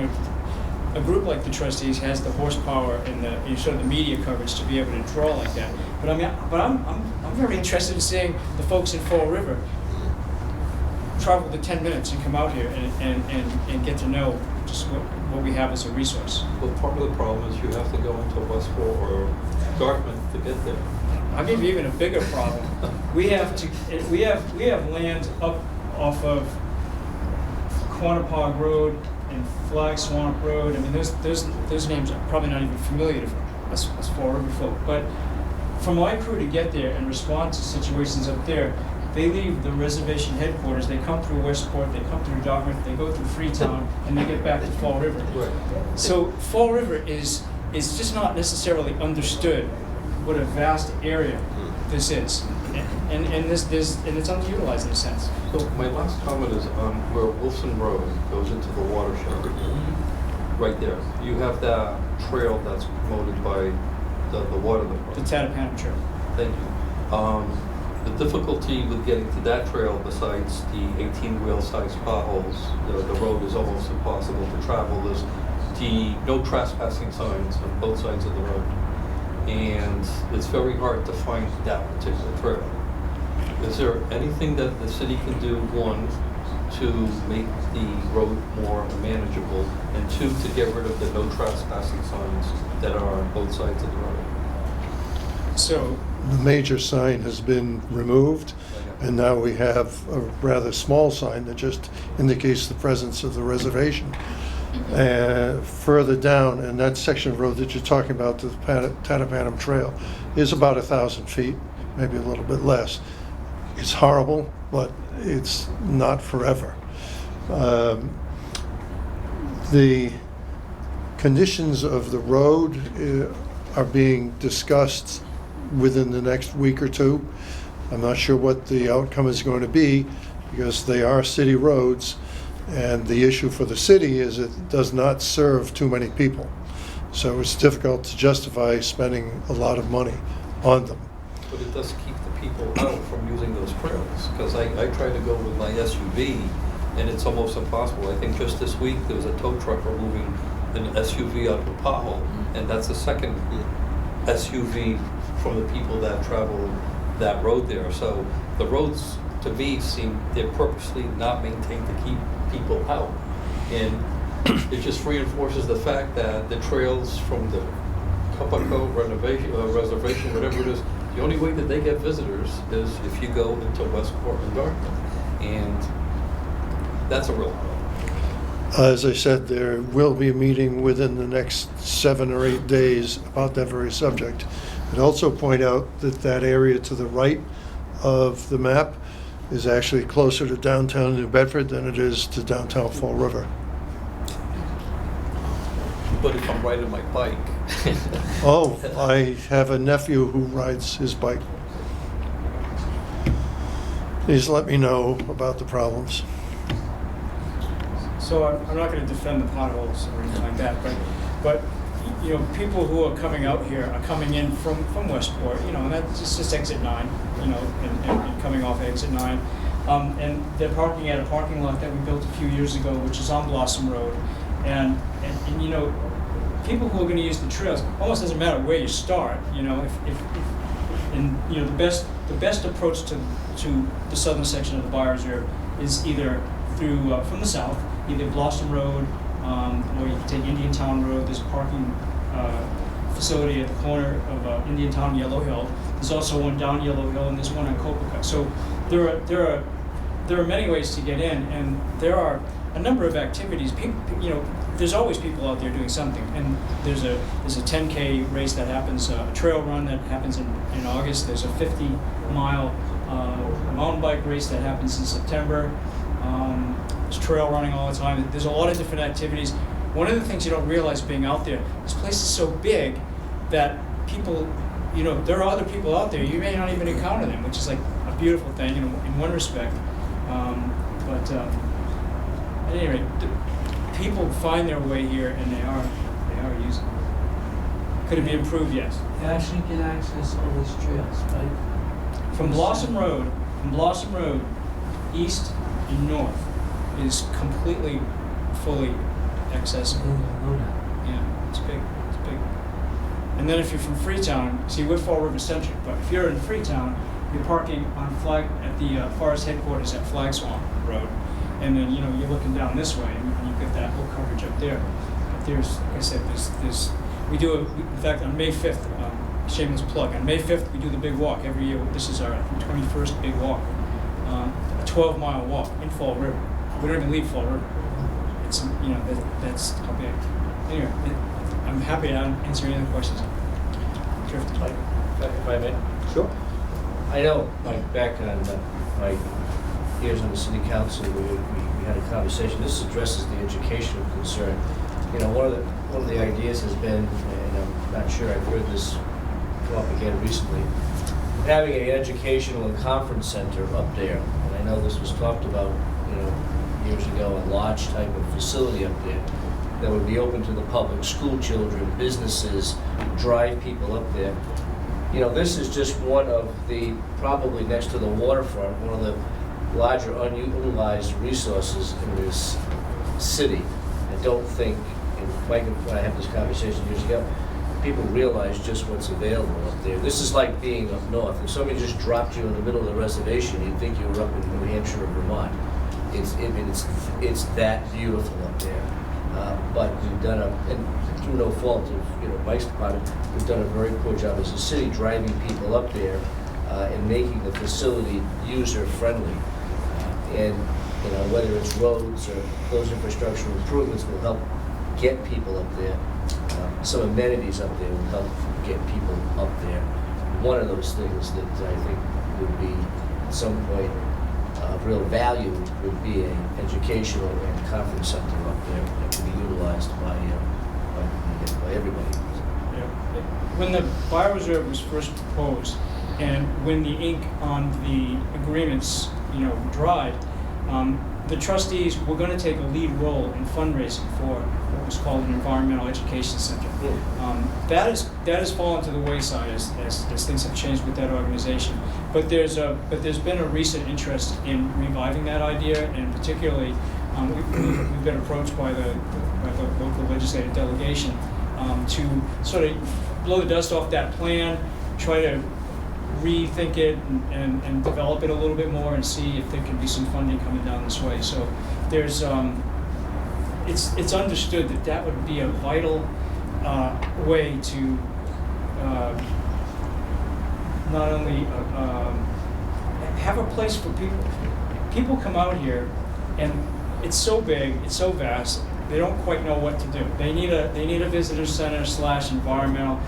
a group like the trustees has the horsepower and the sort of the media coverage to be able to draw like that. But I'm very interested in seeing the folks in Fall River travel the 10 minutes and come out here and get to know just what we have as a resource. Well, part of the problem is you have to go into Westport or Dartmouth to get there. I'll give you even a bigger problem. We have land up off of Quantapug Road and Flag Swamp Road. I mean, those names are probably not even familiar to us Fall River folk. But for my crew to get there and respond to situations up there, they leave the reservation headquarters, they come through Westport, they come through Dartmouth, they go through Freetown, and they get back to Fall River. Right. So Fall River is just not necessarily understood what a vast area this is, and it's underutilized in a sense. So my last comment is on where Wilson Road goes into the watershed. Right there, you have that trail that's promoted by the water department. The Tattapanam Trail. Thank you. The difficulty with getting to that trail, besides the 18-wheel size potholes, the road is almost impossible to travel. There's the no trespassing signs on both sides of the road, and it's very hard to find that particular trail. Is there anything that the city can do, one, to make the road more manageable, and two, to get rid of the no trespassing signs that are on both sides of the road? So the major sign has been removed, and now we have a rather small sign that just indicates the presence of the reservation. Further down, and that section of road that you're talking about, the Tattapanam Trail, is about 1,000 feet, maybe a little bit less. It's horrible, but it's not forever. The conditions of the road are being discussed within the next week or two. I'm not sure what the outcome is going to be, because they are city roads, and the issue for the city is it does not serve too many people. So it's difficult to justify spending a lot of money on them. But it does keep the people out from using those those trails, because I try to go with my SUV, and it's almost impossible. I think just this week, there was a tow truck moving an SUV up a pothole, and that's the second SUV from the people that travel that road there. So the roads, to me, they're purposely not maintained to keep people out. And it just reinforces the fact that the trails from the Cuppaco reservation, whatever it is, the only way that they get visitors is if you go into Westport and Dartmouth. And that's a real problem. As I said, there will be a meeting within the next 7 or 8 days about that very subject. I'd also point out that that area to the right of the map is actually closer to downtown New Bedford than it is to downtown Fall River. But if I'm riding my bike. Oh, I have a nephew who rides his bike. Please let me know about the problems. So I'm not going to defend the potholes or anything like that, but you know, people who are coming out here are coming in from Westport, you know, and that's just exit 9, you know, and coming off exit 9. And they're parking at a parking lot that we built a few years ago, which is on Blossom Road. And you know, people who are going to use the trails, almost doesn't matter where you start, you know, if and you know, the best approach to the southern section of the Bioreserve is either through from the south, either Blossom Road, or you can take Indian Town Road. There's a parking facility at the corner of Indian Town and Yellow Hill. There's also one down Yellow Hill, and there's one on Copacut. So there are many ways to get in, and there are a number of activities. People, you know, there's always people out there doing something. And there's a 10K race that happens, a trail run that happens in August. There's a 50-mile mountain bike race that happens in September. There's trail running all the time. There's a lot of different activities. One of the things you don't realize being out there, this place is so big that people, you know, there are other people out there. You may not even encounter them, which is like a beautiful thing, you know, in one respect. But at any rate, people find their way here, and they are using it. Could it be improved? Yes. You actually can access all these trails, right? From Blossom Road, east and north is completely, fully accessible. Yeah, it's big. And then if you're from Freetown, see, we're Fall River centric, but if you're in Freetown, you're parking on at the forest headquarters at Flag Swamp Road, and then, you know, you're looking down this way, and you get that whole coverage up there. But there's, like I said, there's we do in fact, on May 5th, shameless plug, on May 5th we do the big walk every year. This is our 21st big walk, a 12-mile walk in Fall River. We don't even leave Fall River. It's, you know, that's how big. Anyway, I'm happy to answer any other questions. If I may? Sure. I know, Mike, back on my years on the city council, we had a conversation. This addresses the educational concern. You know, one of the ideas has been, and I'm not sure I've heard this come up again recently, having an educational and conference center up there. And I know this was talked about, you know, years ago, a lodge type of facility up there that would be open to the public, school children, businesses, drive people up there. You know, this is just one of the, probably next to the waterfront, one of the larger unutilized resources in this city. I don't think, and Mike and I had this conversation years ago, people realize just what's available up there. This is like being up north. If somebody just dropped you in the middle of the reation, you'd think you were up in New Hampshire or Vermont. It's that beautiful up there. But we've done and through no fault of, you know, Mike's department, we've done a very poor job as a city driving people up there and making the facility user-friendly. And, you know, whether it's roads or those infrastructural improvements will help get people up there. Some amenities up there will help get people up there. One of those things that I think would be at some point of real value would be an educational and conference center up there that can be utilized by everybody. Yeah. When the Bioreserve was first proposed, and when the ink on the agreements, you know, dried, the trustees were going to take a lead role in fundraising for what was called an environmental education center. That has fallen to the wayside as things have changed with that organization. But there's been a recent interest in reviving that idea, and particularly we've been approached by the local legislative delegation to sort of blow the dust off that plan, try to rethink it and develop it a little bit more, and see if there can be some funding coming down this way. So there's it's understood that would be a vital way to not only have a place for people. People come out here, and it's so big, it's so vast. They don't quite know what to do. They need a visitor center / environmental,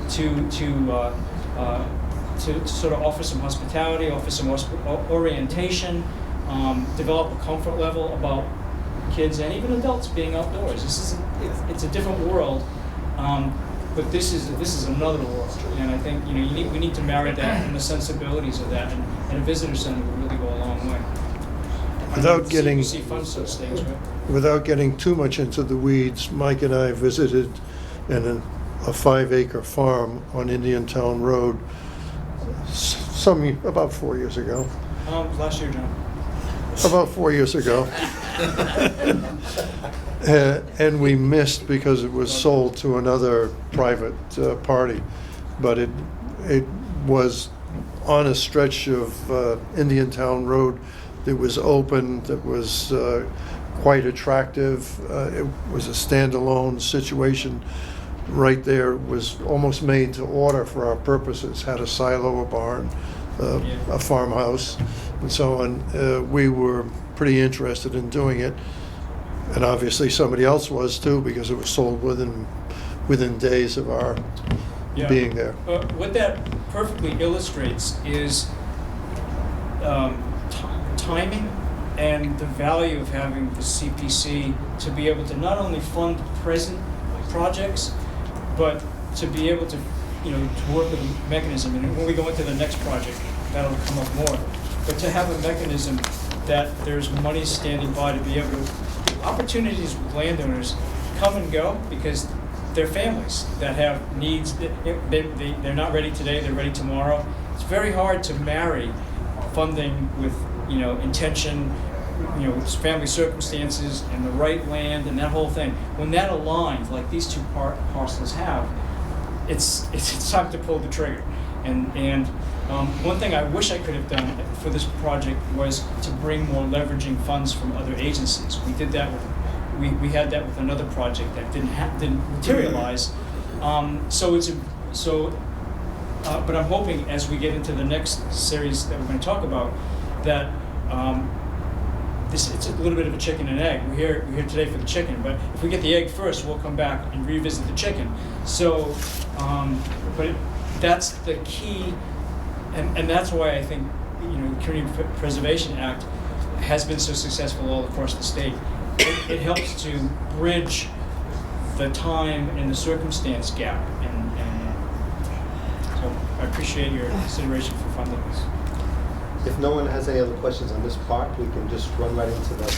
to sort of offer some hospitality, offer some orientation, develop a comfort level about kids and even adults being outdoors. It's a different world, but this is another world, and I think we need to marry that and the sensibilities of that, and a visitor center would really go a long way. Without getting CPC funds such things, right? Without getting too much into the weeds, Mike and I visited a 5-acre farm on Indian Town Road about 4 years ago. Last year, John. About 4 years ago. And we missed because it was sold to another private party. But it was on a stretch of Indian Town Road that was open, that was quite attractive. It was a standalone situation right there. It was almost made to order for our purposes. Had a silo, a barn, a farmhouse, and so on. We were pretty interested in doing it, and obviously somebody else was too, because it was sold within days of our being there. What that perfectly illustrates is timing and the value of having the CPC to be able to not only fund present projects, but to be able to, to work with a mechanism. And when we go into the next project, that'll come up more. But to have a mechanism that there's money standing by to be able to, opportunities with landowners come and go because they're families that have needs. They're not ready today, they're ready tomorrow. It's very hard to marry funding with, intention, family circumstances and the right land and that whole thing. When that aligns, like these two parcels have, it's time to pull the trigger. And one thing I wish I could have done for this project was to bring more leveraging funds from other agencies. We did that with, we had that with another project that didn't materialize. But I'm hoping as we get into the next series that we're going to talk about, that it's a little bit of a chicken and egg. We're here today for the chicken, but if we get the egg first, we'll come back and revisit the chicken. So, that's the key, and that's why I think the Community Preservation Act has been so successful all across the state. It helps to bridge the time and the circumstance gap, and so I appreciate your consideration for funding this. If no one has any other questions on this part, we can just run right into the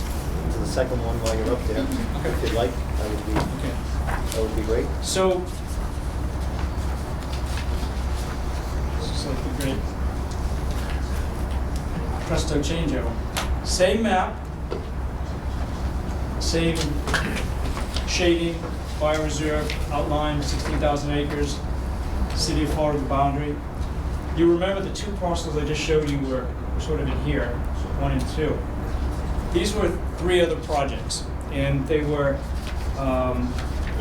second one while you're up there. Okay. If you'd like, that would be great. So, this is like the great presto changeover. Same map, same shading, bioreserve, outline, 16,000 acres, city of Florida boundary. You remember the two parcels I just showed you were sort of in here, 1 and 2. These were 3 other projects, and they were,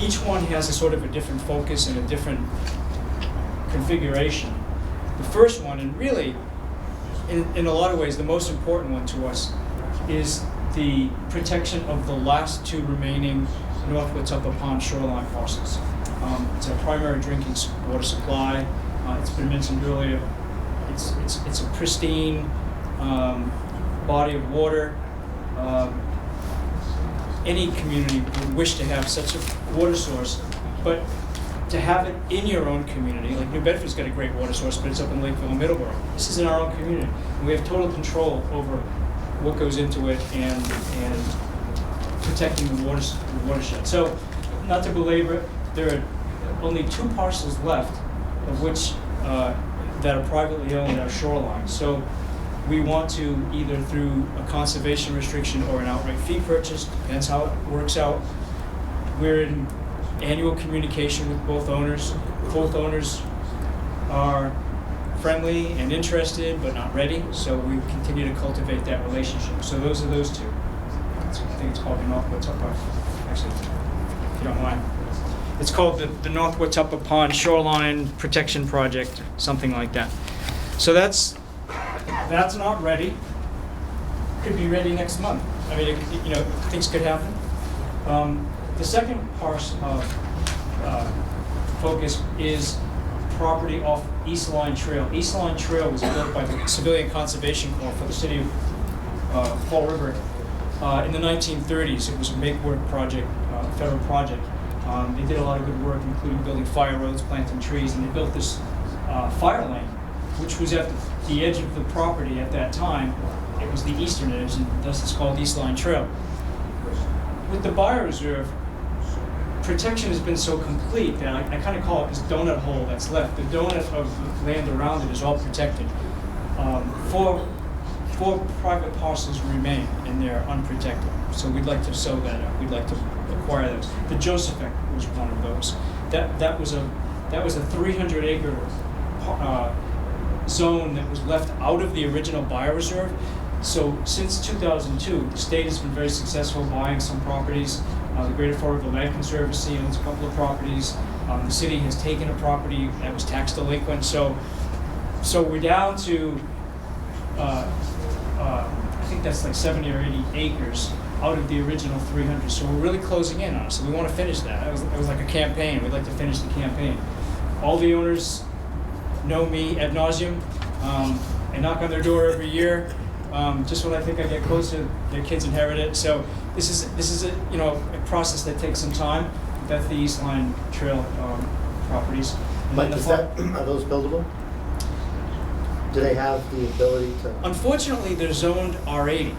each one has a sort of a different focus and a different configuration. The first one, and really, in a lot of ways, the most important one to us, is the protection of the last 2 remaining North Watuppa Pond shoreline parcels. It's a primary drinking water supply. It's been mentioned earlier. It's a pristine body of water. Any community would wish to have such a water source, but to have it in your own community, like New Bedford's got a great water source, but it's up in Lakeville and Middleborough. This is in our own community, and we have total control over what goes into it and protecting the watershed. So, not to belabor it, there are only 2 parcels left, of which that are privately owned at our shoreline. So we want to, either through a conservation restriction or an outright fee purchase, depends how it works out. We're in annual communication with both owners. Both owners are friendly and interested, but not ready, so we continue to cultivate that relationship. So those are those 2. I think it's called the North Watuppa, actually, if you don't mind. It's called the North Watuppa Pond Shoreline Protection Project, something like that. So that's not ready. Could be ready next month. I mean, things could happen. The second part of focus is property off East Line Trail. East Line Trail was built by the Civilian Conservation Corps for the city of Fall River in the 1930s. It was a make-work project, federal project. They did a lot of good work, including building fire roads, planting trees, and they built this fire lane, which was at the edge of the property at that time. It was the eastern edge, and thus it's called East Line Trail. With the bioreserve, protection has been so complete that I kind of call it this donut hole that's left. The donut of the land around it is all protected. Four private parcels remain, and they're unprotected. So we'd like to sow that up. We'd like to acquire those. The Josephek was one of those. That was a 300-acre zone that was left out of the original bioreserve. So since 2002, the state has been very successful buying some properties. The Greater Fall River Land Conservancy owns a couple of properties. The city has taken a property that was tax delinquent. So we're down to, I think that's like 70 or 80 acres out of the original 300. So we're really closing in on it. So we want to finish that. It was like a campaign. We'd like to finish the campaign. All the owners know me ad nauseum. I knock on their door every year. Just when I think I get closer, their kids inherit it. So this is a process that takes some time. That's the East Line Trail properties. And Mike, then are those buildable? Do they have the ability to? Unfortunately, they're zoned R80,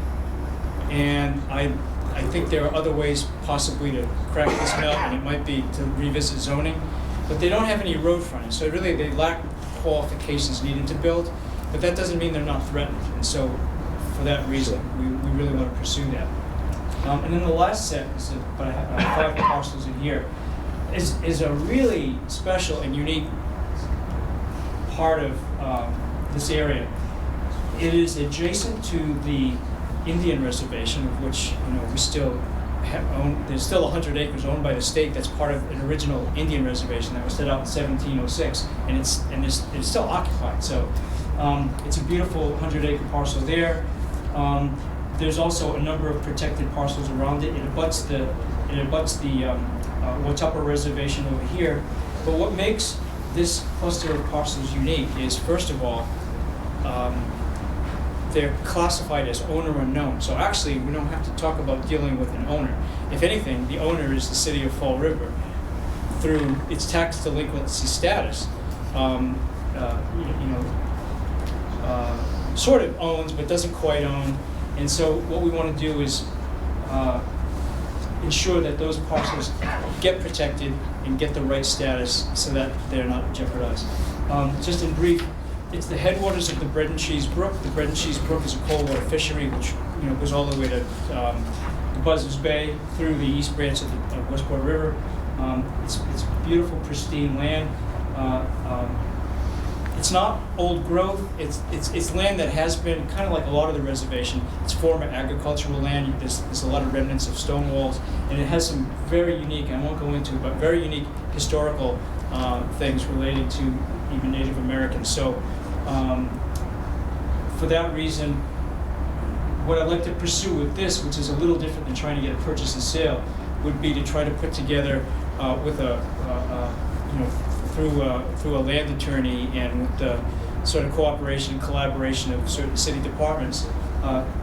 and I think there are other ways possibly to crack this nut, and it might be to revisit zoning, but they don't have any road frontage, so really they lack qualifications needed to build, but that doesn't mean they're not threatened, and so for that reason, we really want to pursue that. And then the last set, but I have 5 parcels in here, is a really special and unique part of this area. It is adjacent to the Indian reservation, of which we still have there's still 100 acres owned by the state that's part of an original Indian reservation that was set out in 1706, and it's still occupied. So it's a beautiful 100-acre parcel there. There's also a number of protected parcels around it. It abuts the Watuppa reservation over here. But what makes this cluster of parcels unique is, first of all, they're classified as owner unknown. So actually, we don't have to talk about dealing with an owner. If anything, the owner is the city of Fall River through its tax delinquency status. Sort of owns, but doesn't quite own. And so what we want to do is ensure that those parcels get protected and get the right status so that they're not jeopardized. Just in brief, it's the headwaters of the Bread and Cheese Brook. The Bread and Cheese Brook is a cold water fishery which goes all the way to Buzzards Bay through the east branch of Westport River. It's beautiful, pristine land. It's not old growth. It's land that has been kind of like a lot of the reservation. It's former agricultural land. There's a lot of remnants of stone walls, and it has some very unique, I won't go into it, but very unique historical things related to even Native Americans. So for that reason, what I'd like to pursue with this, which is a little different than trying to get a purchase and sale, would be to try to put together with through a land attorney and with the sort of cooperation and collaboration of certain city departments,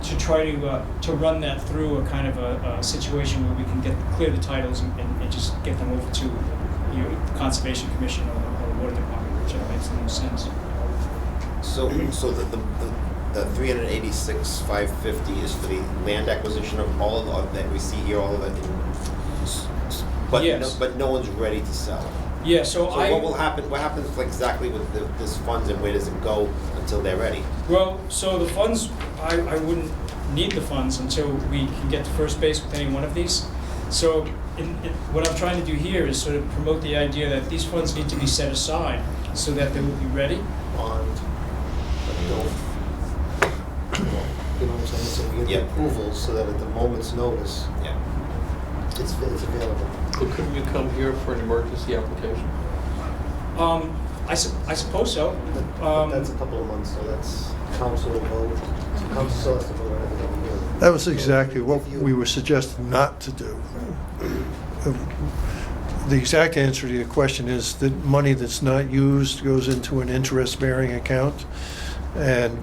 to try to run that through a kind of a situation where we can clear the titles and just get them over to the Conservation Commission or the Water Department, whichever makes the most sense. So the the 386,550 is for the land acquisition of all of that we see here, all of it. But Yes. but no one's ready to sell. Yeah, so So what will happen? What happens exactly with this funds, and where does it go until they're ready? Well, so the funds, I wouldn't need the funds until we can get to first base with any one of these. So what I'm trying to do here is sort of promote the idea that these funds need to be set aside so that they will be ready. Bond, but don't, you know what I'm saying? So we get the Yep. approval so that at the moment's notice, Yeah. it's available. But couldn't you come here for an emergency application? I suppose so. But that's a couple of months, so that's council vote. Council still has to vote on everything we do. That was exactly what we were suggesting not to do. The exact answer to your question is that money that's not used goes into an interest-bearing account. And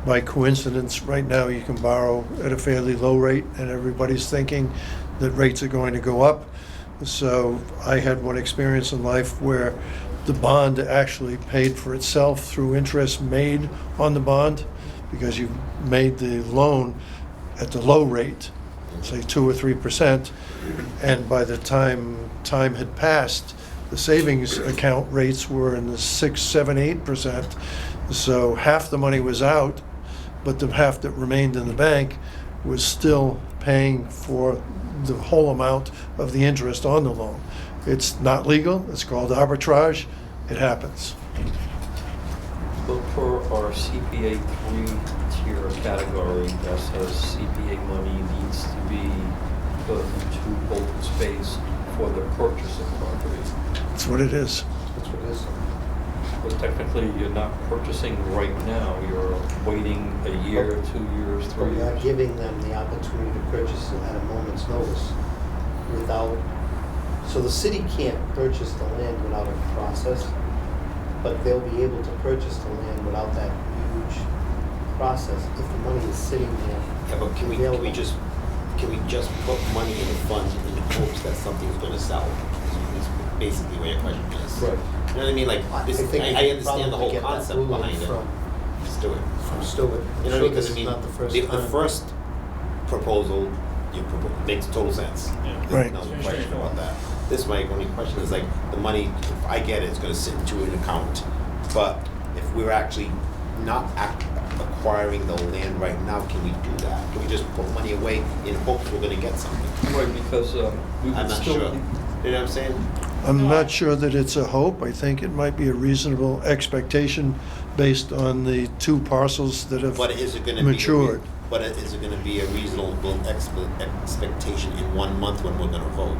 by coincidence, right now you can borrow at a fairly low rate, and everybody's thinking that rates are going to go up. So I had one experience in life where the bond actually paid for itself through interest made on the bond, because you made the loan at the low rate, say 2 or 3%, and by the time had passed, the savings account rates were in the 6, 7, 8%. So half the money was out, but the half that remained in the bank was still paying for the whole amount of the interest on the loan. It's not legal, it's called arbitrage, it happens. But for our CPA 3-tier category that says CPA money needs to be put into open space for the purchase of property. That's what it is. That's what it is. But technically, you're not purchasing right now, you're waiting a year, 2 years, 3 But we are years. giving them the opportunity to purchase it at a moment's notice without, so the city can't purchase the land without a process, but they'll be able to purchase the land without that huge process if the money is sitting there. Yeah, but can we just put money in the fund in the hopes that something's going to sell? Is basically what your question is. Right. You know what I mean? Like, this, think we I could understand the probably whole get that concept ruling behind it. from- Just do it. From Stewart. You know what I mean? Because I mean, not the first the time. first proposal makes total sense. Right. There's no question about that. This, my only question is like, the money, if I get it, it's gonna sit into an account. But if we're actually not acquiring the land right now, can we do that? Can we just put money away in hopes we're gonna get something? Right, because we I'm would not still. sure. You know what I'm saying? I'm not sure that it's a hope. I think it might be a reasonable expectation based on the 2 parcels that have But is it gonna be? matured. But is it gonna be a reasonable expectation in 1 month when we're gonna vote?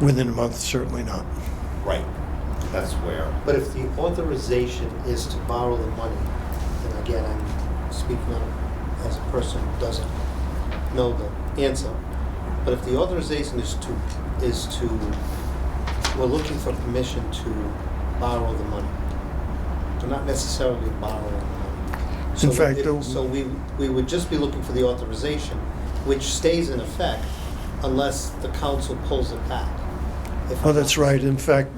Within a month, certainly not. Right. That's where. But if the authorization is to borrow the money, and again, I'm speaking on as a person who doesn't know the answer, but if the authorization is to, we're looking for permission to borrow the money, to not necessarily borrow the money. So fact, so we would just be looking for the authorization, which stays in effect unless the council pulls it back. Oh, that's right. In fact,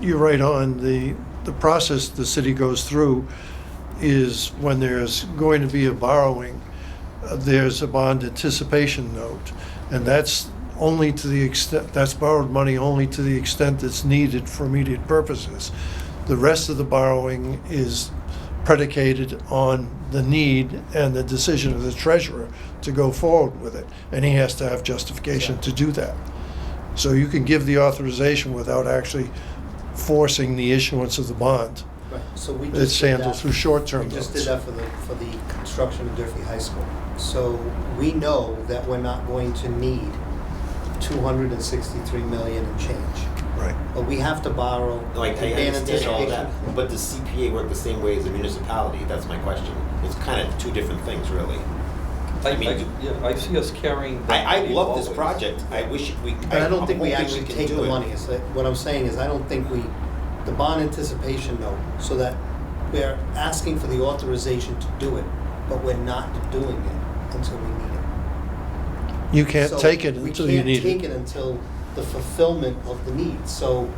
you're right on. The process the city goes through is when there's going to be a borrowing, there's a bond anticipation note. And that's only to the extent, that's borrowed money only to the extent that's needed for immediate purposes. The rest of the borrowing is predicated on the need and the decision of the treasurer to go forward with it. And he has to have justification to do that. So you can give the authorization without actually forcing the issuance of the bond. Right, so we It's just did handled that. through short-term We just notes. did that for the construction of Durfee High School. So we know that we're not going to need 263 million and change. Right. But we have to borrow. Like, I in understand all that, anticipation. but does CPA work the same way as a municipality? That's my question. It's kind of 2 different things, really. I see us carrying. that I money love this always. project. I wish we. But I don't think we I'm hoping actually can take do the it. money. It's like, what I'm saying is, I don't think the bond anticipation note, so that we're asking for the authorization to do it, but we're not doing it until we need it. You can't So take it until you need We can't take it. it until the fulfillment of the need. So,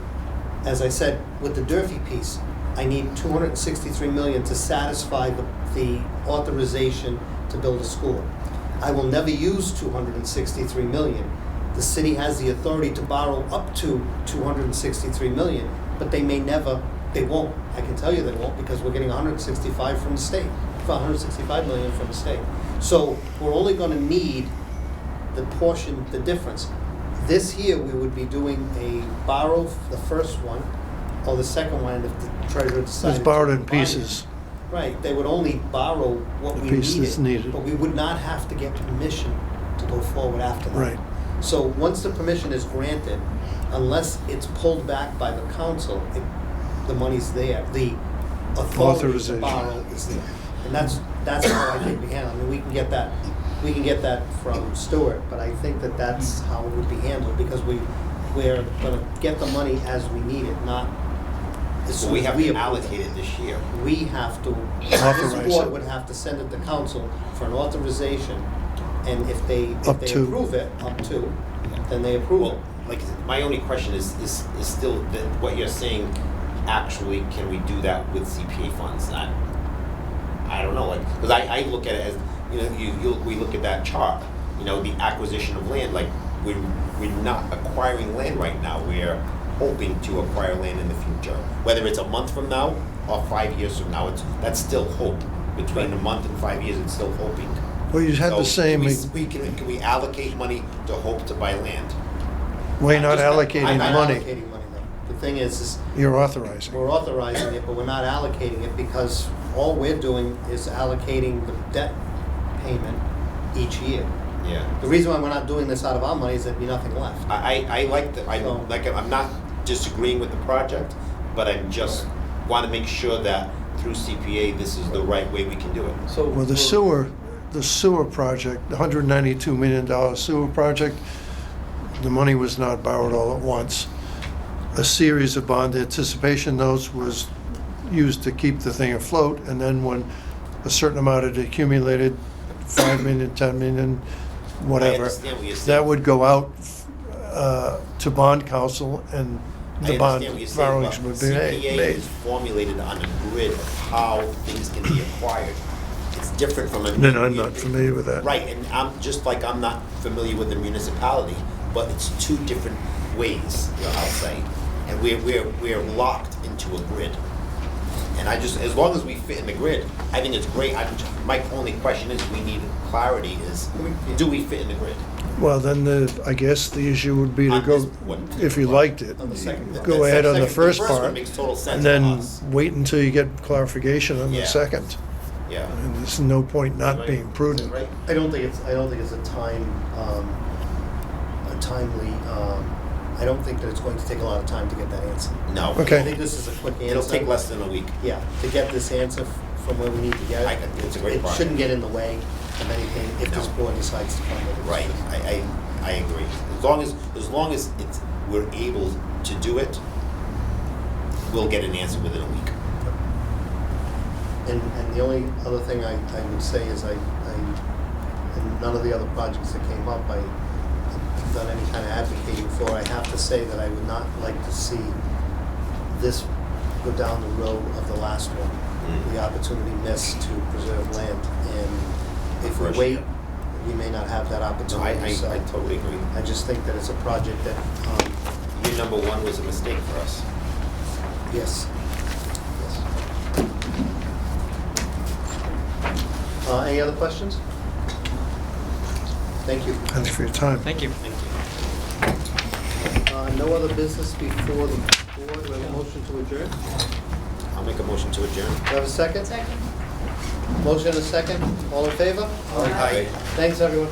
as I said, with the Durfee piece, I need 263 million to satisfy the authorization to build a school. I will never use 263 million. The city has the authority to borrow up to 263 million, but they won't. I can tell you they won't, because we're getting 165 from the state, 165 million from the state. So we're only gonna need the portion, the difference. This year, we would be doing a borrow, the first one, or the second one, if the treasurer decided. It's borrowed in to buy it. pieces. Right, they would only borrow what The we pieces needed, needed. but we would not have to get permission to go forward after that. Right. So once the permission is granted, unless it's pulled back by the council, the money's there. The authority to Authorization. borrow is there. And that's how I think we handle it. I mean, we can get that from Stuart, but I think that's how it would be handled, because we're gonna get the money as we need it, not as So soon we as have we to approve allocate it this year. We have to, Authorize this board it. would have to send it to council for an authorization, and if they Up to. approve it, up to, then they approve it. Well, like, my only question is still that what you're saying, actually, can we do that with CPA funds? I don't know, like, because I look at it as, we look at that chart, the acquisition of land, like, we're not acquiring land right now, we're hoping to acquire land in the future. Whether it's a month from now or 5 years from now, that's still hope. Between a month and 5 years, it's still hoping. Well, you had So the same, Can we allocate money to hope to buy land? well, you're not I'm allocating I'm the not money, allocating money though. The thing is you're authorizing. we're authorizing it, but we're not allocating it, because all we're doing is allocating the debt payment each year. Yeah. The reason why we're not doing this out of our money is there'd be nothing left. I like that, So- I'm not disagreeing with the project, but I just want to make sure that through CPA, this is the right way we can do it. So Well, the sewer project, the $192 million sewer project, the money was not borrowed all at once. A series of bond anticipation notes was used to keep the thing afloat, and then when a certain amount had accumulated, 5 million, 10 million, I whatever, understand what you're saying. that would go out to bond council, and the I bond understand what you're saying, borrowings but would be CPA made. is formulated on a grid of how things can be acquired. It's different from a. Then I'm not familiar with that. Right, and I'm not familiar with the municipality, but it's two different ways, I'll say. And we're locked into a grid. And as long as we fit in the grid, I think it's great. My only question is, we need clarity, do we fit in the grid? Well, then I guess the issue would be to On go, this one. if you liked it, On the second- go the ahead on the second- first one part, makes total sense and to then us. wait until you get clarification on the Yeah. second. Yeah. And there's no point not being prudent. Right? I don't think it's a timely, I don't think that it's going to take a lot of time to get that answer. No. Okay. I think this is a quick answer. It'll take less than a week. Yeah, to get this answer from where we need to get it. I think it's a great It project. shouldn't get in the way of anything if this No. board decides to fund it. Right, I agree. As long as we're able to do it, we'll get an answer within a week. And the only other thing I would say is and none of the other projects that came up, I've done any kind of advocating for. I have to say that I would not like to see this go down the road of the last one, the opportunity missed to preserve land. And if we First, wait, yeah. we may not have that No, opportunity. So I totally agree. I just think that it's a project that, Year number one was a mistake for us. yes. Any other questions? Thank you. Thanks for your time. Thank you. Thank you. No other business before the board. We have a motion to adjourn. I'll make a motion to adjourn. Do I have a second? Second. Motion and a second. All in favor? Aye. Thanks, everyone.